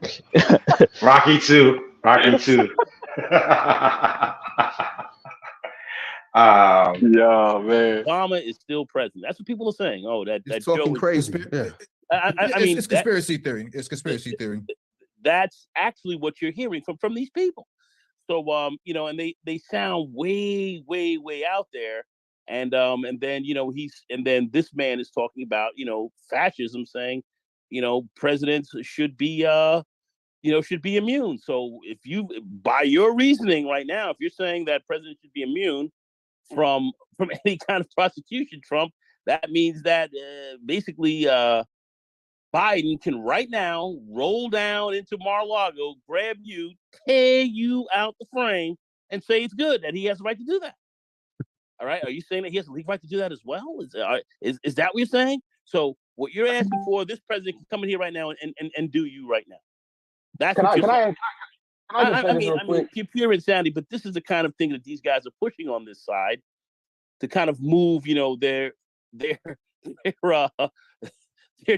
too? Rocky too. Rocky too. Yeah, man. Obama is still president. That's what people are saying. Oh, that talking Joe is crazy. Yeah. I mean, it's conspiracy theory. It's conspiracy theory. That's actually what you're hearing from these people. So and they sound way out there, and then this man is talking about fascism, saying presidents should be immune. So if you, by your reasoning right now, if you're saying that presidents should be immune from any kind of prosecution, Trump, that means that basically Biden can right now roll down into Mar-a-Lago, grab you, tear you out the frame, and say it's good, that he has the right to do that. All right? Are you saying that he has the right to do that as well? Is that what you're saying? So what you're asking for, this president can come in here right now and do you right now. That's Can what you're saying. I mean, pure insanity, but this is the kind of thing that these guys are pushing on this side to kind of move, their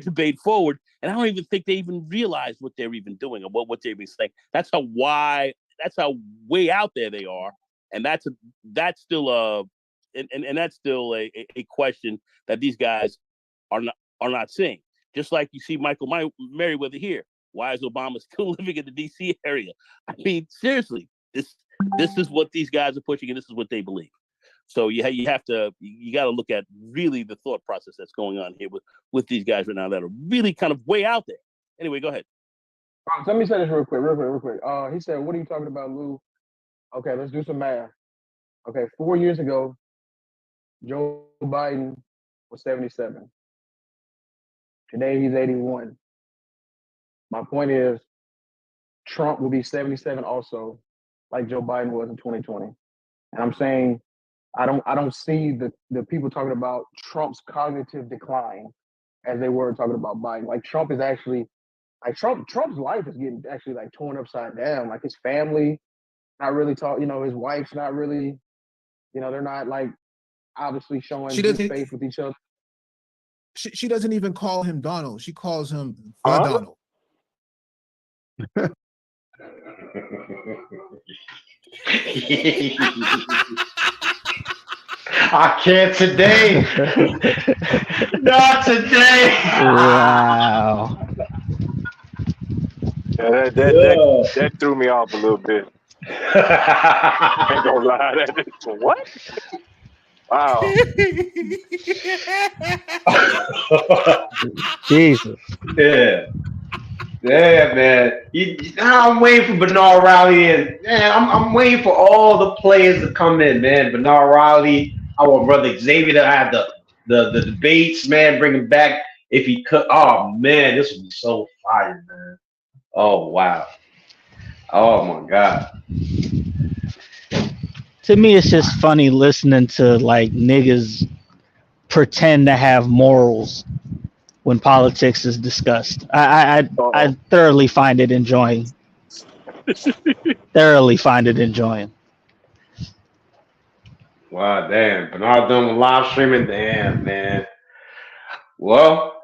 debate forward, and I don't even think they even realize what they're even doing or what they're even saying. That's how way out there they are, and that's still a question that these guys are not seeing. Just like you see Michael Merriweather here. Why is Obama still living in the D.C. area? I mean, seriously, this is what these guys are pushing, and this is what they believe. So you got to look at really the thought process that's going on here with these guys right now that are really kind of way out there. Anyway, go ahead. Let me say this real quick. He said, "What are you talking about, Lou?" Okay, let's do some math. Okay, 4 years ago, Joe Biden was 77. Today he's 81. My point is, Trump will be 77 also, like Joe Biden was in 2020. And I'm saying, I don't see the people talking about Trump's cognitive decline as they were talking about Biden. Like Trump is actually, like Trump's life is getting actually like torn upside down. Like his family, not really his wife's not really, they're not like obviously showing good faith with each other. She doesn't even call him Donald. She calls him Donald. I can't today. Not today. Wow. Yeah, that threw me off a little bit. I ain't gonna lie. What? Wow. Jesus. Yeah, man. I'm waiting for Bernard Riley, and man, I'm waiting for all the players to come in, man. Bernard Riley, our brother Xavier to have the debates, man. Bring him back if he could. Oh man, this would be so fire, man. Oh wow. Oh my God. To me, it's just funny listening to like niggas pretend to have morals when politics is discussed. I thoroughly find it enjoying. Wow, damn. Bernard doing live streaming. Damn, man. Well,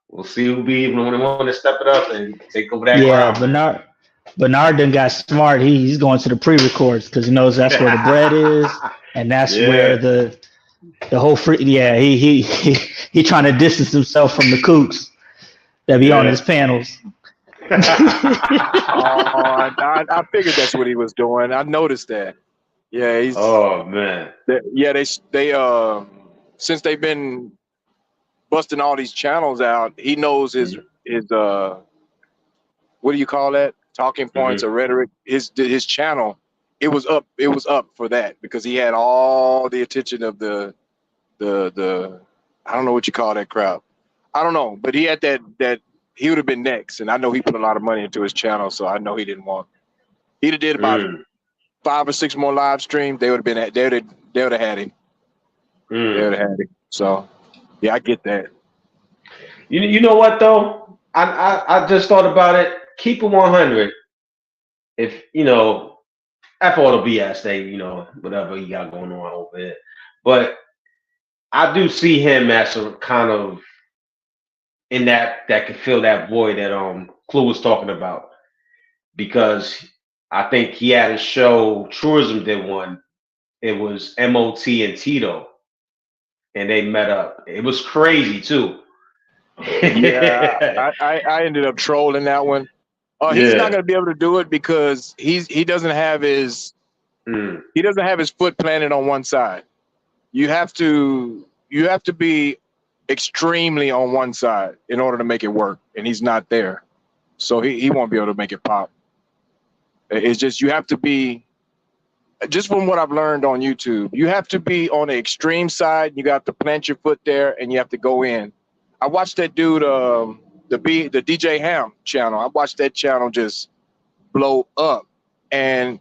we'll see who be when they want to step it up and take over that ground. Bernard done got smart. He's going to the pre-records because he knows that's where the bread is, and that's where the whole free. Yeah, he trying to distance himself from the kooks that be on his panels. I figured that's what he was doing. I noticed that. Yeah, he's. Oh man. They since they've been busting all these channels out, he knows his what do you call that? Talking points or rhetoric. His channel, it was up for that because he had all the attention of the I don't know what you call that crowd. I don't know, but he had that he would have been next, and I know he put a lot of money into his channel, so I know he didn't want. He'd have did about 5 or 6 more live streams. They would have been at. They would have had him. They would have had him. So yeah, I get that. You know what though? I just thought about it. Keep it 100. If after all the BS they whatever you got going on over there, but I do see him as a kind of in that can fill that void that Clue was talking about, because I think he had a show. Truism did one. It was MOT and Tito, and they met up. It was crazy too. Yeah, I ended up trolling that one. He's not going to be able to do it because he doesn't have his foot planted on one side. You have to be extremely on one side in order to make it work, and he's not there, so he won't be able to make it pop. It's just you have to be. Just from what I've learned on YouTube, you have to be on the extreme side. You got to plant your foot there, and you have to go in. I watched that dude, the DJ Ham channel. I watched that channel just blow up, and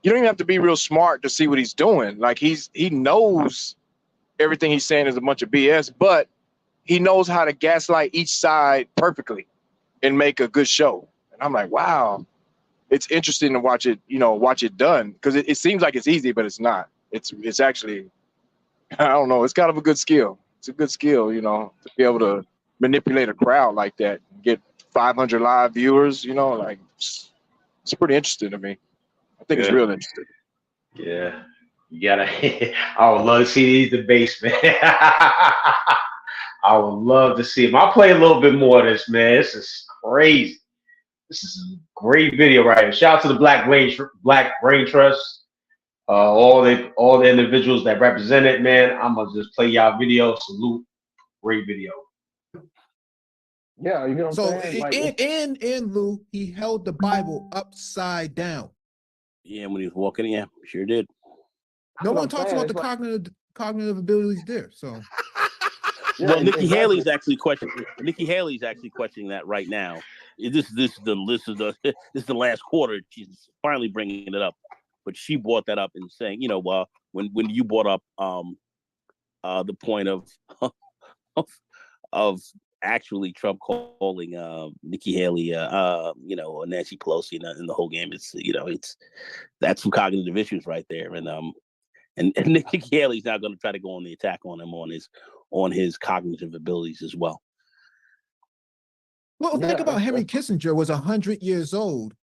you don't even have to be real smart to see what he's doing. Like he knows everything he's saying is a bunch of BS, but he knows how to gaslight each side perfectly and make a good show. And I'm like, wow. It's interesting to watch it done, because it seems like it's easy, but it's not. It's actually, I don't know. It's kind of a good skill. It's a good skill, to be able to manipulate a crowd like that, get 500 live viewers. Like it's pretty interesting to me. I think it's real interesting. Yeah, you gotta. I would love to see these debates, man. I would love to see them. I'll play a little bit more of this, man. This is crazy. This is a great video right here. Shout out to the Black Brain Trust, all the individuals that represent it, man. I'm gonna just play y'all video. Salute, great video. Yeah, you know what I'm saying? Like, in Lou, he held the Bible upside down. Yeah, when he was walking, yeah, sure did. No one talks about the cognitive abilities there. So, well, Nikki Haley's actually questioning. Nikki Haley's actually questioning that right now. This is the last quarter. She's finally bringing it up, but she brought that up and saying, when you brought up the point of actually Trump calling Nikki Haley, Nancy Pelosi in the whole game. That's some cognitive issues right there, and Nikki Haley's now going to try to go on the attack on him on his cognitive abilities as well. Well, think about Henry Kissinger was 100 years old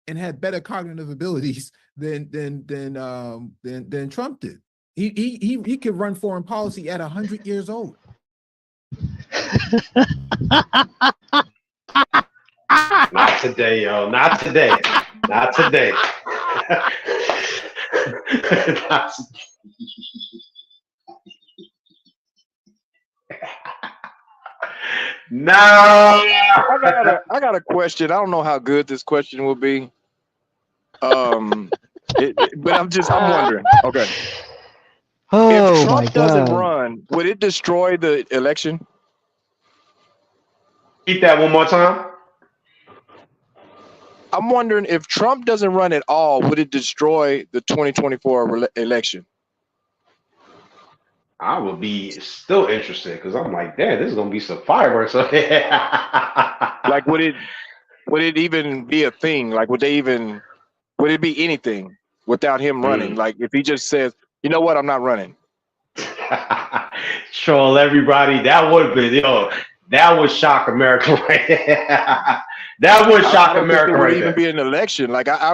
and had better cognitive abilities than Trump did. He could run foreign policy at 100 years old. Not today, yo. Not today. Not today. Not today. No. I got a question. I don't know how good this question will be. But I'm wondering. Okay. Oh, if Trump my God. doesn't run, would it destroy the election? Repeat that one more time. I'm wondering if Trump doesn't run at all, would it destroy the 2024 election? I would be still interested, because I'm like, damn, this is gonna be some fireworks. Like, would it even be a thing? Like, would it be anything without him running? Like, if he just says, you know what, I'm not running. Troll everybody. That would be, that would shock America right there. That would shock America right there. It would even be an election. Like, I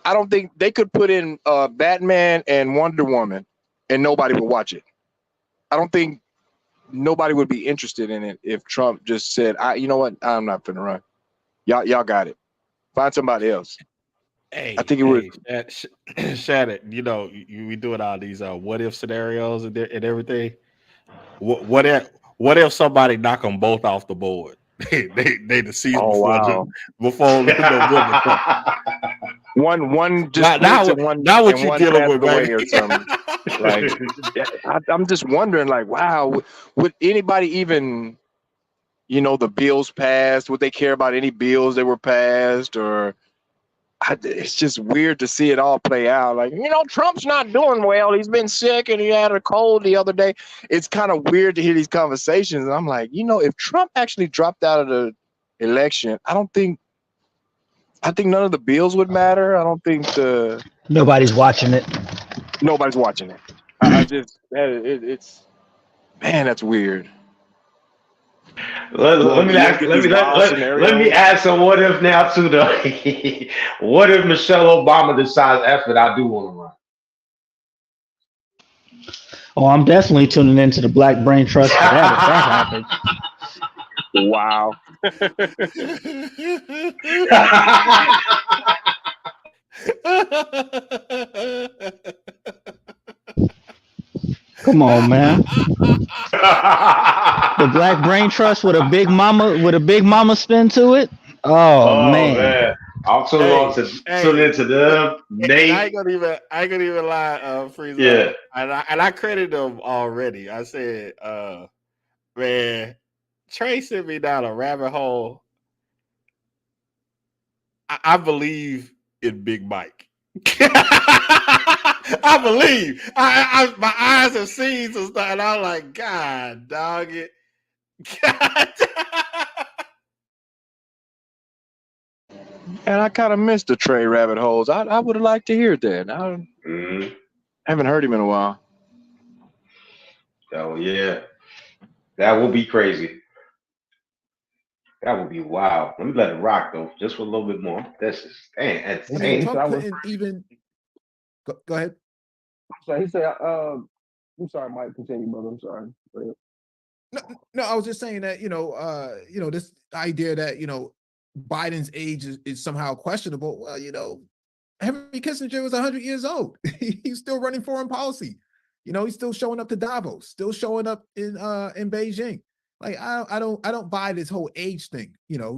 don't think they could put in Batman and Wonder Woman and nobody would watch it. I don't think nobody would be interested in it if Trump just said, you know what, I'm not gonna run. Y'all got it. Find somebody else. Hey, I think it would. Shannon, we doing all these what if scenarios and everything. What if somebody knock them both off the board? they the season before the one just splits and one not what and you one dealing passes with, away baby. or something. Like I'm just wondering, like, wow, would anybody even, the bills passed? Would they care about any bills that were passed? Or it's just weird to see it all play out. Like, Trump's not doing well. He's been sick and he had a cold the other day. It's kind of weird to hear these conversations. And I'm like, if Trump actually dropped out of the election, I think none of the bills would matter. I don't think Nobody's watching it. nobody's watching it. I just it's man, that's weird. Let me You don't ask. get these wild Let me scenarios. add some what if now to the. What if Michelle Obama decides, "F it, I do want to run"? Oh, I'm definitely tuning into the Black Brain Trust for that if that happens. Wow. Come on, man. The Black Brain Trust with a big mama spin to it. Oh Oh man. man, I'm too long to tune into them. And I Nate, ain't gonna even lie, Frieza. yeah. And I credit them already. I said, man, Trey sent me down a rabbit hole. I believe in Big Mike. I believe. My eyes have seen some stuff, and I'm like, God, dog it. God. And I kind of missed the Trey rabbit holes. I would have liked to hear that. I haven't heard him in a while. Oh yeah, that will be crazy. That would be wild. Let me let it rock though, just for a little bit more. This is I mean, entertaining. Trump couldn't even. Go ahead. So he said, I'm sorry, Mike, continue, brother. I'm sorry. No, I was just saying that this idea that Biden's age is somehow questionable. Well, Henry Kissinger was 100 years old. He's still running foreign policy. He's still showing up to Davos, still showing up in Beijing. Like I don't buy this whole age thing.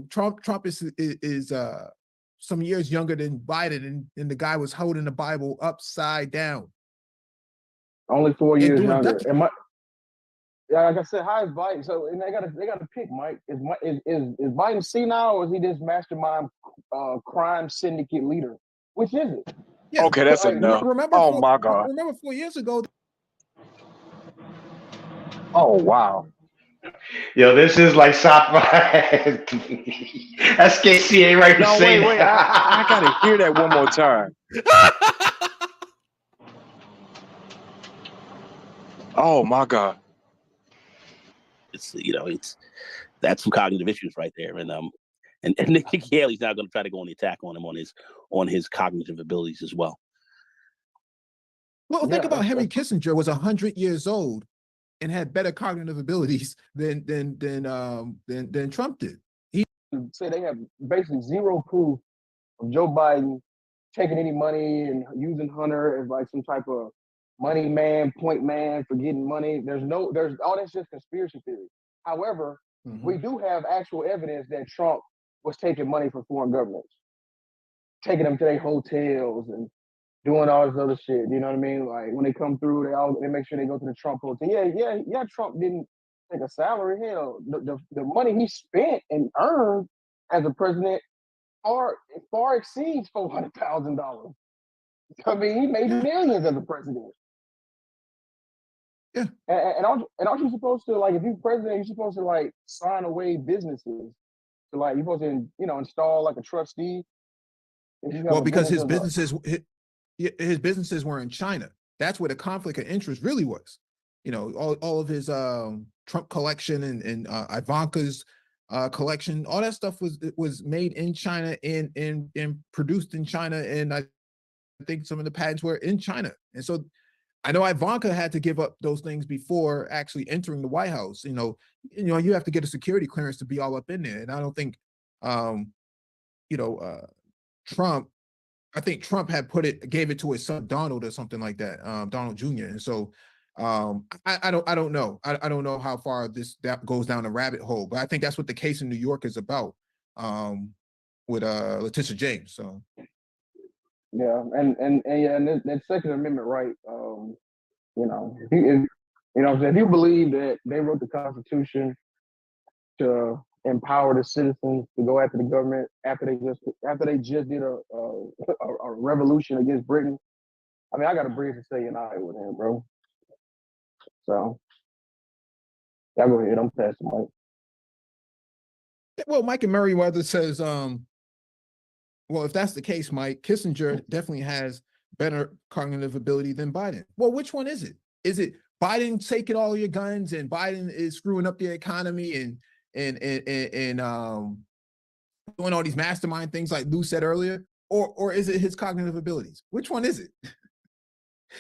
Trump is some years younger than Biden, and the guy was holding the Bible upside down. Only 4 years younger. Yeah, like I said, how is Biden? So and they gotta pick, Mike. Is Biden senile, or is he this mastermind crime syndicate leader? Which is it? Yeah. Okay, that's enough. My God. Remember 4 years ago. Oh wow. Yo, this is like sci-fi. That's KCA right to No, say wait. that. I gotta hear that one more time. Oh my God. It's that's some cognitive issues right there, and Nikki Haley's not going to try to go on the attack on him on his cognitive abilities as well. Well, think about Henry Kissinger was 100 years old and had better cognitive abilities than Trump did. He say they have basically zero proof of Joe Biden taking any money and using Hunter as like some type of money man, point man for getting money. There's all that's just conspiracy theory. However, we do have actual evidence that Trump was taking money from foreign governments, taking them to their hotels and doing all this other shit. You know what I mean? Like when they come through, they make sure they go to the Trump hotel. Yeah. Trump didn't take a salary. Hell, the money he spent and earned as a president far exceeds $400,000. I mean, he made millions as a president. Yeah. And aren't you supposed to, like, if you're president, you're supposed to like sign away businesses? So like you're supposed to install like a trustee. Well, because his businesses were in China. That's where the conflict of interest really was. All of his Trump collection and Ivanka's collection, all that stuff was made in China and produced in China, and I think some of the patents were in China. And so I know Ivanka had to give up those things before actually entering the White House. You have to get a security clearance to be all up in there, and I don't think Trump. I think Trump had gave it to his son Donald or something like that, Donald Jr. And so I don't know. I don't know how far that goes down a rabbit hole, but I think that's what the case in New York is about with Letitia James. So Yeah, and yeah, and that Second Amendment right. If you what I'm saying, if you believe that they wrote the Constitution to empower the citizens to go after the government after they just did a revolution against Britain, I mean, I got a bridge to say in Iowa with him, bro. So, y'all go ahead. I'm passing Mike. Well, Mike and Merriweather says, well, if that's the case, Mike, Kissinger definitely has better cognitive ability than Biden. Well, which one is it? Is it Biden taking all your guns and Biden is screwing up the economy and doing all these mastermind things like Lou said earlier? Or is it his cognitive abilities? Which one is it?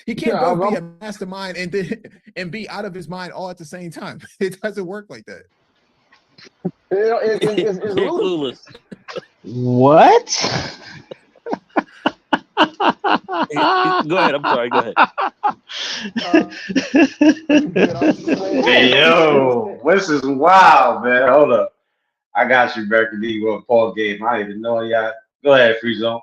He can't both be a mastermind and be out of his mind all at the same time. It doesn't work like that. It's clueless. What? Go ahead. I'm sorry. Go ahead. Hey, yo, this is wild, man. Hold up. I got you, American D. Well, Paul game. I didn't even know y'all. Go ahead, Free Zone.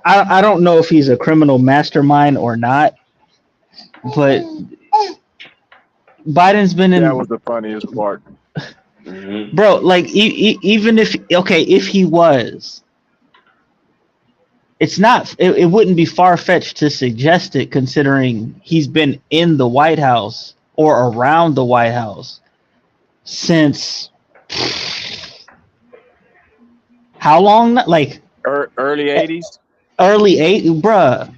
I don't know if he's a criminal mastermind or not, but Biden's been in. That was the funniest part. Bro, like even if he was, it's not. It wouldn't be far fetched to suggest it, considering he's been in the White House or around the White House since how long? Like early 80s. Early 80s, bruh.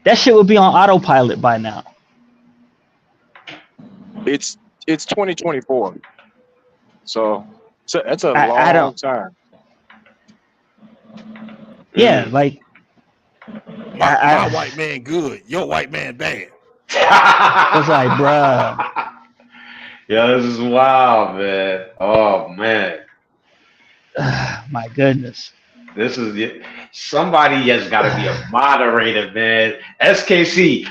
That shit would be on autopilot by now. It's 2024, so that's a long time. Yeah, like my white man good, your white man bad. It's like, bruh. Yo, this is wild, man. Oh man. My goodness. This is somebody has got to be a moderator, man. SKC.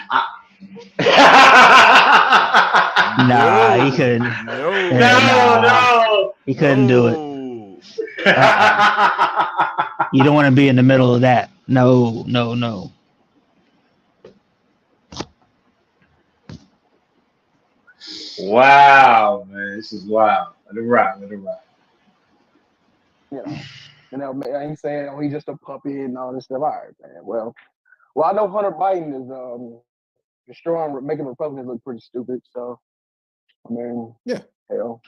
Nah, he couldn't. No. He couldn't do it. You don't want to be in the middle of that. No. Wow, man. This is wild. Let it rock. I ain't saying, oh, he's just a puppet and all this stuff. All right, man. Well, I know Hunter Biden is destroying, making Republicans look pretty stupid. So, I mean, yeah, hell,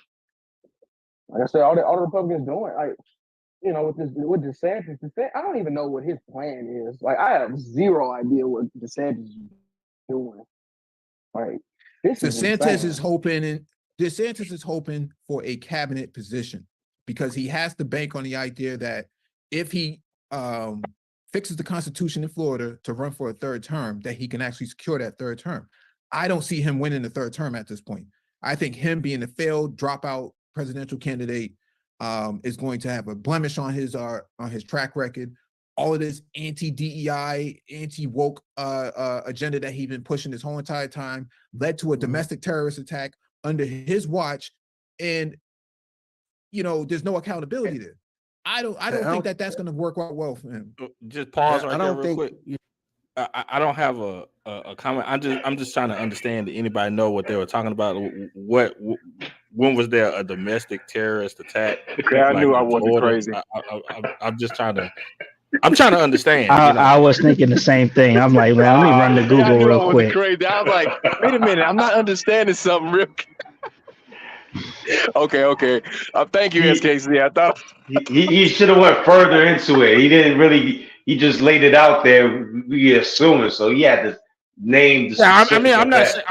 like I said, all the Republicans doing, like, with DeSantis, I don't even know what his plan is. Like, I have zero idea what DeSantis is doing. Like, DeSantis is hoping for a cabinet position because he has to bank on the idea that if he fixes the Constitution in Florida to run for a third term, that he can actually secure that third term. I don't see him winning the third term at this point. I think him being a failed dropout presidential candidate is going to have a blemish on his track record. All of this anti-DEI, anti-woke agenda that he's been pushing this whole entire time led to a domestic terrorist attack under his watch, and there's no accountability there. I don't think that's going to work out well for him. Just pause right there real quick. I don't have a comment. I'm just trying to understand. Did anybody know what they were talking about? When was there a domestic terrorist attack? Yeah, I knew I wasn't crazy. I'm just trying to. I'm trying to understand. I was thinking the same thing. I'm like, man, let me run to Google real quick. Crazy. I was like, wait a minute, I'm not understanding something real. Okay. Thank you, SKC. I thought he should have went further into it. He didn't really. He just laid it out there. We assuming, so he had to name the. Yeah, I mean, I'm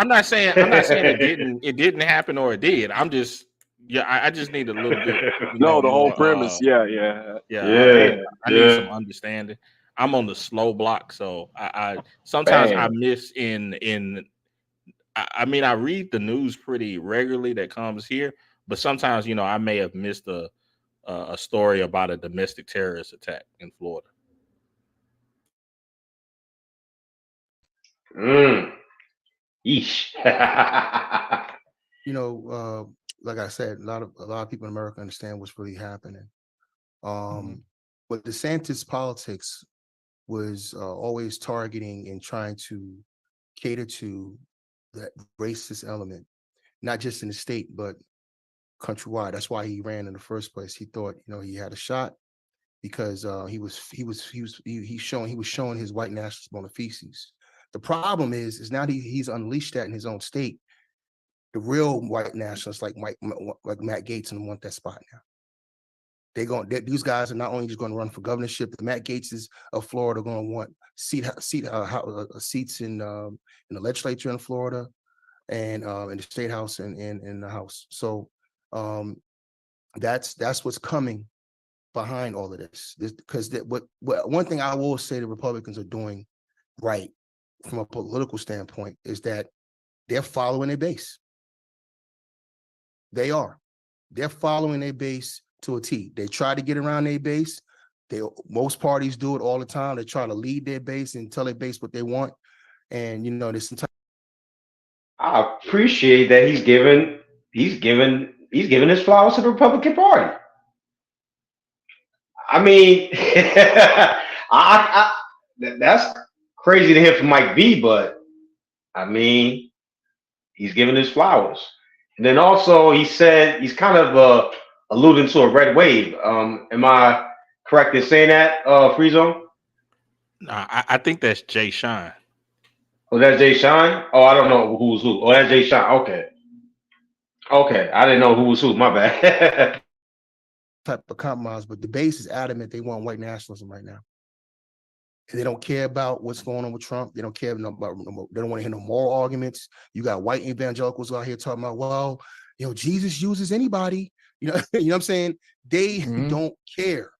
not saying it didn't happen or it did. I'm just. Yeah, I just need a little bit. The whole premise. Yeah. I need some understanding. I'm on the slow block, so I sometimes I miss in. I mean, I read the news pretty regularly that comes here, but sometimes I may have missed a story about a domestic terrorist attack in Florida. Yeesh. like I said, a lot of people in America understand what's really happening. But DeSantis' politics was always targeting and trying to cater to that racist element, not just in the state, but countrywide. That's why he ran in the first place. He thought, he had a shot because he was showing his white nationalist bona fides. The problem is now that he's unleashed that in his own state, the real white nationalists like Matt Gaetz and want that spot now. These guys are not only just going to run for governorship. The Matt Gaetzes of Florida are going to want seats in the legislature in Florida and in the state house and in the house. So that's what's coming behind all of this. Because one thing I will say the Republicans are doing right from a political standpoint is that they're following their base. They're following their base to a T. They try to get around their base. Most parties do it all the time. They try to lead their base and tell their base what they want. And this entire. I appreciate that he's given his flowers to the Republican Party. I mean, that's crazy to hear from Mike V, but I mean, he's giving his flowers. And then also he said he's kind of alluding to a red wave. Am I correct in saying that, Free-Zone? Nah, I think that's Jay Shine. Oh, that's Jay Shine? Oh, I don't know who's who. Oh, that's Jay Shine. Okay. I didn't know who was who. My bad. Type of compromise, but the base is adamant they want white nationalism right now. And they don't care about what's going on with Trump. They don't care about. They don't want to hear no moral arguments. You got white evangelicals out here talking about, well, Jesus uses anybody. You know what I'm saying? They don't care.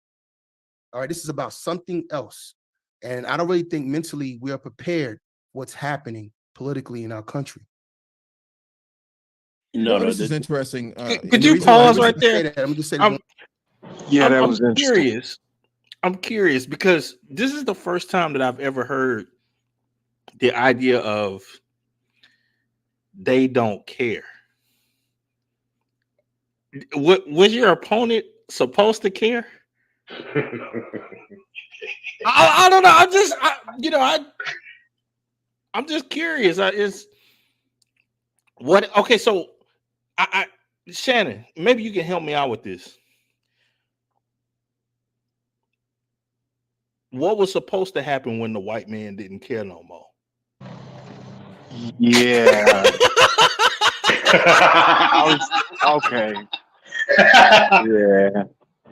All right, this is about something else. And I don't really think mentally we are prepared for what's happening politically in our country. This is interesting. Could you pause right there? Let me just say that was interesting. Curious. I'm curious because this is the first time that I've ever heard the idea of they don't care. Was your opponent supposed to care? I don't know. I'm just curious. Okay, so Shannon, maybe you can help me out with this. What was supposed to happen when the white man didn't care no more? Yeah. Okay.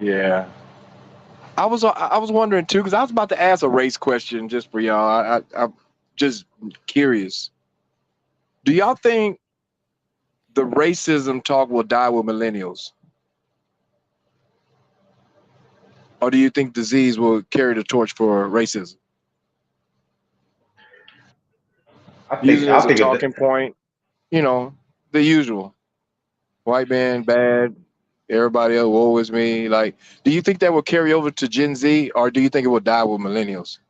Yeah. I was wondering too, because I was about to ask a race question just for y'all. I'm just curious. Do y'all think the racism talk will die with millennials? Or do you think disease will carry the torch for racism? Use it as a talking point, the usual. White man, bad, everybody else, woe is me. Like, do you think that will carry over to Gen Z, or do you think it will die with millennials?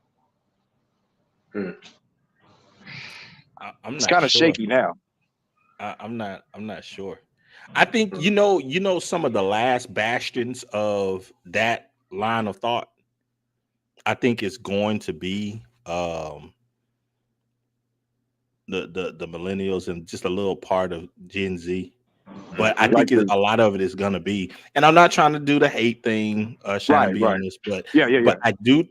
It's kind of shaky now. I'm not sure. I think some of the last bastions of that line of thought. I think it's going to be the millennials and just a little part of Gen Z. But I think a lot of it is going to be, and I'm not trying to do the hate thing, Shannon, be honest, but but I do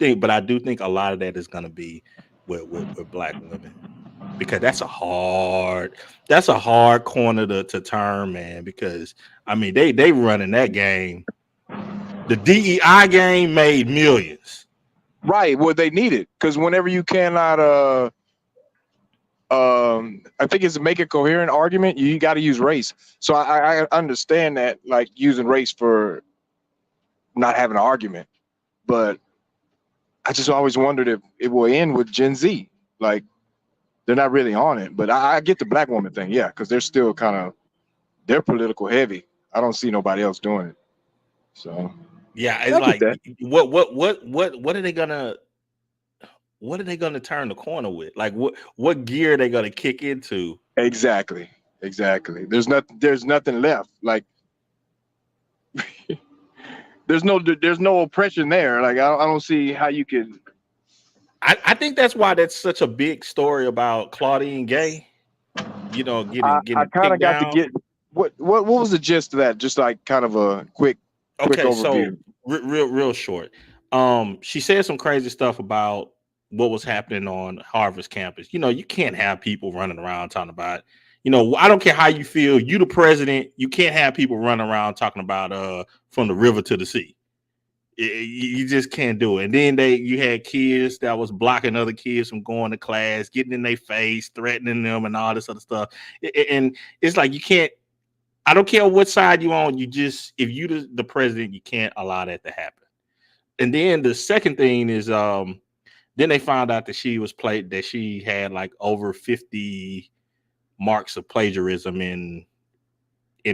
think a lot of that is going to be with Black women, because that's a hard corner to turn, man. Because I mean, they running that game. The DEI game made millions. Right. Well, they need it, because whenever you cannot I think it's to make a coherent argument, you got to use race. So I understand that, like, using race for not having an argument, but I just always wondered if it will end with Gen Z. Like, they're not really on it, but I get the Black woman thing, because they're still they're political heavy. I don't see nobody else doing it. So yeah, it's like what are they gonna? What are they going to turn the corner with? Like, what gear are they going to kick into? Exactly. Exactly. There's nothing left. Like there's no oppression there. Like I don't see how you can. I think that's why that's such a big story about Claudine Gay. You know, I getting kind of kicked got to down. get what was the gist of that? Just like kind of a quick Okay, so overview. real short. She said some crazy stuff about what was happening on Harvard's campus. You know, you can't have people running around talking about, you know, I don't care how you feel, you the president, you can't have people running around talking about from the river to the sea. You just can't do it. And then you had kids that was blocking other kids from going to class, getting in their face, threatening them, and all this other stuff. And it's like you can't. I don't care what side you on. You just, if you the president, you can't allow that to happen. And then the second thing is, then they found out that she had like over 50 marks of plagiarism in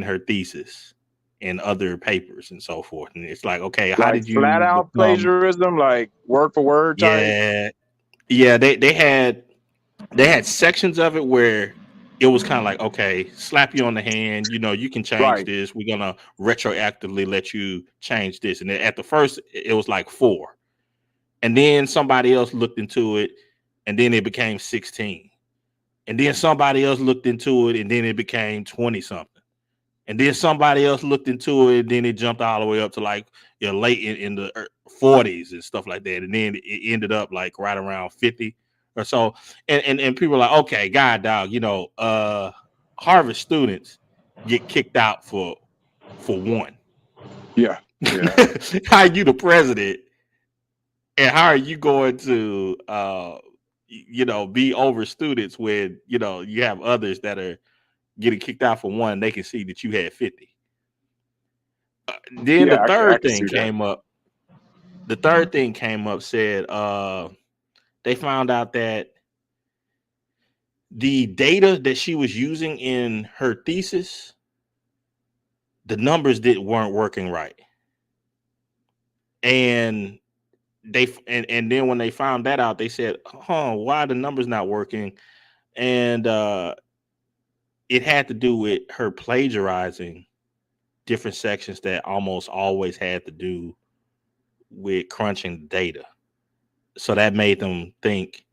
her thesis and other papers and so forth. And it's like, okay, how Like did you flat out become? plagiarism, like word for word type. Yeah. They had sections of it where it was kind of like, okay, slap you on the hand, you know, you can change Right. this. We're gonna retroactively let you change this. And then at the first, it was like 4, and then somebody else looked into it, and then it became 16, and then somebody else looked into it, and then it became 20 something. And then somebody else looked into it, and then it jumped all the way up to like, you know, late in the 40s and stuff like that. And then it ended up like right around 50 or so. And people are like, okay, God dog, you know, Harvard students get kicked out for one. Yeah. How are you the president? And how are you going to you know, be over students when, you know, you have others that are getting kicked out for one, they can see that you had 50. Then the Yeah, I third can thing see that. came up. The third thing came up, said they found out that the data that she was using in her thesis, the numbers weren't working right. And and then when they found that out, they said, why the numbers not working? And it had to do with her plagiarizing different sections that almost always had to do with crunching data. So that made them think,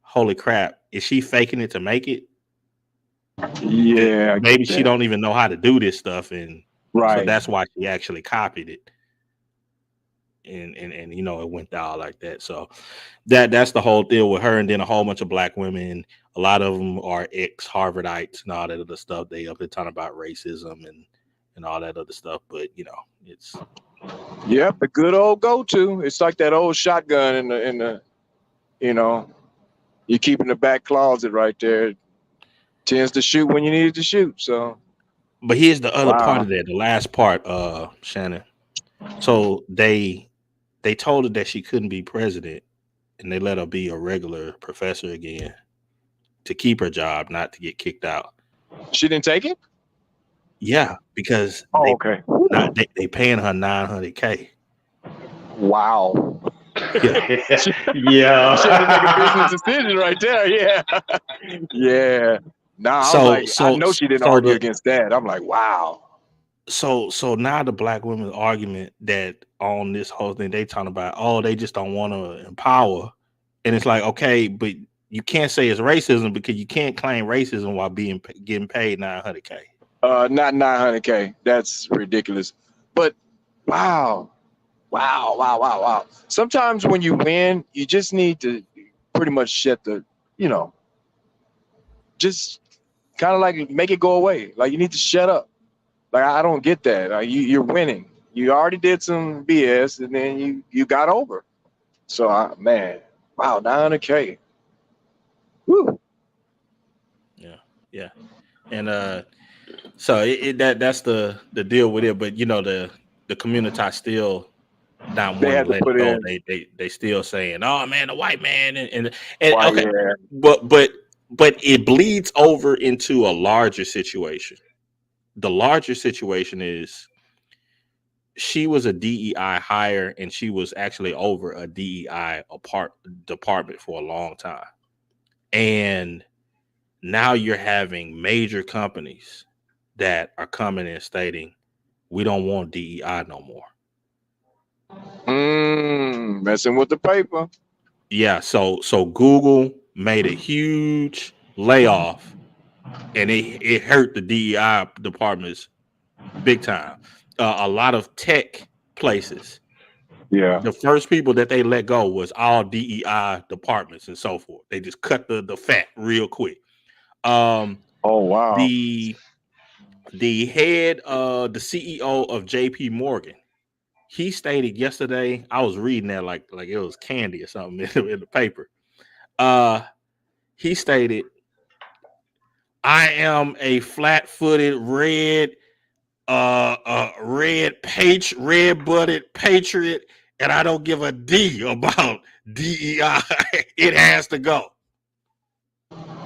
holy crap, is she faking it to make it? Yeah, I Maybe get she that. don't even know how to do this stuff, and so Right. that's why she actually copied it. And you know, it went down like that. So that's the whole deal with her. And then a whole bunch of black women, a lot of them are ex-Harvardites and all that other stuff. They up there talking about racism and all that other stuff. But you know, it's Yep, the good old go-to. It's like that old shotgun in the you know, you keep in the back closet right there. Tends to shoot when you need it to shoot. So but here's the other part wow. of that, the last part, Shannon. So they told her that she couldn't be president, and they let her be a regular professor again to keep her job, not to get kicked out. She didn't take it? Yeah, because Oh, okay. they paying her $900K. Wow. Yeah. Yeah. She had to make a business decision right there. Yeah. Yeah. Nah, I was So like, I so know she didn't so argue the against that. I'm like, wow. so now the black women's argument that on this whole thing they talking about, oh, they just don't want to empower, and it's like, okay, but you can't say it's racism because you can't claim racism while getting paid $900K. Not 900K. That's ridiculous. But wow. Wow. Sometimes when you win, you just need to pretty much shut the, you know, just kind of like make it go away. Like you need to shut up. Like I don't get that. Like, you're winning. You already did some BS, and then you got over. So man, wow, 900K. Woo. Yeah, and so that's the deal with it. But you know, the community still not They wanting had to to let it put go. in. They still saying, oh man, the white man and Why? okay, Yeah. but it bleeds over into a larger situation. The larger situation is she was a DEI hire, and she was actually over a DEI department for a long time. And now you're having major companies that are coming and stating, we don't want DEI no more. Messing with the paper. Yeah, so Google made a huge layoff, and it hurt the DEI departments big time. A lot of tech places, Yeah. the first people that they let go was all DEI departments and so forth. They just cut the fat real quick. Oh wow. The head, the CEO of JP Morgan, he stated yesterday, I was reading that like it was candy or something in the paper. He stated, I am a flat-footed, red-butted patriot, and I don't give a D about DEI. It has to go.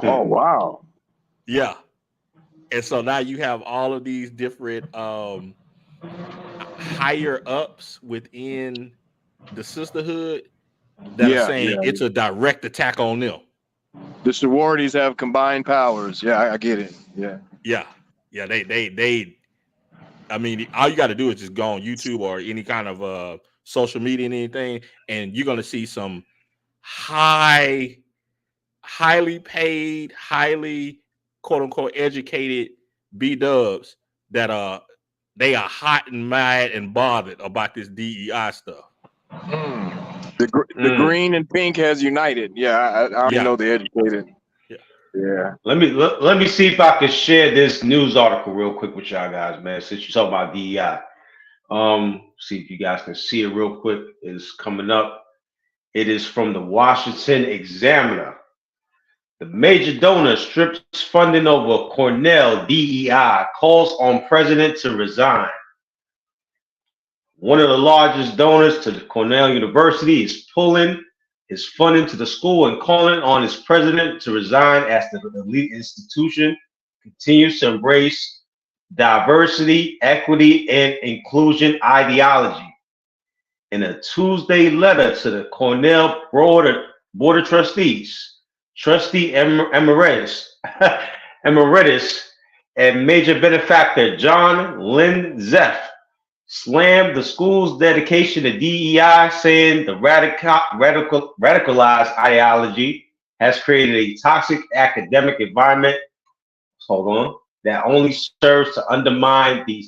Oh wow. Yeah. And so now you have all of these different higher ups within the sisterhood that are saying it's a direct attack on them. The sororities have combined powers. Yeah, I get it. Yeah. Yeah. They I mean, all you got to do is just go on YouTube or any kind of social media and anything, and you're gonna see some highly paid, highly quote unquote educated B-dubs that they are hot and mad and bothered about this DEI stuff. The green and pink has united. Yeah, I already know they're educated. Yeah. Let me see if I can share this news article real quick with y'all guys, man. Since you talk about DEI, see if you guys can see it real quick. It's coming up. It is from the Washington Examiner. The major donor strips funding over Cornell DEI, calls on president to resign. One of the largest donors to the Cornell University is pulling his funding to the school and calling on its president to resign as the elite institution continues to embrace diversity, equity, and inclusion ideology. In a Tuesday letter to the Cornell Board of Trustees, Trustee Emeritus and major benefactor John Lindseth slammed the school's dedication to DEI, saying the radicalized ideology has created a toxic academic environment, that only serves to undermine the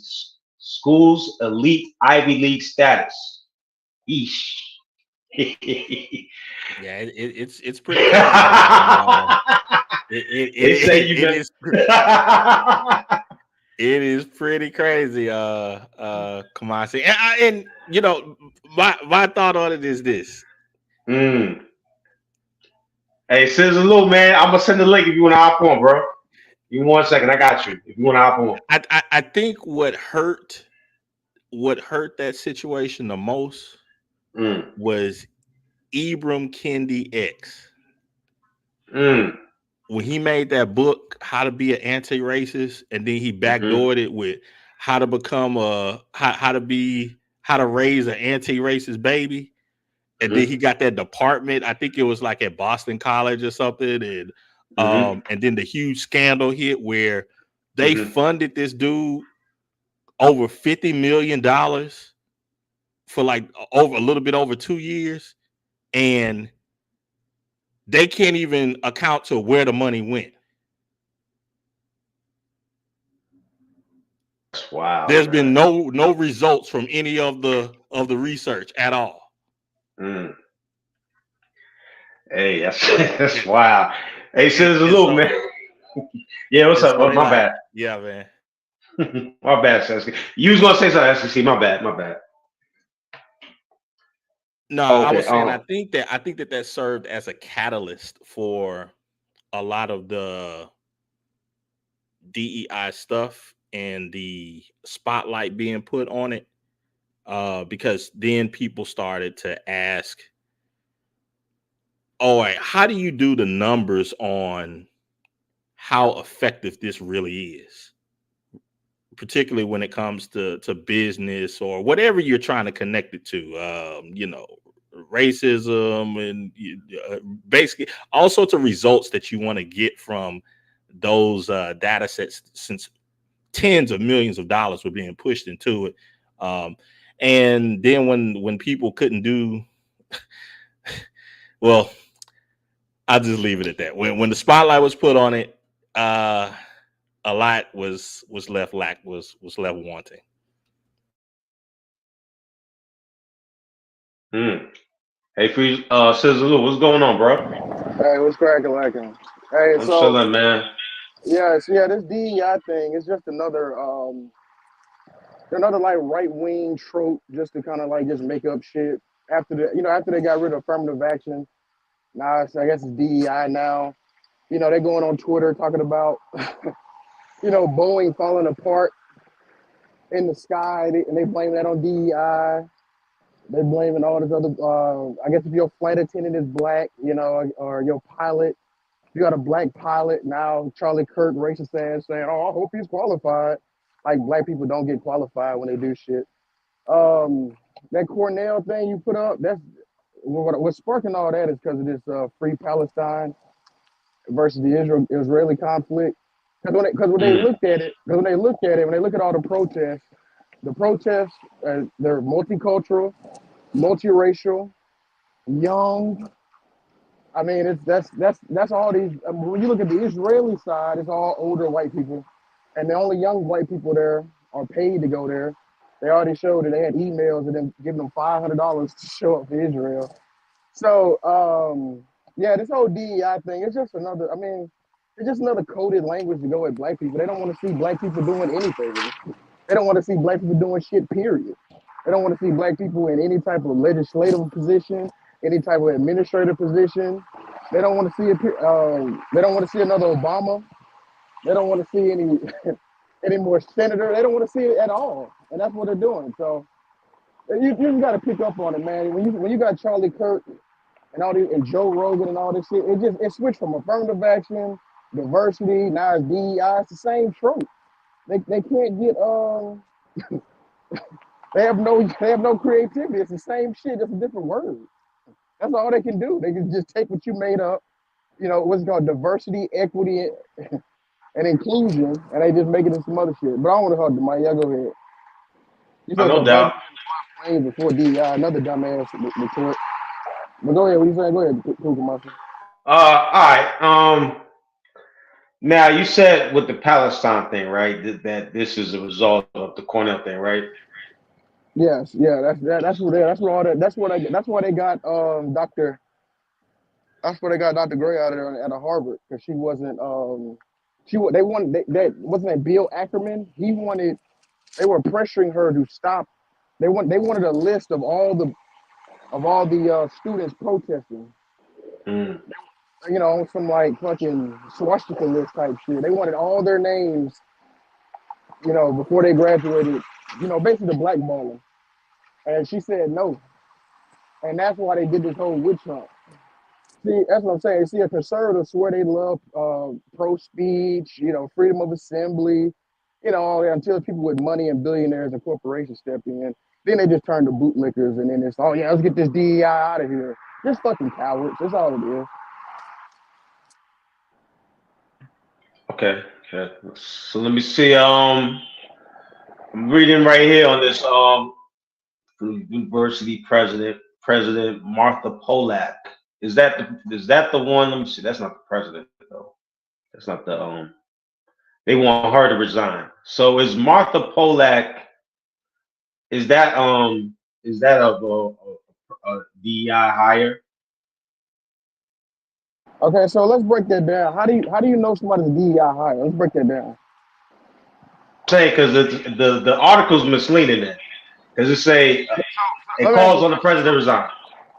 school's elite Ivy League status. Eesh. Yeah, it's pretty crazy. It is pretty crazy, Kamasi. And you know, my thought on it is this. Hey, Sizzle Lou, man, I'm gonna send the link if you want to hop on, bro. Give me 1 second, I got you. If you want to hop on. I think what hurt that situation the most was Ibram Kendi X. When he made that book, How to Be an Anti-Racist, and then he backdoored it with how to become how to raise an anti-racist baby. And then he got that department. I think it was like at Boston College or something. And then the huge scandal hit where they funded this dude over $50 million for like a little bit over 2 years. And they can't even account to where the money went. Wow. There's been no results from any of the research at all. Hey, that's wow. Hey, Sizzle Lou, man. Yeah, what's up? My bad. Yeah, man. My bad, Sesky. You was gonna say something, SEC. My bad. No, I was saying I think that served as a catalyst for a lot of the DEI stuff and the spotlight being put on it, because then people started to ask, all right, how do you do the numbers on how effective this really is, particularly when it comes to business or whatever you're trying to connect it to, racism and basically all sorts of results that you want to get from those data sets, since tens of millions of dollars were being pushed into it. And then when people couldn't do, well, I'll just leave it at that. When the spotlight was put on it, a lot was left wanting. Hey, Free, Sizzle Lou, what's going on, bro? Hey, what's cracking, lacking? Hey, I'm so chilling, man. yes, yeah, this DEI thing is just another like right wing trope just to kind of like just make up shit after after they got rid of affirmative action. Now I guess it's DEI now. They're going on Twitter talking about Boeing falling apart in the sky, and they blame that on DEI. They're blaming all this other. I guess if your flight attendant is black, or your pilot, you got a black pilot now. Charlie Kirk, racist ass, saying, "Oh, I hope he's qualified." Like black people don't get qualified when they do shit. That Cornell thing you put up, that's what's sparking all that is because of this Free Palestine versus the Israeli conflict. Because when they looked at it, when they look at all the protests, they're multicultural, multiracial, young. I mean, that's all these. When you look at the Israeli side, it's all older white people, and the only young white people there are paid to go there. They already showed that they had emails and them giving them $500 to show up for Israel. So, yeah, this whole DEI thing, it's just another. I mean, it's just another coded language to go at black people. They don't want to see black people doing anything. They don't want to see black people doing shit. Period. They don't want to see black people in any type of legislative position, any type of administrative position. They don't want to see it. They don't want to see another Obama. They don't want to see any any more senator. They don't want to see it at all, and that's what they're doing. So you just got to pick up on it, man. When you got Charlie Kirk and all these and Joe Rogan and all this shit, it switched from affirmative action, diversity, now it's DEI. It's the same trope. They can't get they have no creativity. It's the same shit, just a different word. That's all they can do. They can just take what you made up, what's called diversity, equity, and inclusion, and they just make it into some other shit. But I don't want to hug the mic. Yeah, go ahead. You said No doubt. before DEI, another dumbass retort. But go ahead. What you saying? Go ahead, Cougar Muscle. All right. Now you said with the Palestine thing, right? That this is a result of the Cornell thing, right? Yes, yeah. That's why they got Dr. That's why they got Dr. Gray out of there at Harvard, because she wasn't that wasn't that Bill Ackerman. They were pressuring her to stop. They wanted a list of all the students protesting. Some like fucking swastika list type shit. They wanted all their names, before they graduated, basically the blackballing. And she said no. And that's why they did this whole witch hunt. See, that's what I'm saying. See, a conservative swear they love pro speech, freedom of assembly, all that, until people with money and billionaires and corporations step in. Then they just turn to bootlickers, and then it's, oh yeah, let's get this DEI out of here. Just fucking cowards. That's all it is. Okay. So let me see. I'm reading right here on this university President Martha Polak. Is that the one? Let me see. That's not the president though. That's not the They want her to resign. So is Martha Polak? Is that a DEI hire? Okay, so let's break that down. How do you know somebody's a DEI hire? Let's break that down. Say because the article's misleading that because it calls on the president to resign.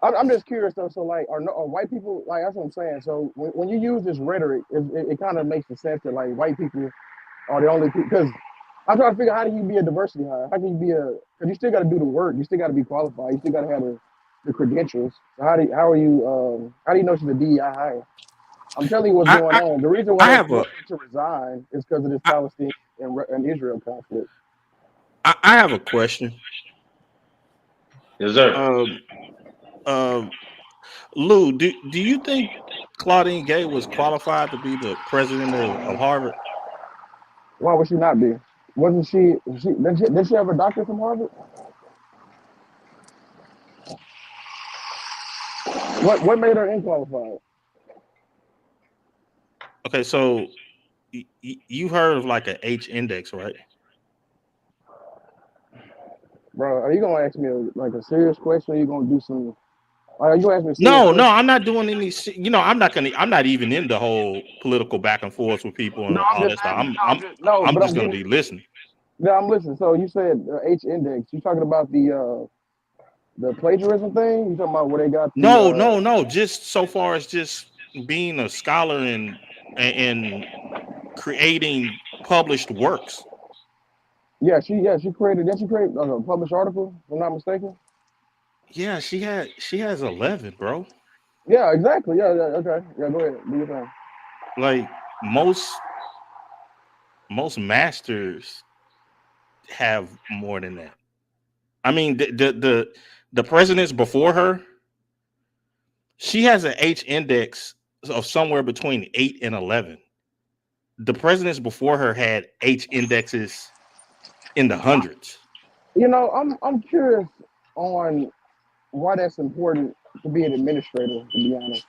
I'm just curious though. So like, are white people like? That's what I'm saying. So when you use this rhetoric, it kind of makes the sense that like white people are the only people. Because I'm trying to figure out how do you be a diversity hire? How can you be because you still got to do the work. You still got to be qualified. You still got to have the credentials. So how do you know she's a DEI hire? I'm telling you what's going on. The reason why they're forced to resign is because of this Palestine and Israel conflict. I have a question. Yes, sir. Lou, do you think Claudine Gay was qualified to be the president of Harvard? Why would she not be? Wasn't she? Did she have a doctorate from Harvard? What made her unqualified? Okay, so you heard of like an H index, right? Bro, are you gonna ask me a serious question? Or are you gonna do some? Are you gonna ask me a serious No, question? I'm not doing any. I'm not even in the whole political back and forth with people No, and I'm all just that stuff. asking. No, I'm but just I'm gonna getting. be listening. Yeah, I'm listening. So you said H index. You talking about the plagiarism thing? You talking about where they got the? No. Just so far as just being a scholar and creating published works. Yeah, she created. Did she create a published article? If I'm not mistaken. Yeah, she has 11, bro. Yeah, exactly. Yeah, okay. Yeah, go ahead. Do your thing. Like most masters have more than that. I mean, the presidents before her, she has an H index of somewhere between 8 and 11. The presidents before her had H indexes in the hundreds. You know, I'm curious on why that's important to be an administrator. To be honest.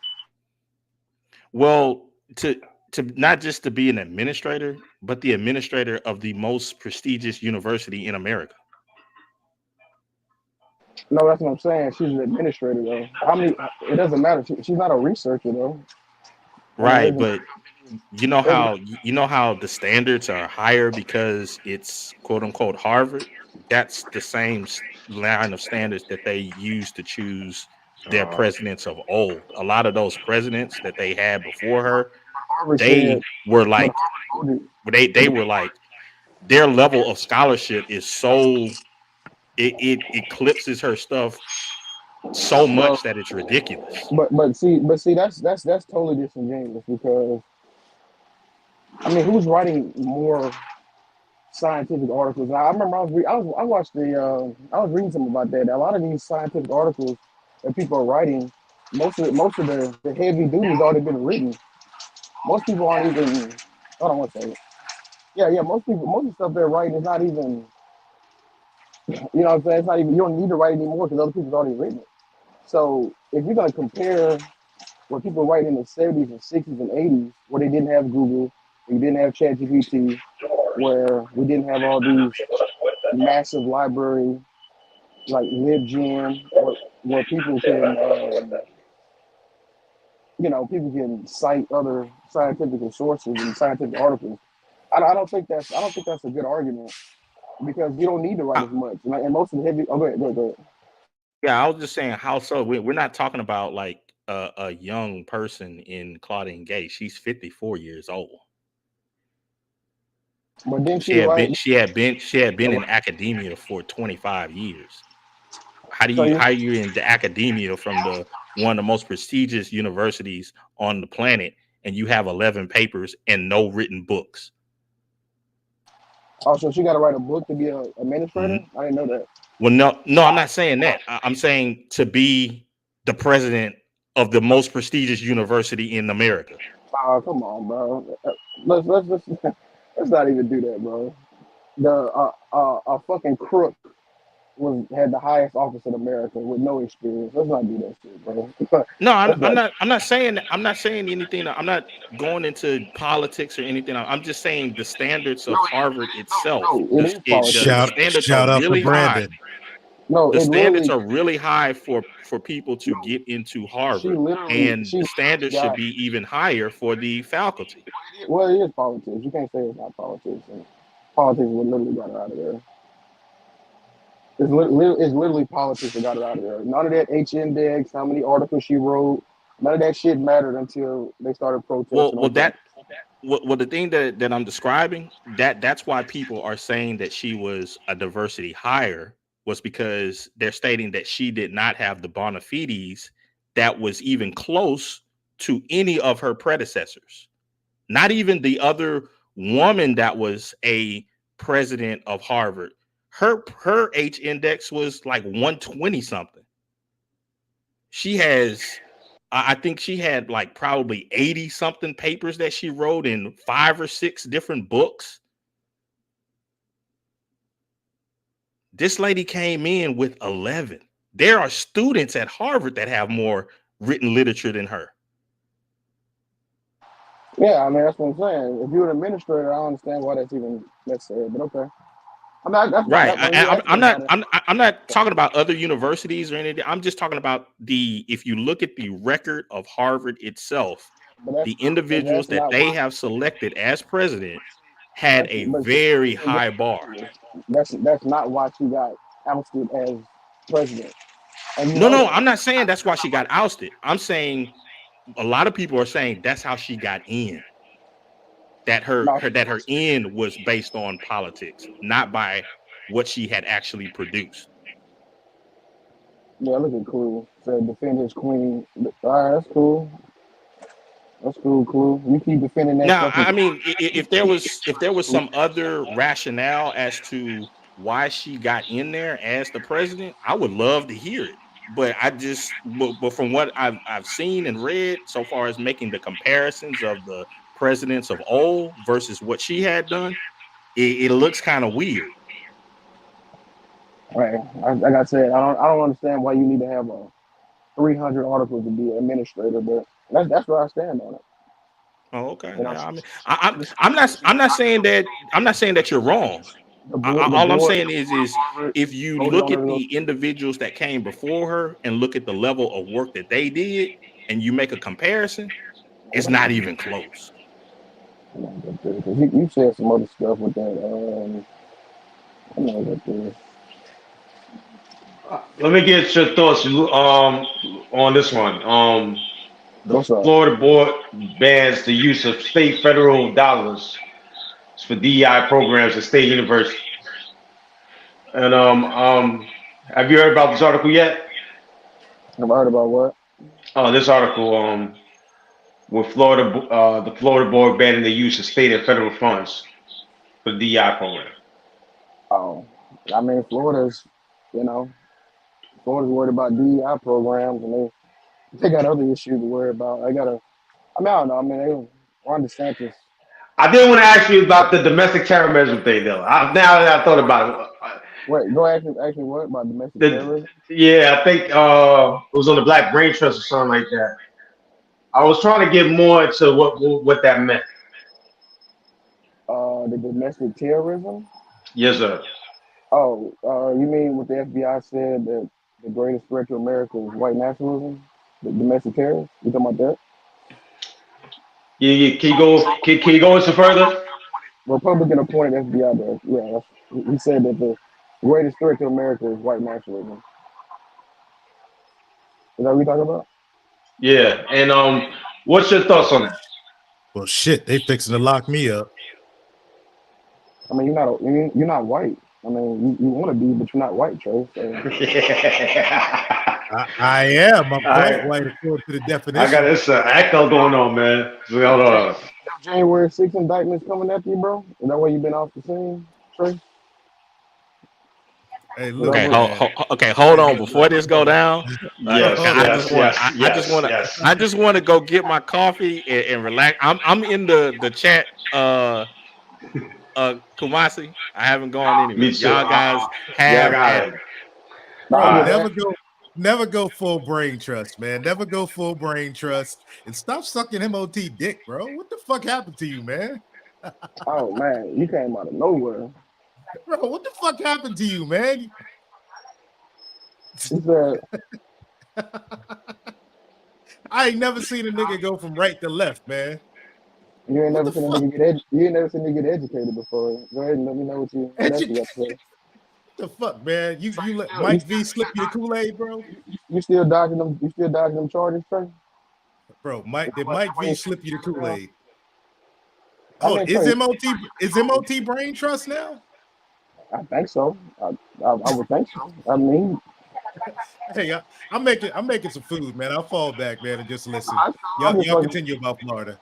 Well, to not just to be an administrator, but the administrator of the most prestigious university in America. No, that's what I'm saying. She's an administrator though. How many? It doesn't matter. She's not a researcher though. I mean, Right, but there's you know how the standards are higher because it's quote unquote Harvard. That's the same line of standards that they use to choose their presidents of old. A lot of those presidents that they had before her, Harvard said, they were but like Harvard voted. they were like their level of scholarship is so it eclipses her stuff so Bro, much that it's ridiculous. but see, that's totally disingenuous because I mean, who's writing more scientific articles? I remember I watched I was reading something about that. A lot of these scientific articles that people are writing, most of the heavy duty's already been written. Most people aren't even. Hold on one second. Yeah. Most of the stuff they're writing is not even. You know what I'm saying? It's not even. You don't need to write anymore because other people's already written it. So if you're gonna compare what people write in the 70s and 60s and 80s, where they didn't have Google, we didn't have ChatGPT, where we didn't have all these massive library like LibGen, where people can, people can cite other scientific sources and scientific articles. I don't think that's a good argument because you don't need to write Uh, as much. And most of the heavy. Oh, go ahead. Yeah, I was just saying how so we're not talking about like a young person in Claudine Gay. She's 54 years old. But then she write. She had been in academia for 25 years. So you How you in the academia from the one of the most prestigious universities on the planet and you have 11 papers and no written books? Oh, so she got to write a book to be a administrator? N- I didn't know that. Well, no, I'm not saying that. I'm saying to be the president of the most prestigious university in America. Oh, come on, bro. Let's not even do that, bro. The a fucking crook had the highest office in America with no experience. Let's not do that shit, bro. No, Let's not. I'm not saying anything. I'm not going into politics or anything. I'm just saying the standards of Harvard itself. No, it is politics. The Shout standards are shout out to really high. Brandon. No, The it standards literally. are really high for people to No, get into she Harvard, literally. and She the literally standards should got. be even higher for the faculty. Well, it is politics. You can't say it's not politics. And politics would literally got her out of there. It's literally politics that got her out of there. None of that H index, how many articles she wrote, none of that shit mattered until they started protesting Well, on campus. the thing that I'm describing that's why people are saying that she was a diversity hire was because they're stating that she did not have the bona fides that was even close to any of her predecessors. Not even the other woman that was a president of Harvard. Her H index was like 120 something. She has I think she had like probably 80 something papers that she wrote in 5 or 6 different books. This lady came in with 11. There are students at Harvard that have more written literature than her. Yeah, I mean that's what I'm saying. If you're an administrator, I don't understand why that's even necessary. But okay, I mean that's Right. when you asked me I'm about not. it. I'm not talking about other universities or anything. I'm just talking about if you look at the record of Harvard itself, But the individuals that's that not they why. have selected as president had a very high bar. That's not why she got ousted as president. And you No, know no, that. I'm not saying that's why she got ousted. I'm saying a lot of people are saying that's how she got in. That her end was based on politics, not by what she had actually produced. Yeah, look at Clue. Said defend his queen. All right, that's cool. That's cool, Clue. You keep defending that Now, fucking. I mean, if there was some other rationale as to why she got in there as the president, I would love to hear it. But but from what I've seen and read so far as making the comparisons of the presidents of old versus what she had done, it looks kind of weird. Right. Like I said, I don't understand why you need to have a 300 articles to be an administrator, but that's where I stand on it. Oh, okay. You know, Yeah, I mean, I'm not saying that you're wrong. the board, All I'm the saying board is of Harvard if you voted look on at her. the individuals that came before her and look at the level of work that they did, and you make a comparison, it's not even close. You said some other stuff with that. I'm not get there. Let me get your thoughts on this one. The What's up? Florida board bans the use of state federal dollars for DEI programs at state universities. And have you heard about this article yet? Have I heard about what? This article with the Florida board banning the use of state and federal funds for the DEI program. Oh, I mean, you know, Florida's worried about DEI programs, and they got other issues to worry about. I mean, I don't know. I mean, Ron DeSantis. I did want to ask you about the domestic terrorism thing, though. Now that I thought about it, Wait, go ask me what about domestic terrorism? yeah, I think it was on the Black Brain Trust or something like that. I was trying to get more into what that meant. The domestic terrorism. Yes, sir. Oh, you mean what the FBI said that the greatest threat to America is white nationalism, the domestic terrorists? You talking about that? Yeah. Can you go into further? Republican appointed FBI director. Yeah, he said that the greatest threat to America is white nationalism. Is that what you talking about? Yeah. And what's your thoughts on that? Well, shit, they fixing to lock me up. I mean, you're not white. I mean, you want to be, but you're not white, Trey. So. I am. I'm quite white according to the definition. I got this echo going on, man. So, hold on. January 6th indictments coming after you, bro? Is that why you've been off the scene, Trey? Hey, look. Okay, hold on. Before this go down, Yes. I just want to go get my coffee and relax. I'm in the chat. Kumasi, I haven't gone anywhere. Y'all guys have at it. Bro, never go full brain trust, man. Never go full brain trust, and stop sucking MOT dick, bro. What the fuck happened to you, man? Oh man, you came out of nowhere. Bro, what the fuck happened to you, man? He said, I ain't never seen a nigga go from right to left, man. You ain't never seen a nigga get educated before. Go ahead and let me know what you got to say. What the fuck, man? You let Mike V slip you the Kool-Aid, bro? You still dodging them? You still dodging them charges, Trey? Bro, did Mike V slip you the Kool-Aid? I Oh, mean, is MOT brain trust now? I think so. I would think so. I mean, hey, I'm making some food, man. I'll fall back, man, and just listen. Y'all continue about Florida.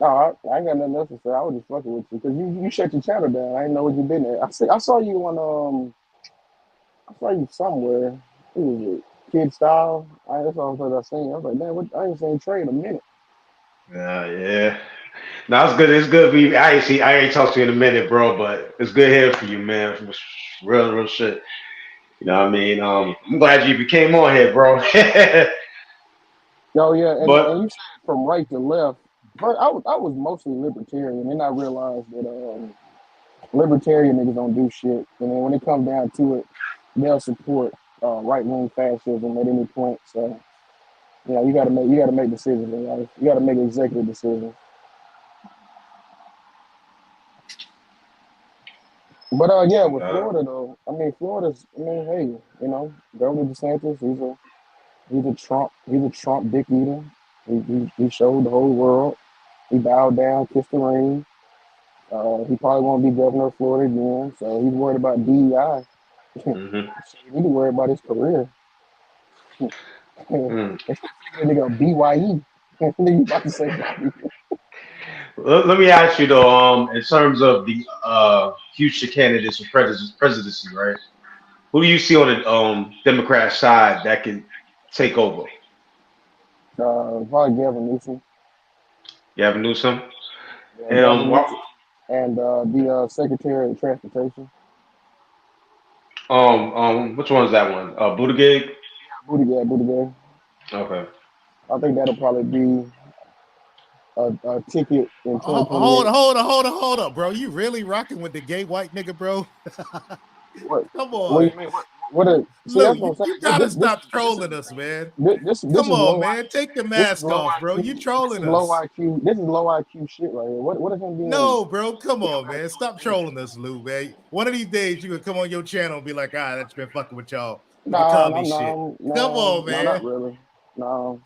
No, I ain't got nothing else to say. I was just fucking with you because you shut your channel down. I didn't know what you been at. I saw you on I saw you somewhere. Who was it? kid style. That's all I seen. I was like, man, I ain't seen Trey in a minute. Yeah. No, it's good. It's good. I ain't talked to you in a minute, bro, but it's good hearing from you, man. Real shit. You know what I mean? I'm glad you came on here, bro. Oh yeah, But and you said from right to left. First, I was mostly libertarian, and I realized that libertarian niggas don't do shit. And then when it comes down to it, they'll support right wing fascism at any point. So you gotta make decisions in life. You gotta make executive decisions. But yeah, with Florida though, I mean hey, Governor DeSantis, he's a Trump dick eater. He showed the whole world. He bowed down, kissed the ring. He probably won't be governor of Florida again, so he's worried about DEI. So he need to worry about his career. Instead of nigga BYE. You about to say Bobby. let me ask you though, in terms of the future candidates for presidency, right? Who do you see on the Democrat side that can take over? Probably Gavin Newsom. Gavin Newsom? Yeah, And Gavin Newsom. And the Secretary of Transportation. Which one's that one? Buttigieg? Buttigieg. Okay. I think that'll probably be a ticket in 2028. Hold on, bro. You really rocking with the gay white nigga, bro? What? Come on. What do you mean? Look, you gotta stop trolling us, man. Come on, man. Take the mask off, bro. You trolling us. This is low IQ shit right here. What is him being? No, bro. Come on, man. Stop trolling us, Lou, man. One of these days you can come on your channel and be like, that's been fucking with y'all. With the comedy shit. Come on, man. No, not really. No.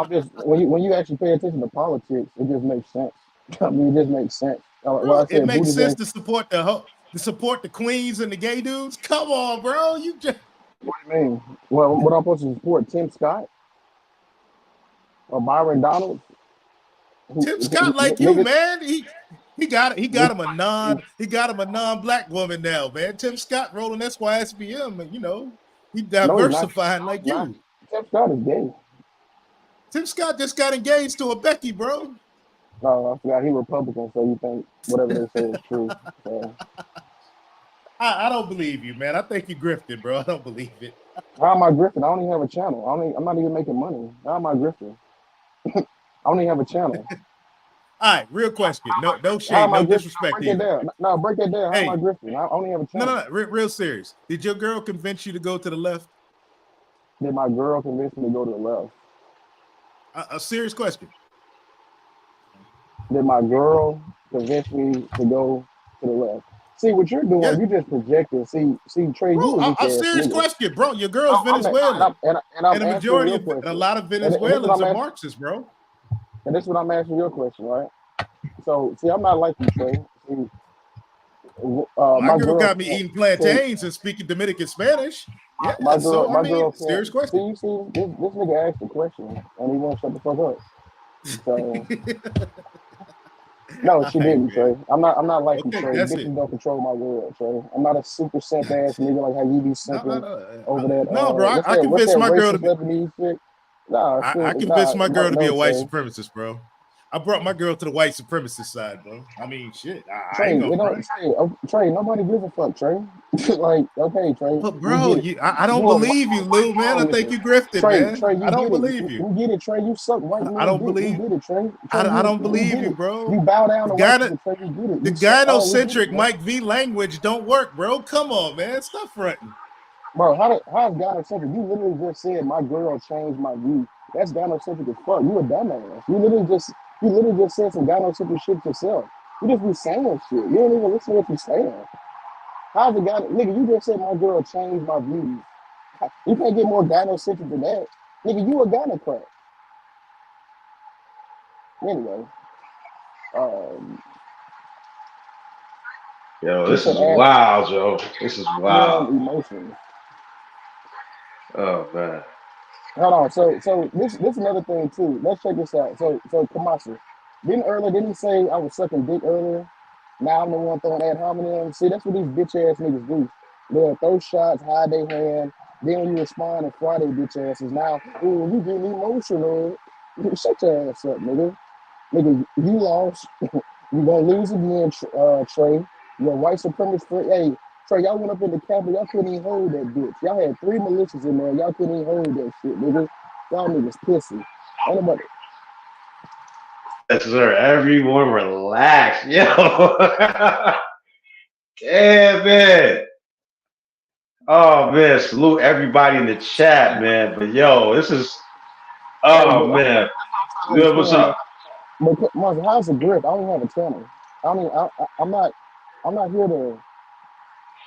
Just when you actually pay attention to politics, it just makes sense. I mean, it just makes sense. Bro, it makes sense to support the queens and the gay dudes. Come on, bro. You just. What do you mean? Well, what I'm supposed to support? Tim Scott or Byron Donalds? Tim Scott, like you, man. He got him a non-black woman now, man. Tim Scott rolling SYSBM, and he diversifying like you. Tim Scott is gay. Tim Scott just got engaged to a Becky, bro. No, I forgot he Republican, so you think whatever they say is true. So. I don't believe you, man. I think you grifted, bro. I don't believe it. How am I grifting? I don't even have a channel. I'm not even making money. How am I grifting? I don't even have a channel. All right, real question. No shade, no disrespect. Break it down. No, break that down. How am I grifting? I only have a channel. No, real serious. Did your girl convince you to go to the left? Did my girl convince me to go to the left? A serious question. Did my girl convince me to go to the left? See what you're doing. You just projecting. See, Trey. Bro, a serious question, bro. Your girl's Venezuelan, and a majority of a lot of Venezuelans are Marxists, bro. And this is what I'm asking your question, right? So, see, I'm not like you, Trey. See, my girl got me eating plantains and speaking Dominican Spanish. Yeah, my girl. Serious question. See, this nigga asked the question, and he won't shut the fuck up. So. No, she didn't, Trey. I'm not like you, Trey. Bitches don't control my world, Trey. I'm not a super simp ass nigga like how you be simping over that. No, bro. I convinced my girl to be. I convinced my girl to be a white supremacist, bro. I brought my girl to the white supremacist side, bro. I mean, shit. Trey, nobody gives a fuck, Trey. Like, okay, Trey. But bro, I don't believe you, Lou, man. I think you grifted, man. Trey, I don't believe you. You get it, Trey. You suck white man. I don't believe you. Get it, Trey. I don't believe you, bro. You bow down to white people, Trey. You get it. The gynocentric Mike V language don't work, bro. Come on, man. Stop fronting. Bro, how's gynocentric? You literally just said my girl changed my view. That's gynocentric as fuck. You a dumbass. You literally just said some gynocentric shit yourself. You just be saying shit. You don't even listen to what you're saying. How's the guy, nigga, you just said my girl changed my views. You can't get more gynocentric than that. Nigga, you a gynocrat. Anyway. Yo, this is wild, Joe. This is wild. Emotions. Oh, man. Hold on. So this another thing, too. Let's check this out. So Kamasi, didn't he say I was sucking dick earlier? Now I'm the one throwing ad hominem. See, that's what these bitch ass niggas do. They'll throw shots, hide their hand, Then when you respond to Friday, bitch asses, now, oh, you getting emotional. Shut your ass up, nigga. Nigga, you lost. You gonna lose again, Trey. Your white supremacist friend. Hey, Trey, y'all went up in the Capitol. Y'all couldn't even hold that bitch. Y'all had 3 militias in there. Y'all couldn't even hold that shit, nigga. Y'all niggas pissy. Ain't nobody. Yes, sir. Everyone relax. Yo. Yeah, man. Oh, man. Salute everybody in the chat, man. But, yo, this is, Hey, oh, but man. I'm Good. What's trying to up? understand, but Mark, how's the grip? I don't have a channel. I mean, I'm not here to.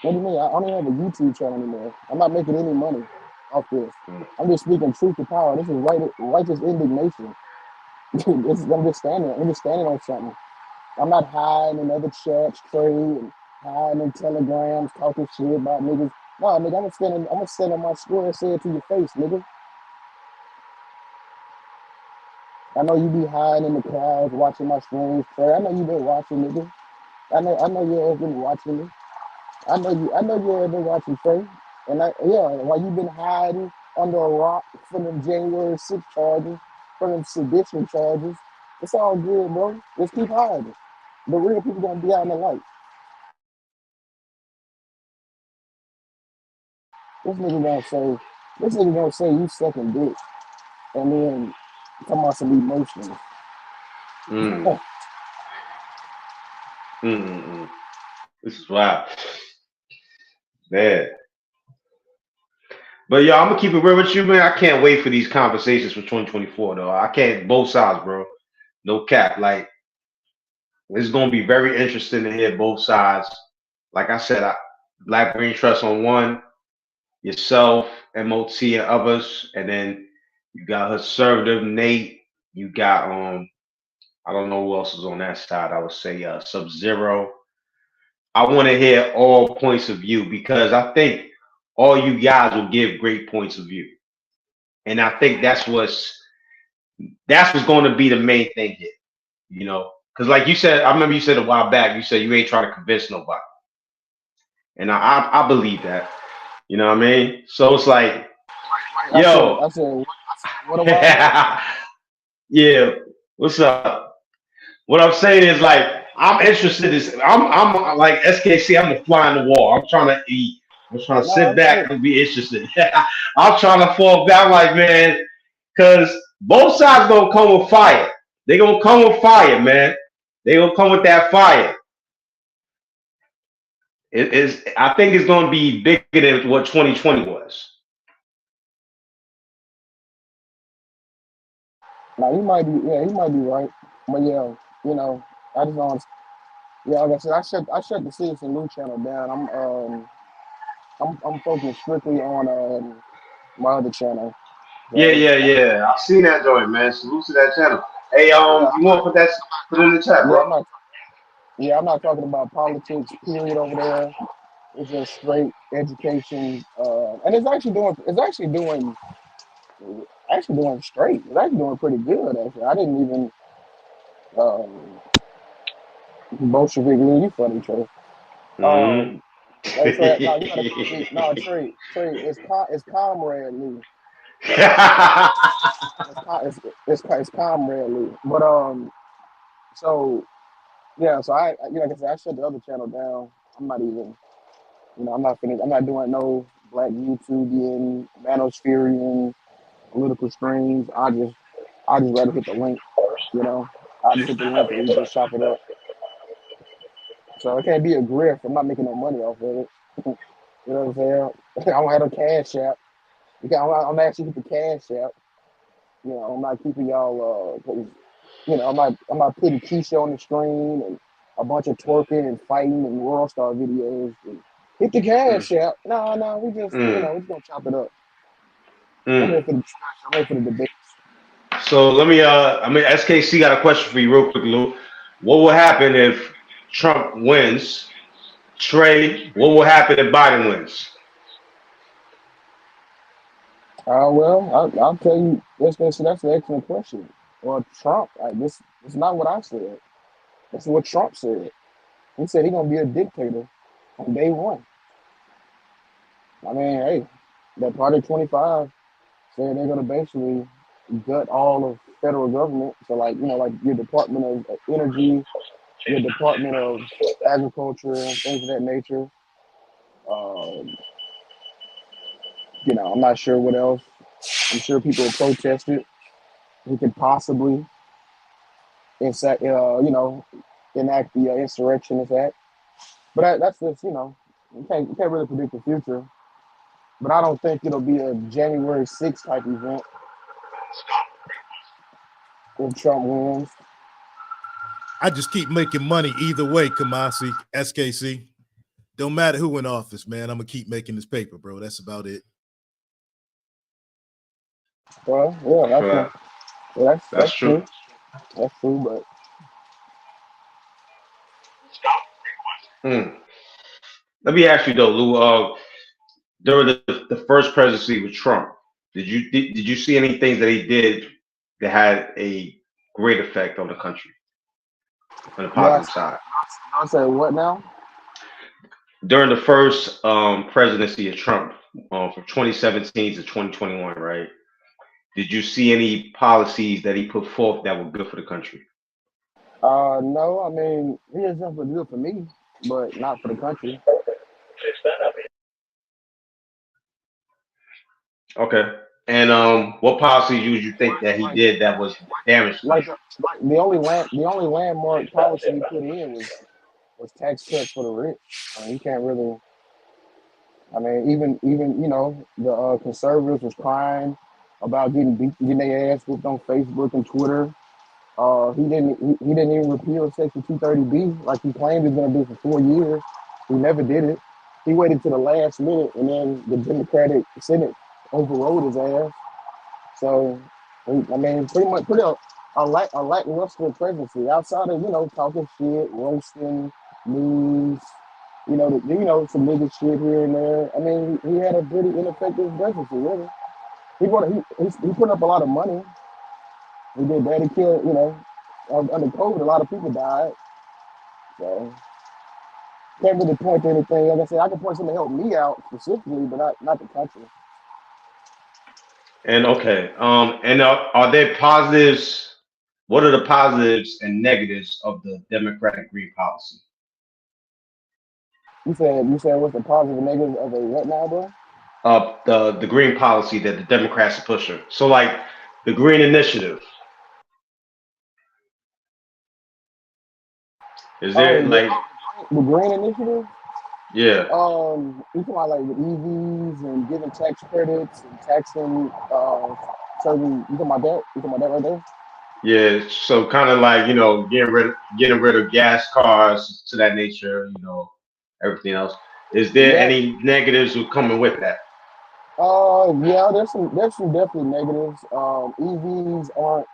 What do you mean? I don't even have a YouTube channel anymore. I'm not making any money off this. I'm just speaking truth to power. This is righteous indignation. I'm just standing on something. I'm not hiding in other chats, trade, and hiding in telegrams, talking shit about niggas. No, nigga, I'm gonna stand on my square and say it to your face, nigga. I know you be hiding in the crowds watching my streams, Trey. I know you been watching, nigga. I know you have been watching me. I know you have been watching, Trey. And while you been hiding under a rock from them January 6th charges, from them sedition charges, it's all good, bro. Just keep hiding. The real people gonna be out in the light. This nigga gonna say you sucking dick, and then come about some emotions. Mm. This is wild. Man. But yo, I'm gonna keep it real with you, man. I can't wait for these conversations for 2024, though. I can't, both sides, bro. No cap. Like, it's gonna be very interesting to hear both sides. Like I said, Black Brain Trust on one, yourself, MOT, and others, and then you got Conservative Nate. You got I don't know who else is on that side. I would say Sub Zero. I want to hear all points of view because I think all you guys will give great points of view, and I think that's what's going to be the main thing here. You know, because like you said, I remember you said a while back, you said you ain't trying to convince nobody, and I believe that. You know what I mean? So it's like, yo, I said, what a while back. yeah, what's up? What I'm saying is like I'm interested. I'm like SKC. I'm a fly on the wall. I'm trying to eat. I'm trying to No, sit I'm back saying, and be interested. I'm trying to fall back, like man, because both sides gonna come with fire. They gonna come with fire, man. They gonna come with that fire. It is. I think it's gonna be bigger than what 2020 was. now he might be right, but yeah, you know, I just don't. Yeah, like I said, I shut the Citizen Loot channel down. I'm focused strictly on my other channel. Yeah, So yeah, yeah. I've seen that joint, man. Salute to that channel. Hey, yeah, you want to put it in the chat, yeah, bro? I'm not talking about politics. Period over there. It's just straight education, and actually doing straight. It's actually doing pretty good. Actually, I didn't even um, Bolshevik Lee, you funny, Trey. Mm-hmm. Hey Trey, no, you gotta call me. No, Trey, it's Comrade Lee. It's Comrade Lee. But so yeah, so like I said, I shut the other channel down. I'm not even, I'm not finished. I'm not doing no black YouTubian, manospherian, political streams. I just rather hit the link, you know. I just hit the link and we just chop it up. So it can't be a grift. I'm not making no money off of it. You know what I'm saying? I don't have no cash app. I'm actually with the cash app. I'm not keeping y'all. 'Cause, I'm not putting Keisha on the screen and a bunch of twerking and fighting and World Star videos. And hit the cash app. No, we just we just gonna chop it up. I'm here for the discussion. I'm here for the debate. So let me SKC got a question for you real quick, Lou. What will happen if Trump wins? Trey, what will happen if Biden wins? Well, I'll tell you. That's an excellent question. Well, Trump, this is not what I said. This is what Trump said. He said he's gonna be a dictator on day one. I mean, hey. that Project 25 saying they're gonna basically gut all of federal government. So like like your Department of Energy, your Department of Agriculture, and things of that nature. Um, I'm not sure what else. I'm sure people will protest it. We could possibly enact the Insurrectionist Act. But that's just you can't really predict the future. But I don't think it'll be a January 6th type event if Trump wins. I just keep making money either way, Kamasi, SKC. Don't matter who in office, man. I'm gonna keep making this paper, bro. That's about it. Well, yeah, that's true. true. That's true, but let me ask you though, Lou. During the first presidency with Trump, did you see any things that he did that had a great effect on the country on the yeah. positive side? I say what now? During the first presidency of Trump, from 2017 to 2021, right? Did you see any policies that he put forth that were good for the country? No, I mean he has something to do for me, but not for the country. Okay. And what policies you think that he did that was damage to the Like, country? like the only landmark policy he put in was tax cuts for the rich. I mean, you can't really. I mean, even the conservatives was crying about getting their ass whooped on Facebook and Twitter. He didn't even repeal Section 230B like he claimed he was going to do for 4 years. He never did it. He waited to the last minute, and then the Democratic Senate overrode his ass. So, I mean, pretty a lackluster presidency outside of talking shit, roasting, memes, some nigga shit here and there. I mean, he had a pretty ineffective presidency, really. He put up a lot of money. He did that. He killed, under COVID, a lot of people died. So can't really point to anything. Like I said, I can point something to help me out specifically, but not the country. And okay, and are there positives? What are the positives and negatives of the Democratic Green Policy? You said what's the positive and negative of a what now, bro? The green policy that the Democrats are pushing. So like the Green Initiative. Is there Oh, like the Green Initiative. yeah. You talking about like the EVs and giving tax credits and taxing certain. You talking about that? You talking about that right there? Yeah, so kind of like, getting rid of gas cars to that nature, everything else. Is there Yeah. any negatives coming with that? Yeah. There's some definitely negatives. EVs aren't.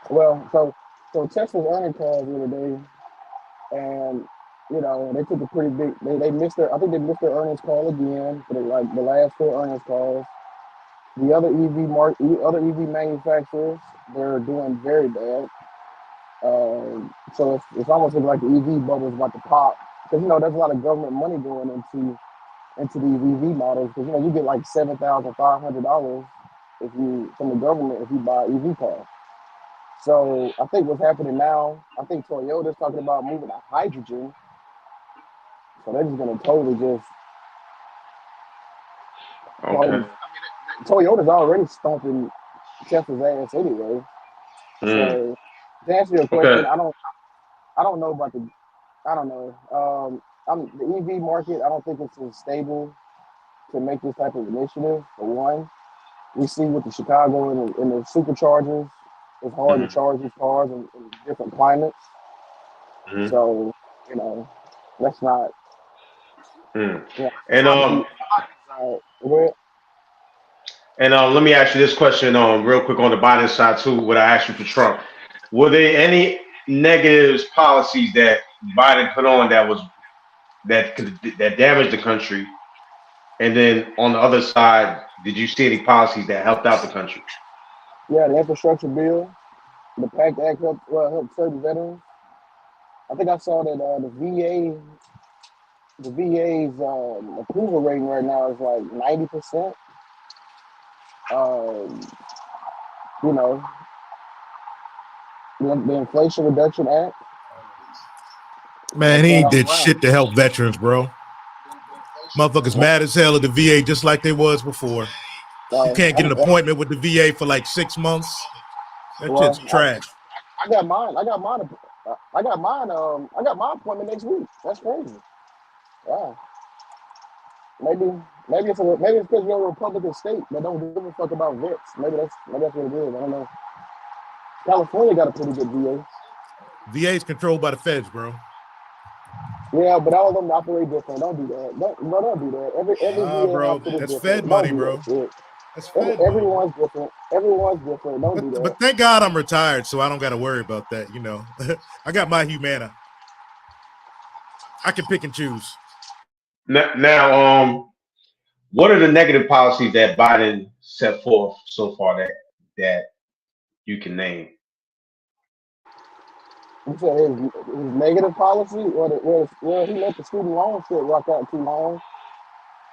Well, so Tesla's earnings calls the other day, and they took a pretty big. They missed their. I think they missed their earnings call again for the last four earnings calls. The other EV manufacturers, they're doing very bad. So it's almost like the EV bubble is about to pop because there's a lot of government money going into these EV models because you get like $7,500 if you from the government if you buy an EV car. So I think what's happening now, I think Toyota's talking about moving to hydrogen. So they're just gonna totally just Okay. Toyota's already stomping Tesla's ass anyway. Mm. So to answer your question, Okay. I don't know about the I don't know. The EV market. I don't think it's as stable to make this type of initiative. For one, we see with the Chicago and the superchargers, it's hard to Mm. charge these cars in different climates. Mm. So let's not. Mm. It's And not to be. Well, let me ask you this question real quick on the Biden side too, what I asked you for Trump. Were there any negatives policies that Biden put on that damaged the country? And then on the other side, did you see any policies that helped out the country? yeah, the infrastructure bill, the PACT Act helped certain veterans. I think I saw that the VA the VA's approval rating right now is like 90%. You know, the Inflation Reduction Act. Man, he ain't did shit to help veterans, bro. Motherfuckers mad as hell at the VA just like they was before. You can't get an appointment with the VA for like 6 months. That shit's trash. I got mine. I got my appointment next week. That's crazy. Wow. Maybe it's because you're a Republican state that don't give a fuck about vets. Maybe that's what it is. I don't know. California got a pretty good VA. VA is controlled by the feds, bro. Yeah, but all of them operate different. Don't do that. Don't do that. Every VA bro, hospital is that's different. Fed money, Don't do bro. that shit. That's Fed Everyone's money. different. Everyone's different. Don't do that. But thank God I'm retired, so I don't got to worry about that. You know, I got my Humana. I can pick and choose. Now, what are the negative policies that Biden set forth so far that you can name? You said his negative policy, well, he let the student loan shit rock out too long,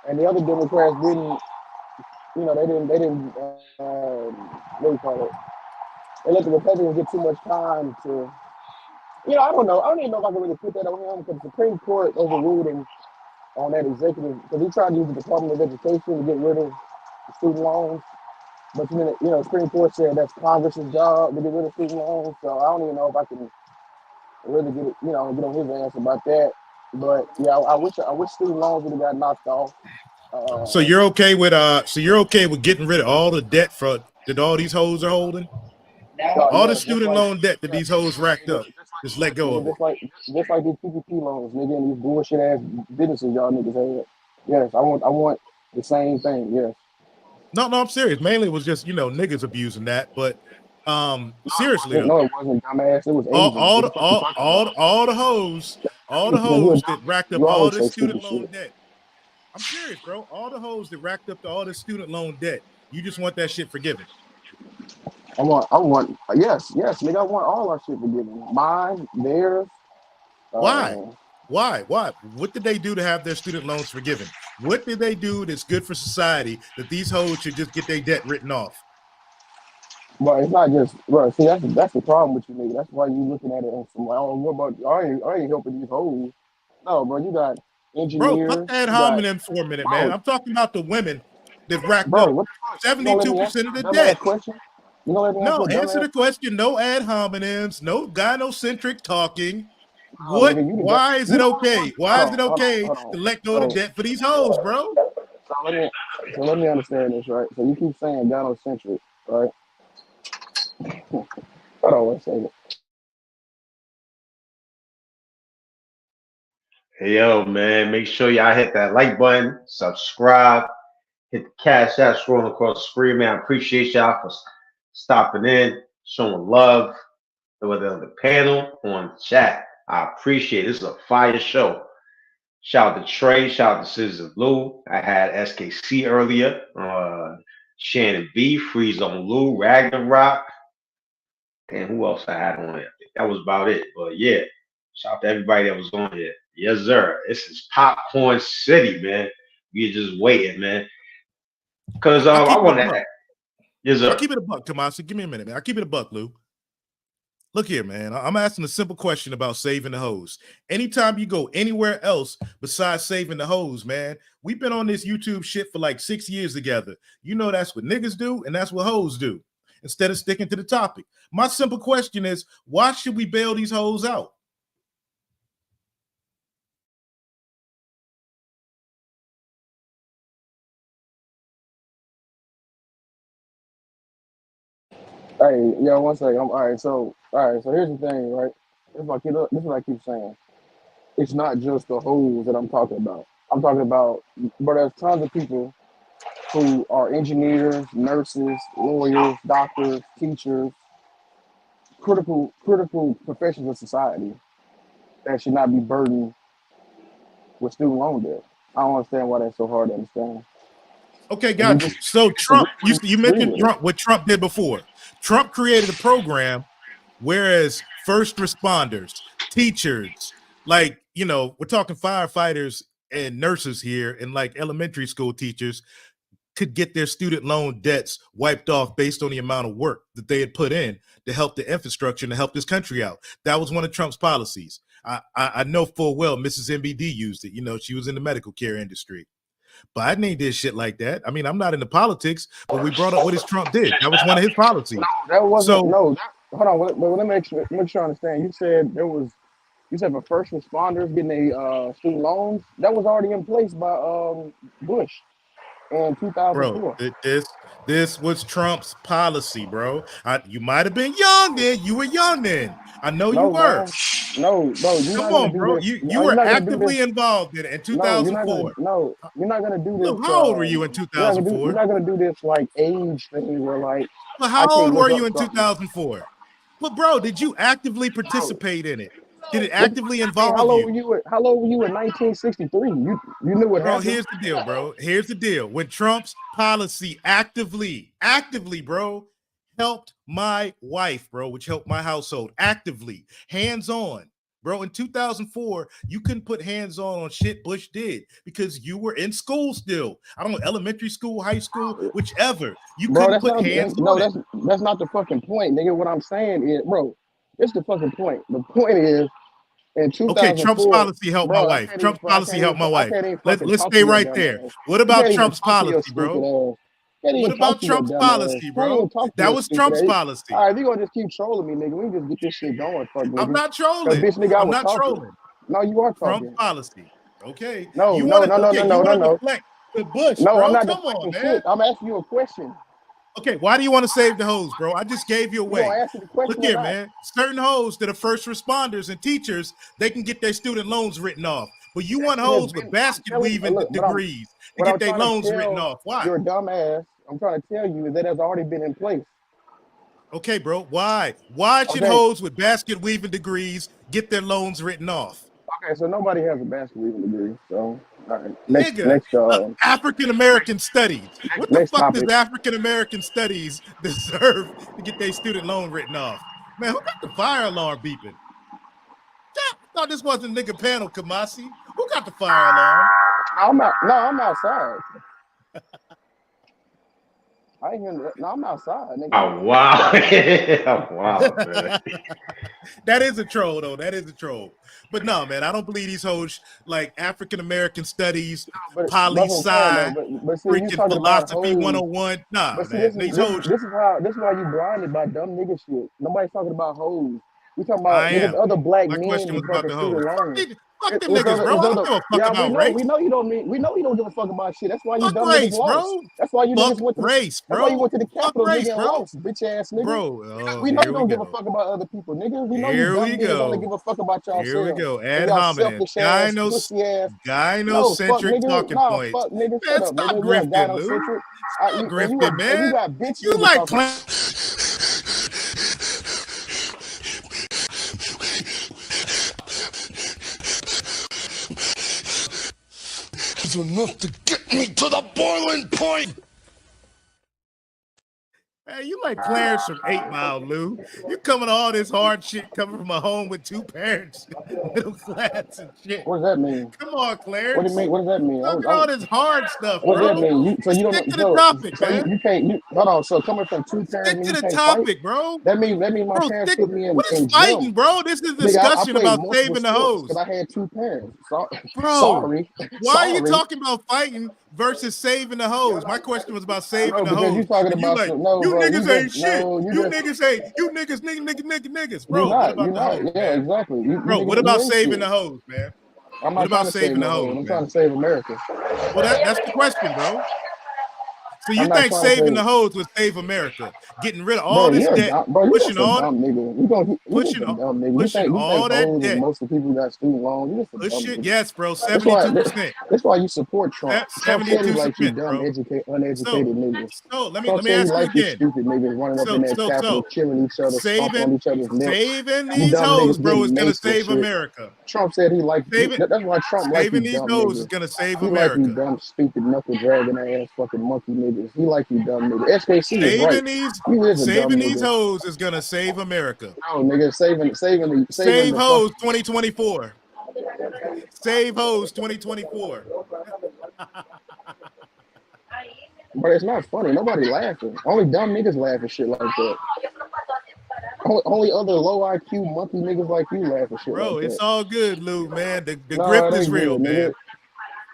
and the other Democrats didn't. You know, they didn't. What do you call it? They let the Republicans get too much time to. You know, I don't know. I don't even know if I can really put that on him because the Supreme Court overruled him on that executive because he tried to use the Department of Education to get rid of the student loans. But you know, the Supreme Court said that's Congress's job to get rid of student loans. So I don't even know if I can really get on his ass about that. But yeah, I wish student loans would have got knocked off. So you're okay with getting rid of all the debt that all these hoes are holding? All the student loan debt that these hoes racked up. Just let go of it. Just like these PPP loans, nigga, and these bullshit ass businesses y'all niggas had. Yes, I want the same thing. Yes. No, I'm serious. Mainly it was just niggas abusing that, but seriously though. No, it wasn't, dumbass. It was all the hoes that racked up all this student loan debt. I'm serious, bro. All the hoes that racked up all this student loan debt. You just want that shit forgiven. I want, yes, nigga. I want all our shit forgiven. Mine, theirs. Why? What did they do to have their student loans forgiven? What did they do that's good for society that these hoes should just get their debt written off? Well, it's not just, bro. See, that's the problem with you, nigga. That's why you looking at it on some. Oh, what about? I ain't helping these hoes. No, bro. You got engineers. Bro, fuck that hominem for a minute, man. I'm talking about the women that racked up 72% of the debt. No, answer the question. No ad hominems. No gynocentric talking. What? Why is it okay? Why is it okay to let go of the debt for these hoes, bro? So let me understand this, right? So you keep saying gynocentric, right? Hold on one second. Hey, yo, man, make sure y'all hit that like button, subscribe, hit the cash app scrolling across the screen, man. I appreciate y'all for stopping in, showing love, whether on the panel or on the chat. I appreciate it. This is a fire show. Shout out to Trey, shout out to Citizen Blue. I had SKC earlier, Shannon B, Freeze on Lou, Ragnarok, and who else I had on here? I think that was about it. But yeah, shout out to everybody that was on here. Yes, sir. This is Popcorn City, man. We're just waiting, man. Because I want to. Yes, sir. I'll keep it a buck, Tomasi. Give me a minute, man. I'll keep it a buck, Lou. Look here, man. I'm asking a simple question about saving the hose. Anytime you go anywhere else besides saving the hose, man, we've been on this YouTube shit for like 6 years together. You know that's what niggas do, and that's what hoes do. Instead of sticking to the topic. My simple question is, why should we bail these hoes out? Hey, yo, one second. All right, so here's the thing, right? This is what I keep saying. It's not just the hoes that I'm talking about. I'm talking about, but there's tons of people who are engineers, nurses, lawyers, doctors, teachers, critical professions of society that should not be burdened with student loan debt. I don't understand why that's so hard to understand. Okay, got you. So Trump, you mentioned Trump, what Trump did before. Trump created a program, whereas first responders, teachers, like, we're talking firefighters and nurses here and like elementary school teachers could get their student loan debts wiped off based on the amount of work that they had put in to help the infrastructure and to help this country out. That was one of Trump's policies. I know full well Mrs. MBD used it. You know, she was in the medical care industry. Biden ain't did shit like that. I mean, I'm not into politics, but we brought up what his Trump did. That was one of his policies. No, that wasn't. Hold on. Let me make sure I understand. You said you said for first responders getting a student loans, that was already in place by Bush in 2004. Bro, this was Trump's policy, bro. You might have been young then. You were young then. I know you were. Man. No, bro. Come on, bro. You were actively involved in it in 2004. No, you're not gonna do this. Look, how old were you in 2004? You're not gonna do this like age thing where like. Well, how old were you in 2004? But bro, did you actively participate in it? Did it actively involve How old were you in 1963? You knew what happened. Here's the deal, bro. Here's the deal. When Trump's policy actively, bro, helped my wife, bro, which helped my household actively, hands-on. Bro, in 2004, you couldn't put hands-on shit Bush did because you were in school still. I don't know, elementary school, high school, whichever. You couldn't put hands-on. No, that's not the fucking point, nigga. What I'm saying is, bro, it's the fucking point. The point is, in 2004, okay, Trump's policy helped my wife. Trump's policy helped my wife. Let's stay right there. What about Trump's policy, bro? What about Trump's policy, bro? That was Trump's policy. All right, you gonna just keep trolling me, nigga. We can just get this shit going. Fuck, nigga. I'm not trolling. Bitch, nigga, I'm not trolling. No, you are talking. Trump's policy. Okay. No. The Bush. No, bro. I'm not Come on, man. shit. I'm asking you a question. Okay, why do you want to save the hoes, bro? I just gave you away. Look here, man. Certain hoes that are first responders and teachers, they can get their student loans written off. But you want hoes with basket weaving degrees to get their loans written off. Why? You're a dumbass. I'm trying to tell you that has already been in place. Okay, bro. Why? Why should hoes with basket weaving degrees get their loans written off? Okay, so nobody has a basket weaving degree. So, all right. Next African American studies. What the fuck does African American studies deserve to get their student loan written off? Man, who got the fire alarm beeping? I thought this wasn't nigga panel, Kamasi. Who got the fire alarm? I'm outside. I ain't hearing. No, I'm outside. Nigga. Oh wow! Oh, wow, man. That is a troll, though. That is a troll. But no, man, I don't believe these hoes like African American studies, poli sci, freaking philosophy 101. Nah, man. This is why you blinded by dumb nigga shit. Nobody's talking about hoes. We talking about other black men. My question was about the hoes. Fuck them Fuck niggas, bro. I don't give a fuck about race. We know you don't give a fuck about shit. That's why you dumb race, niggas lost. That's why you niggas went to race, bro. That's why you went to the Capitol race, and lost, bitch ass nigga. Bro, we know you don't give a fuck about other people, nigga. We know you dumb niggas only give a fuck about yourself. Here we go. Ad hominem. Gynocentric talking points. Fuck, nigga, man, stop grifting, Lou. Stop grifting, man. You like enough to get me to the boiling point. Hey, you like Clarence from 8 Mile, Lou. You coming to all this hard shit coming from a home with 2 parents, middle class and shit. What does that mean? Come on, Clarence. What do you mean? What does that mean? Look at all this hard stuff, what bro. What does that mean? Stick to the topic, man. You can't. Hold on. So coming from 2 parents, stick to the topic, bro. That means my parents put me in. What is fighting, gym. bro? This is discussion about saving the hoes. Because I had 2 parents. Bro, sorry. Why are you talking about fighting versus saving the hoes? My question was about saving the hoes. You talking about you niggas ain't shit. You niggas, bro. What about the hoes? Yeah, exactly. Bro, what about saving the hoes, man? I'm not about saving the hoes. I'm trying to save America. Well, that's the question, bro. So you think saving the hoes would save America? Getting rid of all this debt, pushing all that debt. Most of the people got student loans. Yes, bro, 72%. That's why you support Trump. 72%, like you dumb, uneducated niggas. So let me ask you again. Stupid niggas running up in that Capitol, killing each other, stomping on each other's necks. Saving these hoes, bro, is gonna save America. Trump said he liked. That's why Trump likes saving these hoes is gonna save America. He like you dumb, stupid, knuckle dragging ass, fucking monkey niggas. He like you dumb niggas. SKC is right. Saving these hoes is gonna save America. No, nigga, saving Save hoes 2024. Save hoes 2024. But it's not funny. Nobody laughing. Only dumb niggas laugh at shit like that. Only other low IQ monkey niggas like you laugh at shit Bro, like it's that. all good, Lou, man. The Nah, grift it is ain't real, good, man. nigga.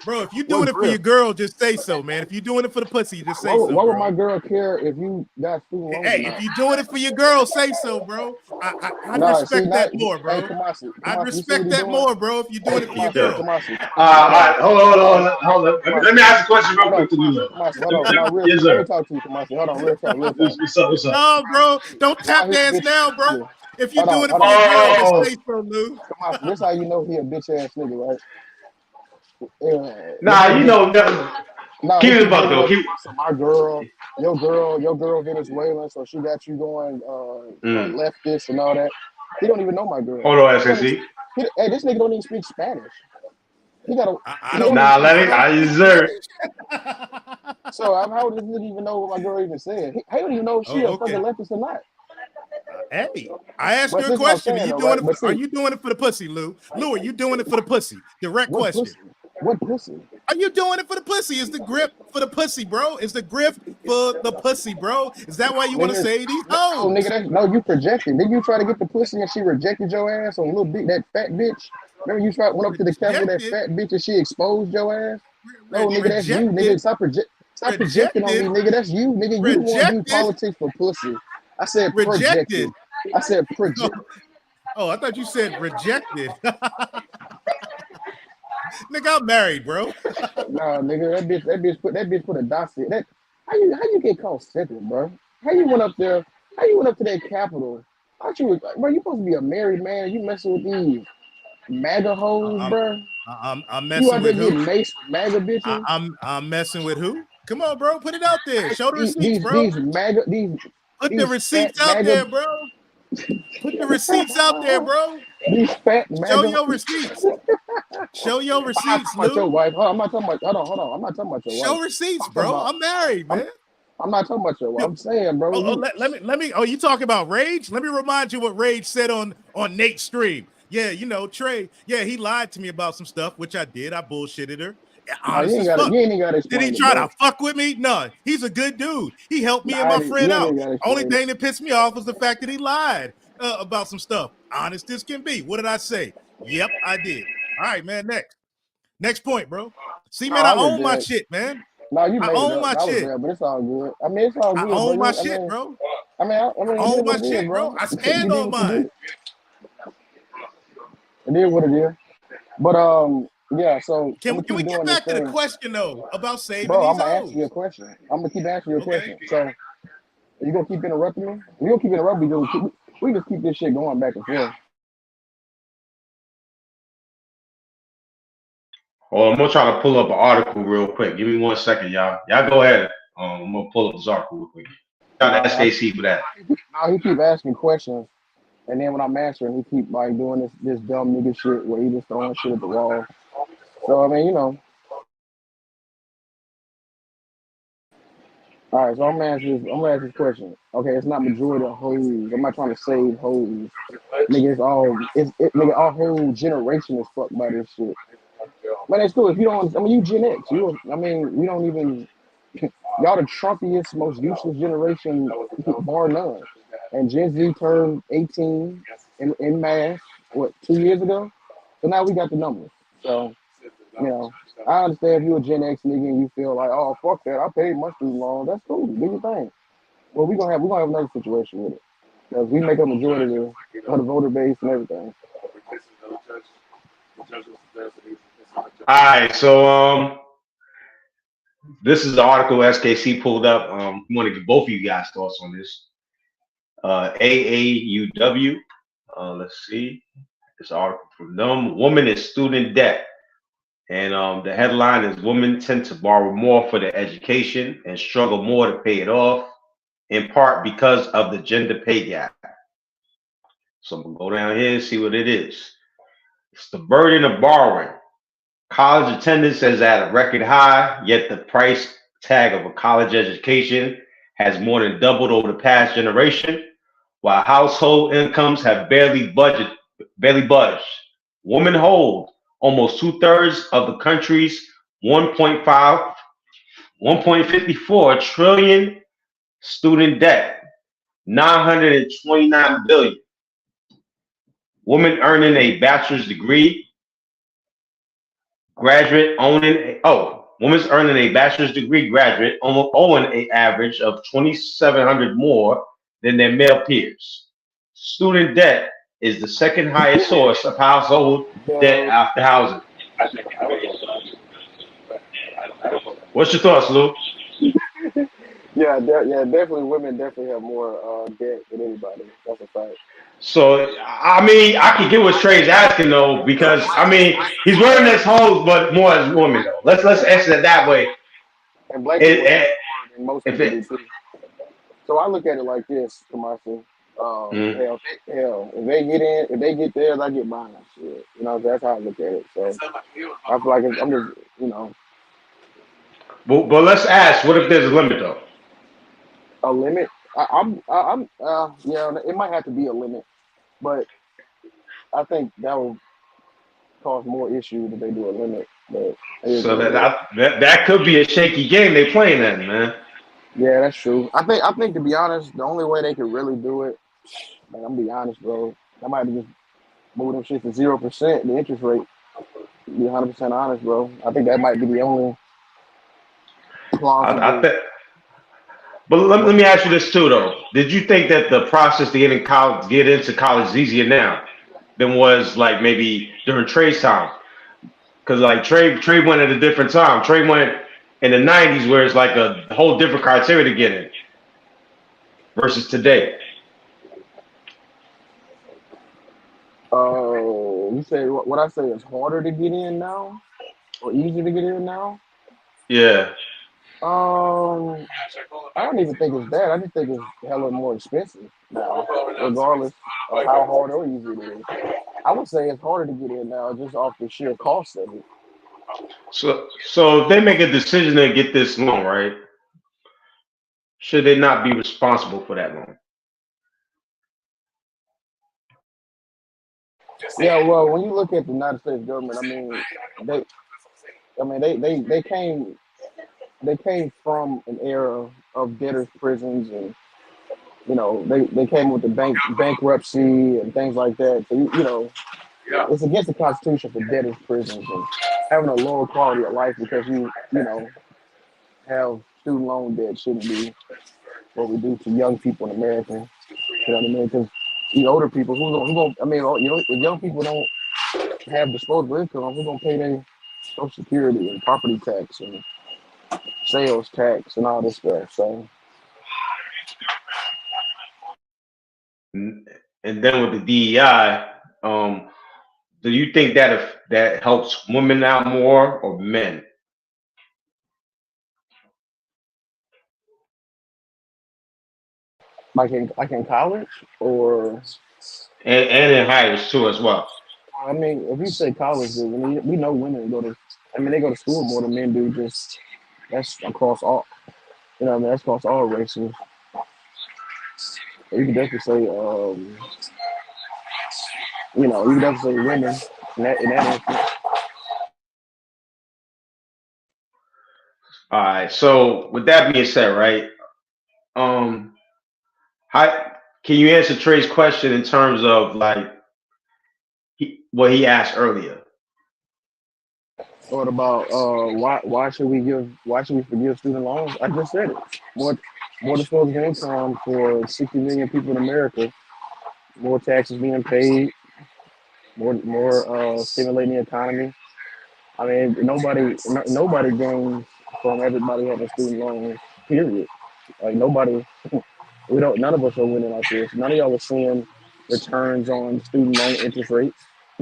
Bro, if you're What doing it for your grift? girl, just say so, man. If you're doing it for the pussy, just say Why so, would bro. my girl care if you got student loans or Hey, not? if you're doing it for your girl, say so, bro. I'd Nah, respect see, that not, more, hey, bro. Kamasi, I'd you see what respect he that doing? more, bro, if you're doing it for your girl. Kamasi. All right, hold on. Let me ask a question real quick to you. Kamasi, hold on. Now, real Yes, quick. Let sir. me talk to you, Kamasi. Hold on, real talk. What's up? No, bro, don't tap He a dance bitch now, ass bro. nigga. If you're Hold doing on, it for your girl, just Oh, say so, Lou. Kamasi, this how you know he a bitch ass nigga, right? nah, you know, Nah, he keep it keep about bringing though. up so my girl, your girl Venezuelan, so she got you going leftist and all that. He don't even know my girl. Hold on, He don't SNC. hey, this nigga don't even speak Spanish. He got a I he don't. don't even speak Let me. I Spanish. deserve. So how does this nigga even know what my girl even said? He don't even know if she Oh, a fucking okay. leftist or not. Hey, I asked But you a this is what I'm question. saying, Are you though, doing right? it? But Are see, you doing it for the pussy, Lou? Lou, are you doing it for the pussy? Direct what question. pussy? What pussy? Are you doing it for the pussy? Is the grip for the pussy, bro? Is the grip for the pussy, bro? Is that why you want to Nigga, say these no, hoes? nigga, you projecting. Didn't you try to get the pussy and she rejected your ass on little big that fat bitch? Remember you went up to the camera with that Rejected? fat bitch and she exposed your ass? No, nigga, that's you, nigga. Rejected? Stop projecting on me, Rejected? nigga. That's you, nigga. You the one do Rejected? politics for pussy. I said projected. Rejected? I said project. Oh, I thought you said rejected. Nigga, I'm married, bro. Nah, nigga, that bitch put a dossier. That how you get called simple, bro? How you went up there? How you went up to that Capitol? Thought you was, bro, you supposed to be a married man. You messing with these MAGA hoes, bro. I'm You messing out there with getting who? maced with MAGA bitches. I'm messing with who? Come on, bro. Put it out there. Show the receipts, These bro. MAGA Put the these fat receipts out MAGA there, bro. Put the receipts out there, bro. these fat Show MAGA. your receipts. Show your I'm not receipts, talking about your Lou. wife. I'm not talking about. Hold on. I'm not talking about your wife. Show receipts, I'm talking bro. about. I'm married, man. I'm not talking about your wife. I'm saying, bro. Let me. Oh, you talking about Rage? Let me remind you what Rage said on Nate's stream. Yeah, you know Trey. Yeah, he lied to me about some stuff, which I did. I bullshitted her. Nah, Honest as fuck. you ain't even gotta Did he explain it, try bro. to fuck with me? No, he's a good dude. He helped me and Nah, my you friend ain't out. even gotta Only explain it. thing that pissed me off was the fact that he lied about some stuff. Honest as can be. What did I say? Yep, I did. All right, man. Next point, bro. See, man, I own my shit, man. No, you I made it own up. my That was shit. real, but it's all good. I mean, it's all I good, own my bro. shit, bro. I mean, I it own is my what it is, shit, bro. bro. I You stand did on what you mine. did. It is what it is. But yeah. So Can I'm gonna we keep get doing this back to the thing, question though about saving bro. I'm these gonna answer your hoes? question. I'm gonna keep answering your Okay. question. So you gonna keep interrupting me? We gonna keep interrupting me. We just keep this shit going back and forth. Oh, I'm gonna try to pull up an article real quick. Give me 1 second, y'all. Y'all go ahead. I'm gonna pull up this article real quick. Shout out to SKC for that. Now he keep asking questions, and then when I'm answering, he keep like doing this dumb nigga shit where he just throwing shit at the wall. So I mean, you know. All right, so I'm gonna ask this question. Okay, it's not majority of hoes. I'm not trying to save hoes. Nigga, nigga, our whole generation is fucked by this shit. Man, it's cool if you don't. I mean, you Gen X. I mean, we don't even. Y'all the Trumpiest, most useless generation, bar none. And Gen Z turned 18 in mass, what, 2 years ago? So now we got the numbers. So, you know, I understand if you're a Gen X nigga and you feel like, oh, fuck that, I paid my student loan. That's cool. Do your thing. Well, we're gonna have another situation with it. Because we make a majority of the voter base and everything. All right, so this is the article SKC pulled up. I want to get both of you guys' thoughts on this. AAUW. Let's see. This article from them. Woman is student debt. And the headline is Women tend to borrow more for their education and struggle more to pay it off, in part because of the gender pay gap. So I'm going to go down here and see what it is. It's the burden of borrowing. College attendance is at a record high, yet the price tag of a college education has more than doubled over the past generation, while household incomes have barely budged. Women hold almost 2/3 of the country's 1.54 trillion student debt, 929 billion. Women earning a bachelor's degree, women's earning a bachelor's degree graduate owing an average of 2,700 more than their male peers. Student debt is the second highest source of household debt after housing. What's your thoughts, Lou? Yeah, definitely. Women definitely have more debt than anybody. That's a fact. So I mean, I can get what Trey's asking though, because I mean he's wearing his hoes, but more as women though. Let's answer it that way. And black people have It, more than most if people do it, too. So I look at it like this, Kamasi. mm, If they get theirs, I get mine. Shit. You know, that's how I look at it. So I feel like I'm just, but let's ask, what if there's a limit though? a limit. Yeah, it might have to be a limit, but I think that will cause more issues if they do a limit. But it is So what it is. that could be a shaky game they playing then, man. Yeah, that's true. I think to be honest, the only way they could really do it, man, I'm gonna be honest, bro. I might just move them shit to 0%, the interest rate. To be 100% honest, bro. I think that might be the only I plausible. think. But let me ask you this too, though. Did you think that the process to get into college is easier now than was like maybe during Trey's time? Because like Trey went at a different time. Trey went in the '90s, where it's like a whole different criteria to get in versus today. You say what I say is harder to get in now or easier to get in now? Yeah. I don't even think it's that. I just think it's hella more expensive now, regardless of how hard or easy it is. I would say it's harder to get in now just off the sheer cost of it. So if they make a decision to get this loan, right? Should they not be responsible for that loan? Yeah, well, when you look at the United States government, they, they came from an era of debtors' prisons, and they came with the bankruptcy and things like that. So it's against the Constitution for debtors' prisons and having a lower quality of life because have student loan debt shouldn't be what we do to young people in America. You know what I mean? Because older people, if young people don't have disposable income, who's gonna pay their Social Security and property tax and sales tax and all this stuff? So And then with the DEI, do you think that if that helps women out more or men? like in college, or And in higher too as well. if you say college, dude, we know women go to. They go to school more than men do. Just that's across all. That's across all races. You can definitely say, you can definitely say women in that instance. All right. So with that being said, right? How can you answer Trey's question in terms of like what he asked earlier? What about why should we forgive student loans? I just said it. More disposable income for 60 million people in America. More taxes being paid. More stimulating the economy. Nobody gains from everybody having student loans. Period. Like nobody. None of us are winning like this. None of y'all are seeing returns on student loan interest rates.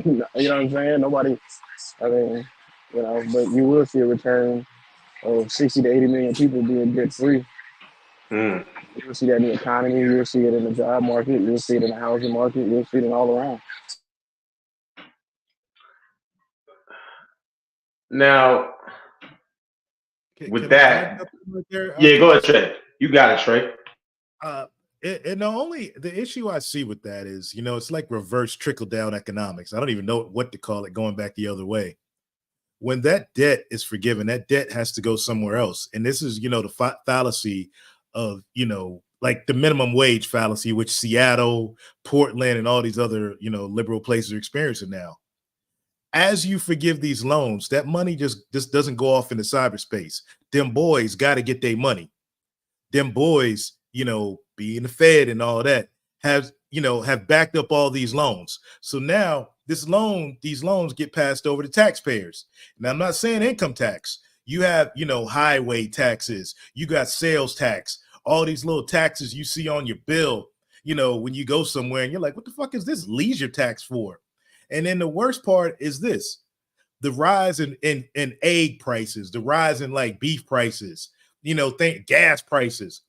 You know what I'm saying? Nobody. I mean, but you will see a return of 60 to 80 million people being debt free. Mm. You'll see that in the economy. You'll see it in the job market. You'll see it in the housing market. You'll see it all around. Now, with Can I add that, something right there? yeah, go ahead, Kamasi? Trey. You got it, Trey. And the issue I see with that is, it's like reverse trickle down economics. I don't even know what to call it, going back the other way. When that debt is forgiven, that debt has to go somewhere else. And this is, the fallacy of, like the minimum wage fallacy, which Seattle, Portland, and all these other, liberal places are experiencing now. As you forgive these loans, that money just doesn't go off into cyberspace. Them boys got to get their money. Them boys, being the Fed and all that, have backed up all these loans. So now these loans get passed over to taxpayers. Now, I'm not saying income tax. You have, highway taxes. You got sales tax. All these little taxes you see on your bill, when you go somewhere and you're like, what the fuck is this leisure tax for? And then the worst part is this: the rise in egg prices, the rise in like beef prices, gas prices,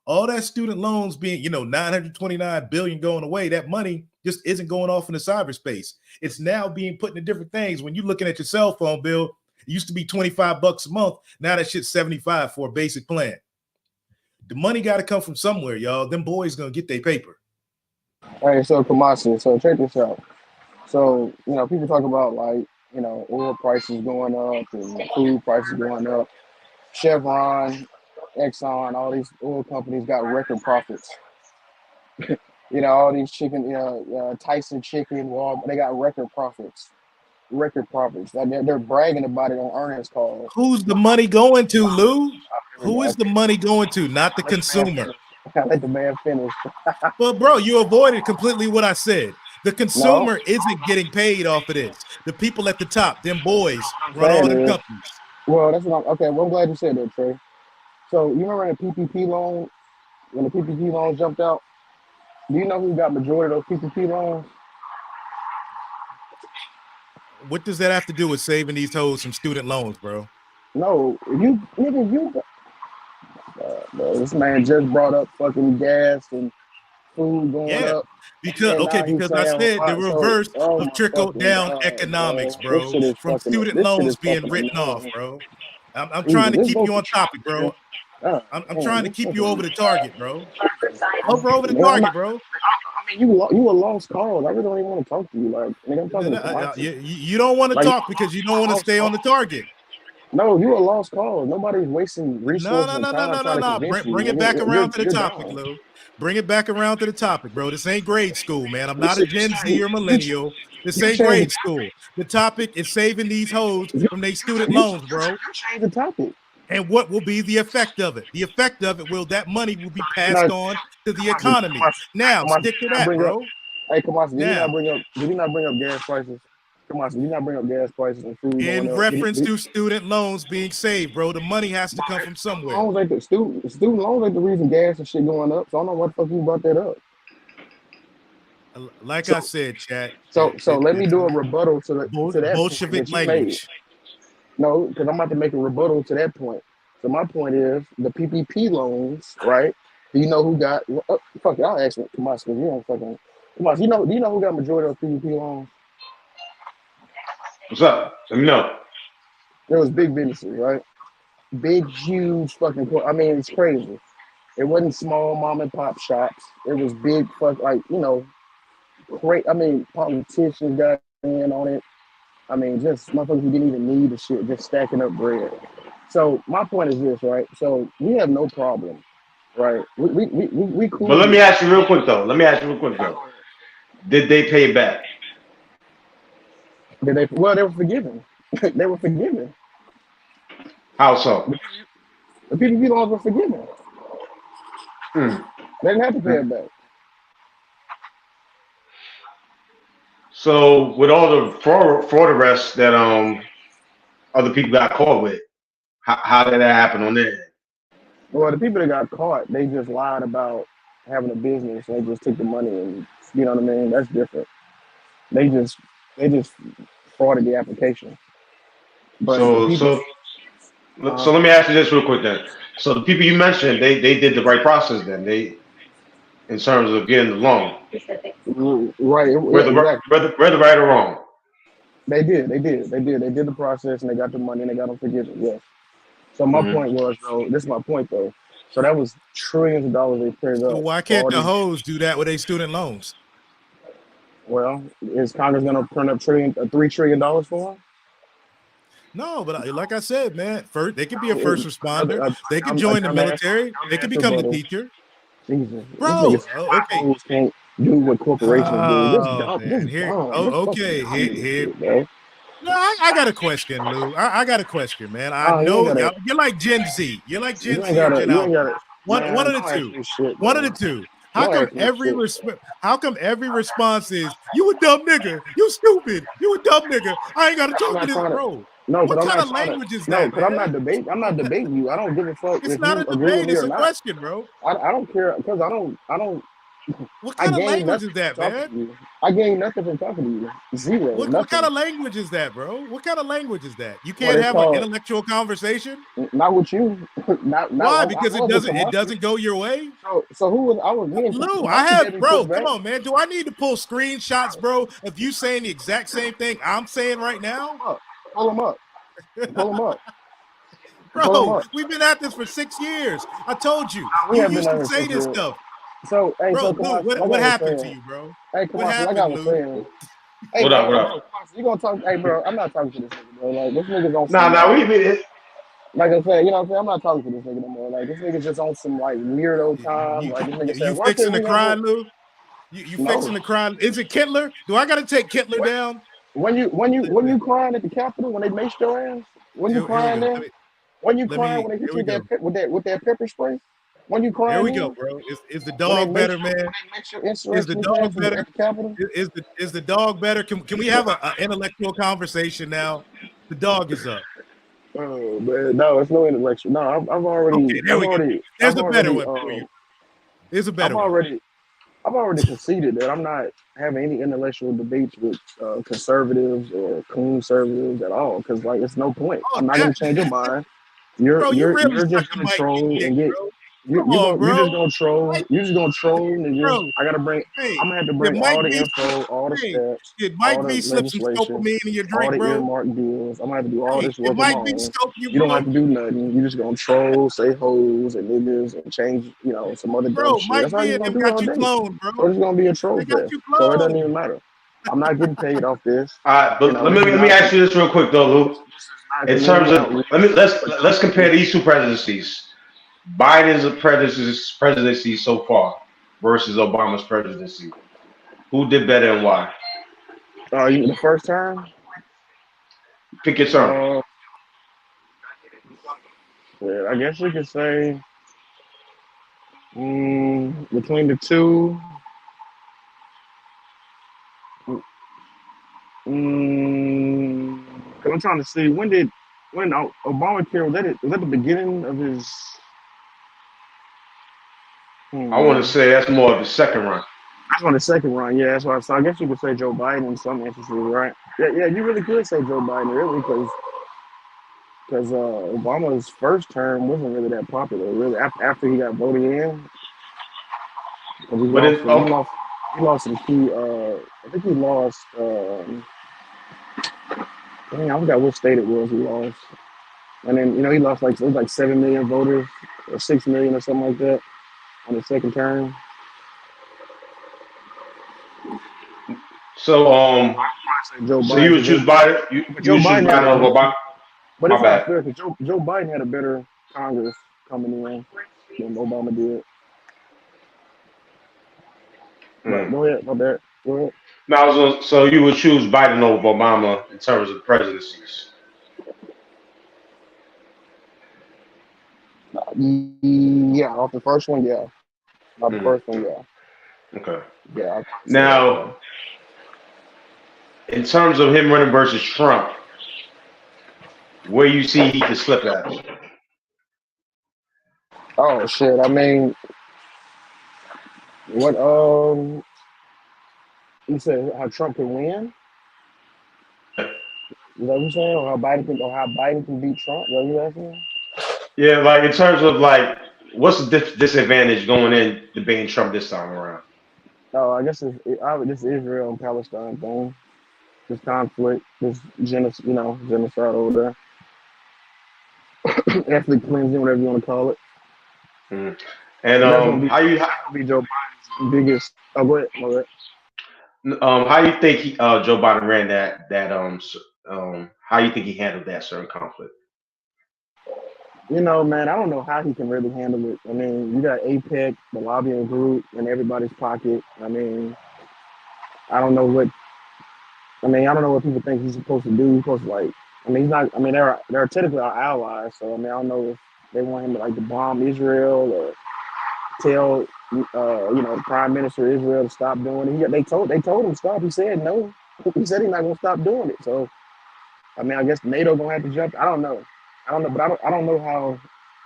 all that student loans being, 929 billion going away. That money just isn't going off into cyberspace. It's now being put into different things. When you're looking at your cell phone bill, it used to be $25 a month. Now that shit's $75 for a basic plan. The money got to come from somewhere, y'all. Them boys gonna get their paper. All right, so Kamasi, so check this out. So, people talk about like, oil prices going up and food prices going up. Chevron, Exxon, all these oil companies got record profits. All these chicken, Tyson chicken, they got record profits. Record profits. They're bragging about it on earnings calls. Who's the money going to, Lou? Who is the money going to? Not the consumer. I let the man finish. Well, bro, you avoided completely what I said. The consumer isn't getting paid off of this. The people at the top, them boys, run all the companies. Well, that's what I'm glad you said that, Trey. So you remember the PPP loan, when the PPP loans jumped out? Do you know who got majority of those PPP loans? What does that have to do with saving these hoes from student loans, bro? No, this man just brought up fucking gas and food going up. Because I said the reverse of trickle down economics, bro. From student loans being written off, bro. I'm trying to keep you on topic, bro. I'm trying to keep you over the target, bro. Over the target, bro. I mean, you a lost cause. I really don't even want to talk to you. Like, I'm talking to you don't want to talk because you don't want to stay on the target. No, you a lost cause. Nobody's wasting resources. No. Bring it back around to the topic, Lou. Bring it back around to the topic, bro. This ain't grade school, man. I'm not a Gen Z or millennial. This ain't grade school. The topic is saving these hoes from their student loans, bro. You change the topic. And what will be the effect of it? The effect of it that money will be passed on to the economy. Now, stick to that, bro. Hey, Kamasi, did you not bring up gas prices? Kamasi, did you not bring up gas prices and food? In reference to student loans being saved, bro, the money has to come from somewhere. Student loans ain't the reason gas and shit going up. So I don't know what the fuck you brought that up. Like I said, chat. So let me do a rebuttal to that Bolshevik language. No, because I'm about to make a rebuttal to that point. So my point is the PPP loans, right? Do you know who got? Fuck it, I'll ask you, Kamasi, because you don't fucking. Kamasi, do you know who got majority of PPP loans? What's up? Let me know. There was big businesses, right? Big, huge fucking. I mean, it's crazy. It wasn't small mom and pop shops. It was big, great. I mean, politicians got in on it. I mean, just motherfuckers who didn't even need the shit, just stacking up bread. So my point is this, right? So we have no problem, right? We cool. But let me ask you real quick though. Did they pay it back? Well, they were forgiven. They were forgiven. How so? The PPP loans were forgiven. They didn't have to pay it back. So with all the fraud arrests that other people got caught with, how did that happen on their end? Well, the people that got caught, they just lied about having a business. They just took the money and, you know what I mean? That's different. They just frauded the application. But so let me ask you this real quick then. So the people you mentioned, they did the right process then. In terms of getting the loan. Right. Whether right or wrong. They did the process and they got the money and they got them forgiven. Yes. So my point was, though, this is my point though. So that was trillions of dollars they printed So up. why can't the hoes do that with their student loans? Well, is Congress going to print up $3 trillion for them? No, but like I said, man, first they could be a first responder. They could join the military. They could become the teacher. Jesus, Bro, okay. Can't do what corporations do. This Oh dumb. man, This here. dumb. Oh, This okay. fucking Here. shit, bro. No, I got a question, Lou. I got a question, man. I know you're like Gen Z. You're like Gen Z or Gen Alpha. One of the two. One of the two. How come every response is you a dumb nigga, you stupid, you a dumb nigga? I ain't gotta talk to this, bro. No, what kind of language is that? No, because I'm not debating. I'm not debating you. I don't give a fuck. It's not a debate. It's a question, bro. I don't care because I don't. What kind of language is that, man? I gained nothing from talking to you. Zero. What kind of language is that, bro? What kind of language is that? You can't have an intellectual conversation. Not with you. Not why? Because it doesn't go your way. So who was I was being? Lou, I have, bro. Come on, man. Do I need to pull screenshots, bro, of you saying the exact same thing I'm saying right now? Pull them up. Pull them up. Bro, we've been at this for 6 years. I told you. You used to say this stuff. So, hey, bro, so what happened to you, bro? Hey, come on, like I was saying. Hey, what up? You gonna talk? Hey, bro, I'm not talking to this nigga, bro. Like this nigga's on. We like I said, you know what I'm saying? I'm not talking to this nigga no more. Like this nigga's just on some like weirdo time. Like this nigga said, you fixing the crime, Lou? You fixing the crime? Is it Kittler? Do I gotta take Kittler down? When you crying at the Capitol when they maced your ass? When you crying there? When you crying when they hit you with that pepper spray? When you crying? There we go, bro. Is the dog better, man? Is the dog better? Is the dog better? Can we have an intellectual conversation now? The dog is up. Oh man, no, it's no intellectual. No, I've already. Okay, there we go. There's a better one for you. There's a better one. I've already conceded that I'm not having any intellectual debates with conservatives or conservatives at all because like it's no point. I'm not gonna change your mind. You're just gonna troll and get. You're just gonna troll. You're just gonna troll, niggas. I gotta bring. I'm gonna have to bring all the info, all the stats, It might be slip some scopolamine in your drink, all the bro. earmark deals. I'm gonna have to do all this work. It might be scope you don't have to do nothing. You're just gonna troll, say hoes and niggas, and change, some other dumb shit. That's all you're gonna do all day. Cloned, bro. So it's gonna be a troll fest. So it doesn't even matter. I'm not getting paid off this. All right, but let me ask you this real quick though, Lou. In terms of let's compare these two presidencies. Biden's presidency so far versus Obama's presidency. Who did better and why? The first term? Pick your term. Yeah, I guess you could say between the two. I'm trying to see when Obamacare was that the beginning of his? I want to say that's more of the second run. That's on the second run, yeah. That's what I saw. I guess you could say Joe Biden in some instances, right? Yeah, you really could say Joe Biden, really, because Obama's first term wasn't really that popular, really. After he got voted in, he lost some key. I think he lost. I forgot which state it was he lost, and then he lost it was like 7 million voters or 6 million or something like that on the second term. So so you would choose Biden. You choose Biden over Obama. But it's not fair because Joe Biden had a better Congress coming in than Obama did. Right, go ahead, my bad. Go ahead. Now, so you would choose Biden over Obama in terms of presidencies? Yeah, off the first one, yeah. Off the first one, yeah. Okay. Yeah. Now, in terms of him running versus Trump, where you see he could slip at? Oh shit! I mean, what? You said how Trump can win? Is that what you're saying? Or how Biden can beat Trump? Is that what you're asking? Yeah, like in terms of what's the disadvantage going in debating Trump this time around? Oh, I guess this Israel and Palestine thing, this conflict, this genocide over there, ethnic cleansing, whatever you want to call it. And That's gonna how you be Joe Biden's biggest. Oh, go ahead. how you think Joe Biden ran how you think he handled that certain conflict? You know, man, I don't know how he can really handle it. I mean, you got APEC, the lobbying group, in everybody's pocket. I mean, I don't know what. I mean, I don't know what people think he's supposed to do. He's supposed to I mean, he's not. I mean, they're technically our allies. So I mean, I don't know if they want him to bomb Israel or tell the prime minister of Israel to stop doing it. They told him stop. He said no. He said he's not gonna stop doing it. So I mean, I guess NATO gonna have to jump. I don't know, but I don't know how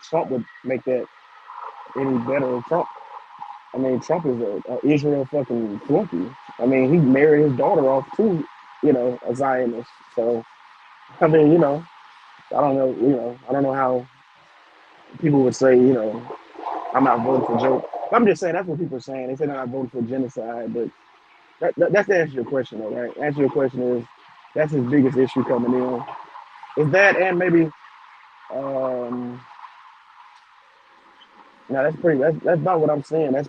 Trump would make that any better. Trump is a Israel fucking flunky. I mean, he married his daughter off to a Zionist. So I mean, I don't know. I don't know how people would say I'm not voting for Joe. I'm just saying that's what people are saying. They say they're not voting for genocide, but that's to answer your question, though, right? Answer your question is that's his biggest issue coming in. Is that and maybe no, that's not what I'm saying. That's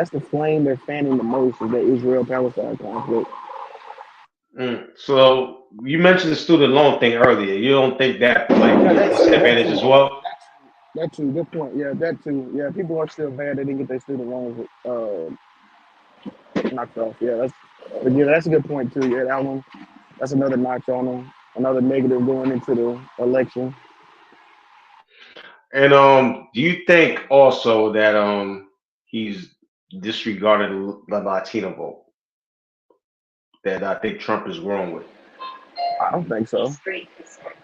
the flame they're fanning the most is the Israel-Palestine conflict. So you mentioned the student loan thing earlier. You don't think that disadvantage as well? That too, good point. Yeah, that too. Yeah, people are still mad they didn't get their student loans knocked off. Yeah, that's a good point too. Yeah, that one. That's another notch on them. Another negative going into the election. And do you think also that he's disregarded the Latino vote that I think Trump is wrong with? I don't think so.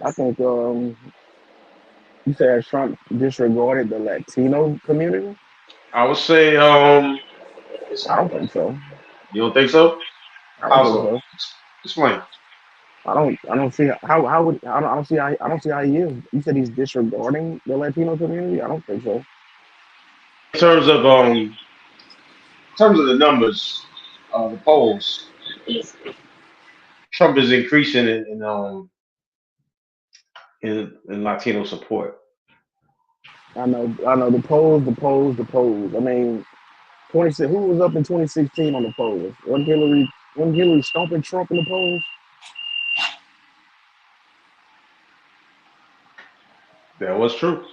I think you said Trump disregarded the Latino community? I would say I don't think so. You don't think so? I don't think so. Explain. I don't see how would I don't see how he is. You said he's disregarding the Latino community? I don't think so. In terms of the numbers, the polls, Trump is increasing in Latino support. I know the polls. I mean, 26. Who was up in 2016 on the polls? Wasn't Hillary stomping Trump in the polls? That was true.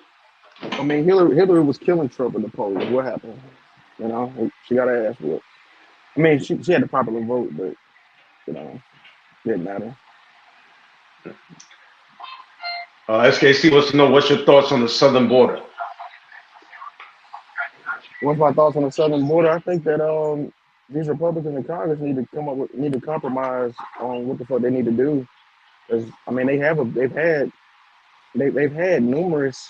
I mean, Hillary was killing Trump in the polls. What happened? She got her ass whipped. I mean, she had the popular vote, but didn't matter. SKC wants to know what's your thoughts on the southern border. What's my thoughts on the southern border? I think that these Republicans in Congress need to compromise on what the fuck they need to do. Because I mean, they've had numerous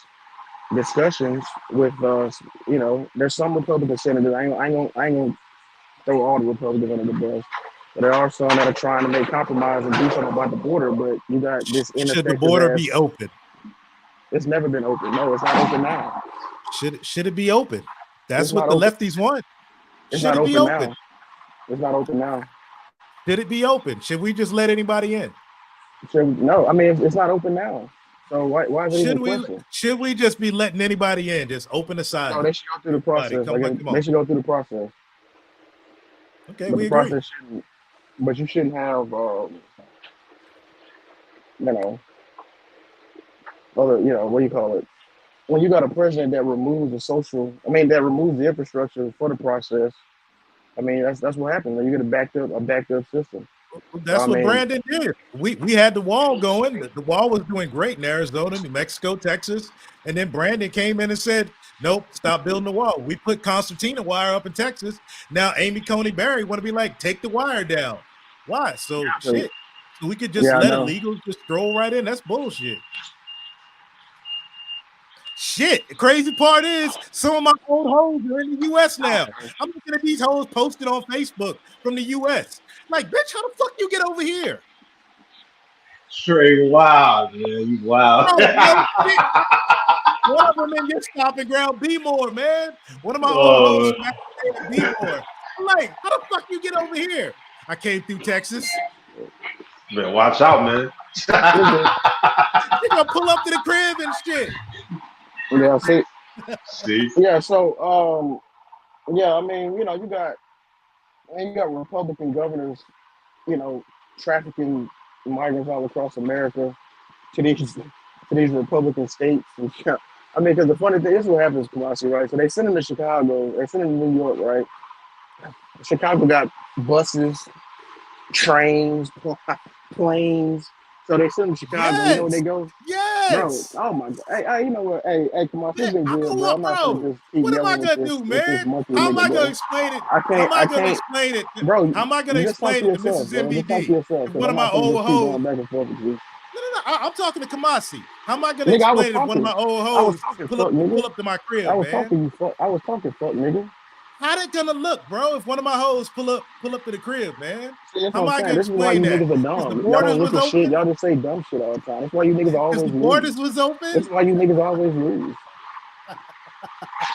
discussions with there's some Republican senators. I ain't gonna throw all the Republicans under the bus, but there are some that are trying to make compromise and do something about the border. But you got this ineffective. Should the border be open? It's never been open. No, it's not open now. Should it be open? That's what the lefties want. Should it be open? It's not open now. Should it be open? Should we just let anybody in? No, I mean it's not open now. So why is it even a question? Should we just be letting anybody in? Just open the side. No, they should go through the process. They should go through the process. Okay, we agree. But you shouldn't have what do you call it? When you got a president that removes that removes the infrastructure for the process, I mean that's what happens when you get a backed up system. That's what Brandon did. We had the wall going. The wall was doing great in Arizona, New Mexico, Texas, and then Brandon came in and said, "Nope, stop building the wall." We put concertina wire up in Texas. Now Amy Coney Barrett want to be like, take the wire down. Why? So shit. So we could just let illegals just stroll right in. That's bullshit. Shit, the crazy part is some of my old hoes are in the U.S. now. I'm looking at these hoes posted on Facebook from the U.S. Like, bitch, how the fuck you get over here? Straight wild, man. You wild. One of them in your stomping ground, B-more, man. One of my old hoes B-more. I'm like, how the fuck you get over here? I came through Texas. Man, watch out, man. You're gonna pull up to the crib and shit. Yeah, See? Yeah. So, yeah. I mean, you got Republican governors, trafficking migrants all across America to these Republican states. And, I mean, because the funny thing, this is what happens, Kamasi, right? So they send them to Chicago, they send them to New York, right? Chicago got buses, trains, planes. So they send them to Chicago. You know where they Yes. go? Bro, Yes. oh my God. Hey, you know what? Hey, come on, Man, it's been good, bro. I'm not gonna bro, just keep what am I yelling gonna do, with this man? monkey How am nigga, I gonna bro. explain it? I How can't, am I I gonna can't, explain it? bro. How am I gonna You just talk explain to it to yourself, Mrs. bro. Just talk to MED? yourself, If because one I'm of my not gonna old just keep hoes, going back and forth with you. no, I'm talking to Kamasi. How am I gonna Nigga, I was explain it if one of talking. my old I was hoes talking, pull fuck, nigga. up to my I crib, was man? talking, you fuck. I was talking, fuck, nigga. How that gonna look, bro? If one of my hoes pull up to the crib, man? See, that's How what am I'm I saying. gonna This is why you explain that? niggas are Because the dumb. Y'all don't borders was look at shit. open. Y'all just say dumb shit all the time. That's why you niggas Because always the lose. borders was open. That's why you niggas always lose.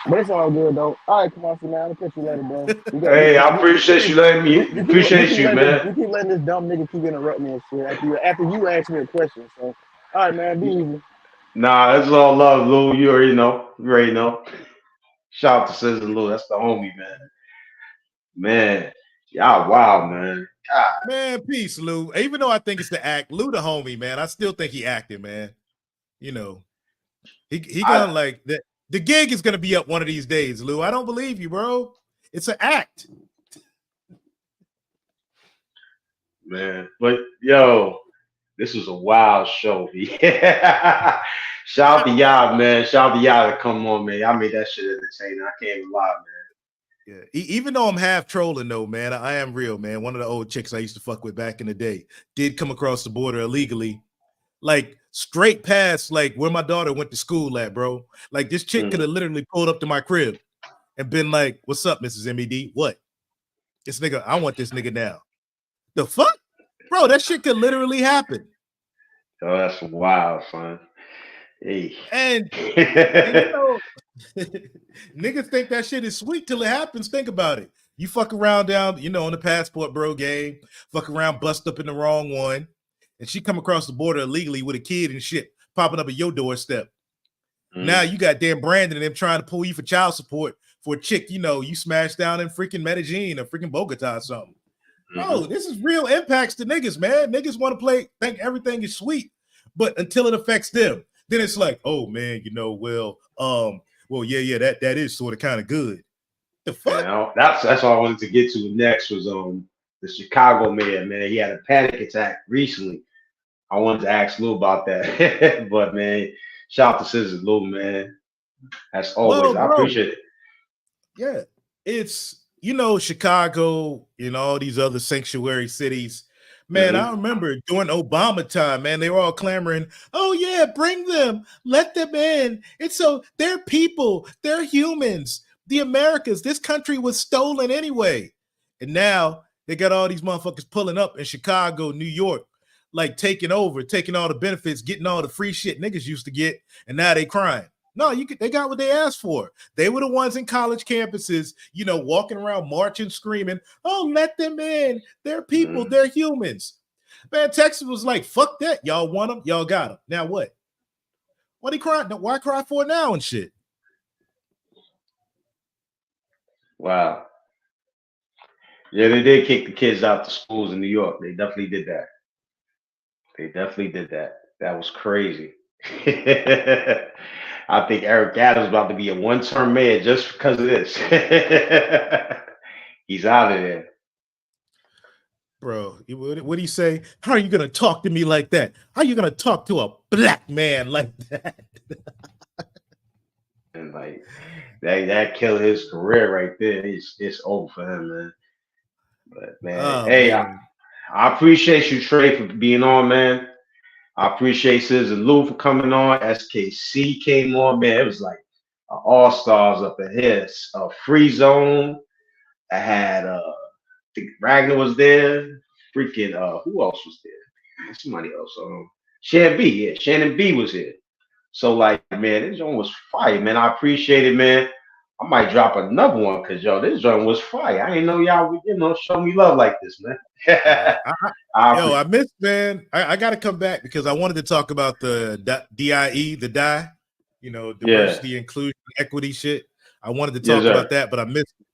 But it's all good though. All right, come on, man. I'll catch you later, bro. Hey, I appreciate you letting me. Appreciate you, man. You keep letting this dumb nigga keep interrupting me and shit after you ask me a question. So, all right, man. Be easy. Nah, it's all love, Lou. You already know. You already know. Shout out to Scissor Lou. That's the homie, man. Man, y'all wow, man. God. Man, peace, Lou. Even though I think it's the act, Lou the homie, man. I still think he acted, man. You know, he gonna like that. The gig is gonna be up one of these days, Lou. I don't believe you, bro. It's an act. Man, but yo, this was a wild show. Shout out to y'all, man. Shout out to y'all to come on, man. Y'all made that shit entertaining. I can't even lie, man. Yeah. Even though I'm half trolling, though, man, I am real, man. One of the old chicks I used to fuck with back in the day did come across the border illegally, like straight past like where my daughter went to school at, bro. Like this chick could have literally pulled up to my crib and been like, "What's up, Mrs. MED? What? This nigga, I want this nigga now." The fuck? Bro, that shit could literally happen. Oh, that's wild, son. Hey. And you know, niggas think that shit is sweet till it happens. Think about it. You fuck around down, on the passport bro game, fuck around, bust up in the wrong one, and she come across the border illegally with a kid and shit popping up at your doorstep. Now you got damn Brandon and them trying to pull you for child support for a chick, you smashed down in freaking Medellin or freaking Bogota or something. Bro, this is real impacts to niggas, man. Niggas want to think everything is sweet, but until it affects them, then it's like, oh man, yeah, that is sort of kind of good. The fuck? Man, that's all I wanted to get to next was the Chicago man, man. He had a panic attack recently. I wanted to ask Lou about that. But man, shout out to Scissors Lou, man. As always, I appreciate it. Yeah, it's Chicago and all these other sanctuary cities. Man, I remember during Obama time, man, they were all clamoring, "Oh yeah, bring them, let them in. It's so they're people, they're humans. The Americas, this country was stolen anyway." And now they got all these motherfuckers pulling up in Chicago, New York, like taking over, taking all the benefits, getting all the free shit niggas used to get, and now they crying. No, they got what they asked for. They were the ones in college campuses, walking around marching, screaming, "Oh, let them in. They're people, they're humans." Man, Texas was like, "Fuck that. Y'all want them, y'all got them. Now what? What he crying? Why cry for it now and shit?" Wow. Yeah, they did kick the kids out to schools in New York. They definitely did that. That was crazy. I think Eric Adams about to be a one-term mayor just because of this. He's out of there. Bro, what do you say? How are you going to talk to me like that? How are you going to talk to a black man like that? And like that killed his career right there. It's over for him, man. But man, hey, man. I appreciate you, Trey, for being on, man. I appreciate Scissor Lou for coming on. SKC came on, man. It was like all stars up in here. Free Zone. I had I think Ragnar was there. Freaking who else was there? Somebody else. Shannon B. Yeah, Shannon B was here. So like, man, this joint was fire, man. I appreciate it, man. I might drop another one because this joint was fire. I didn't know y'all would, show me love like this, man. I missed, man. I got to come back because I wanted to talk about the DIE, the die. diversity, inclusion, equity shit. I wanted to talk about that, but I missed it.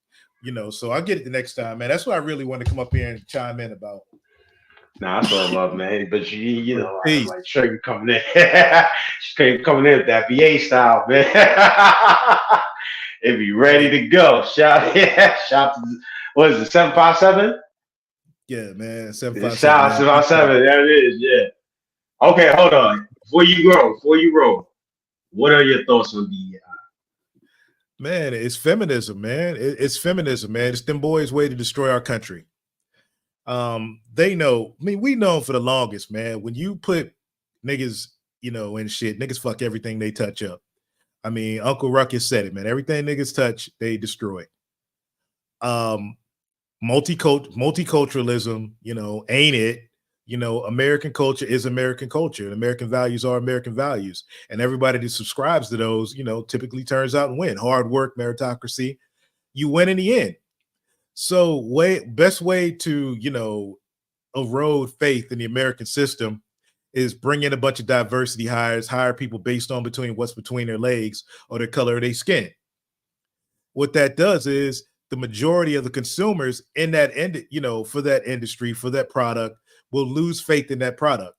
So I'll get it the next time, man. That's what I really want to come up here and chime in about. Nah, that's all love, man. But you know, I'm like straight coming in, straight coming in with that VA style, man. It be ready to go. Shout to what is it, 757? Yeah, man, 757. Shout out 757. There it is. Yeah. Okay, hold on. Before you roll, what are your thoughts on DEI? Man, it's feminism, man. It's feminism, man. It's them boys' way to destroy our country. They know. I mean, we know for the longest, man. When you put niggas, in shit, niggas fuck everything they touch up. I mean, Uncle Ruckus said it, man. Everything niggas touch, they destroy. Multiculturalism, ain't it? American culture is American culture, and American values are American values. And everybody that subscribes to those, typically turns out and win. Hard work, meritocracy, you win in the end. So best way to, erode faith in the American system is bring in a bunch of diversity hires, hire people based on what's between their legs or the color of their skin. What that does is the majority of the consumers in that for that industry, for that product, will lose faith in that product.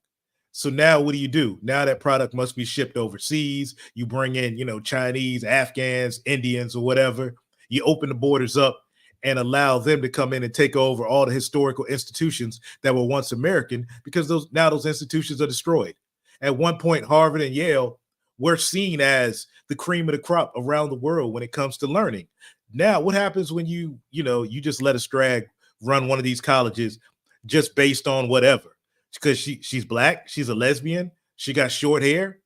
So now what do? Now that product must be shipped overseas. You bring in, Chinese, Afghans, Indians, or whatever. You open the borders up and allow them to come in and take over all the historical institutions that were once American, because those institutions are destroyed. At one point, Harvard and Yale were seen as the cream of the crop around the world when it comes to learning. Now, what happens when you just let a drag run one of these colleges just based on whatever? Because she's black, she's a lesbian, she got short hair.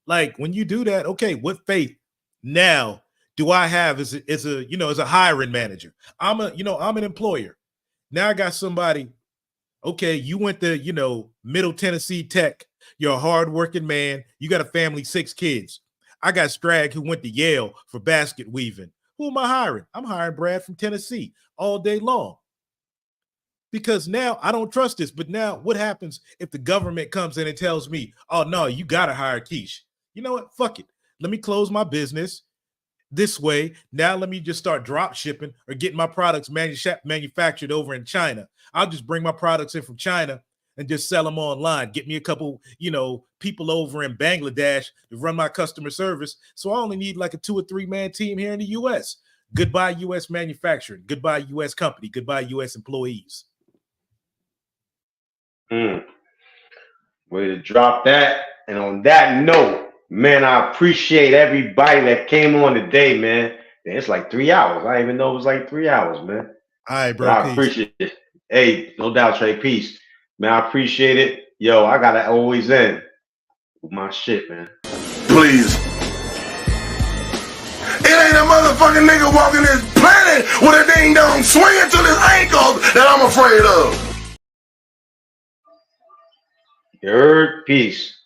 Like, when you do that, okay, what faith now do I have as a hiring manager? I'm an employer. Now I got somebody, okay, you went to, Middle Tennessee Tech. You're a hardworking man. You got a family, 6 kids. I got Strag who went to Yale for basket weaving. Who am I hiring? I'm hiring Brad from Tennessee all day long. Because now I don't trust this. But now what happens if the government comes in and tells me, oh, no, you got to hire Keish? You know what? Fuck it. Let me close my business this way. Now let me just start drop shipping or getting my products manufactured over in China. I'll just bring my products in from China and just sell them online. Get me a couple, people over in Bangladesh to run my customer service. So I only need like a 2 or 3 man team here in the US. Goodbye, US manufacturing. Goodbye, US company. Goodbye, US employees. Way to drop that. And on that note, man, I appreciate everybody that came on today, man. It's like 3 hours. I didn't even know it was like 3 hours, man. All right, bro. I appreciate it. Hey, no doubt, Trey. Peace. Man, I appreciate it. Yo, I gotta always end with my shit, man. Please. It ain't a motherfucking nigga walking this planet with a ding dong swinging to his ankles that I'm afraid of. You heard? Peace.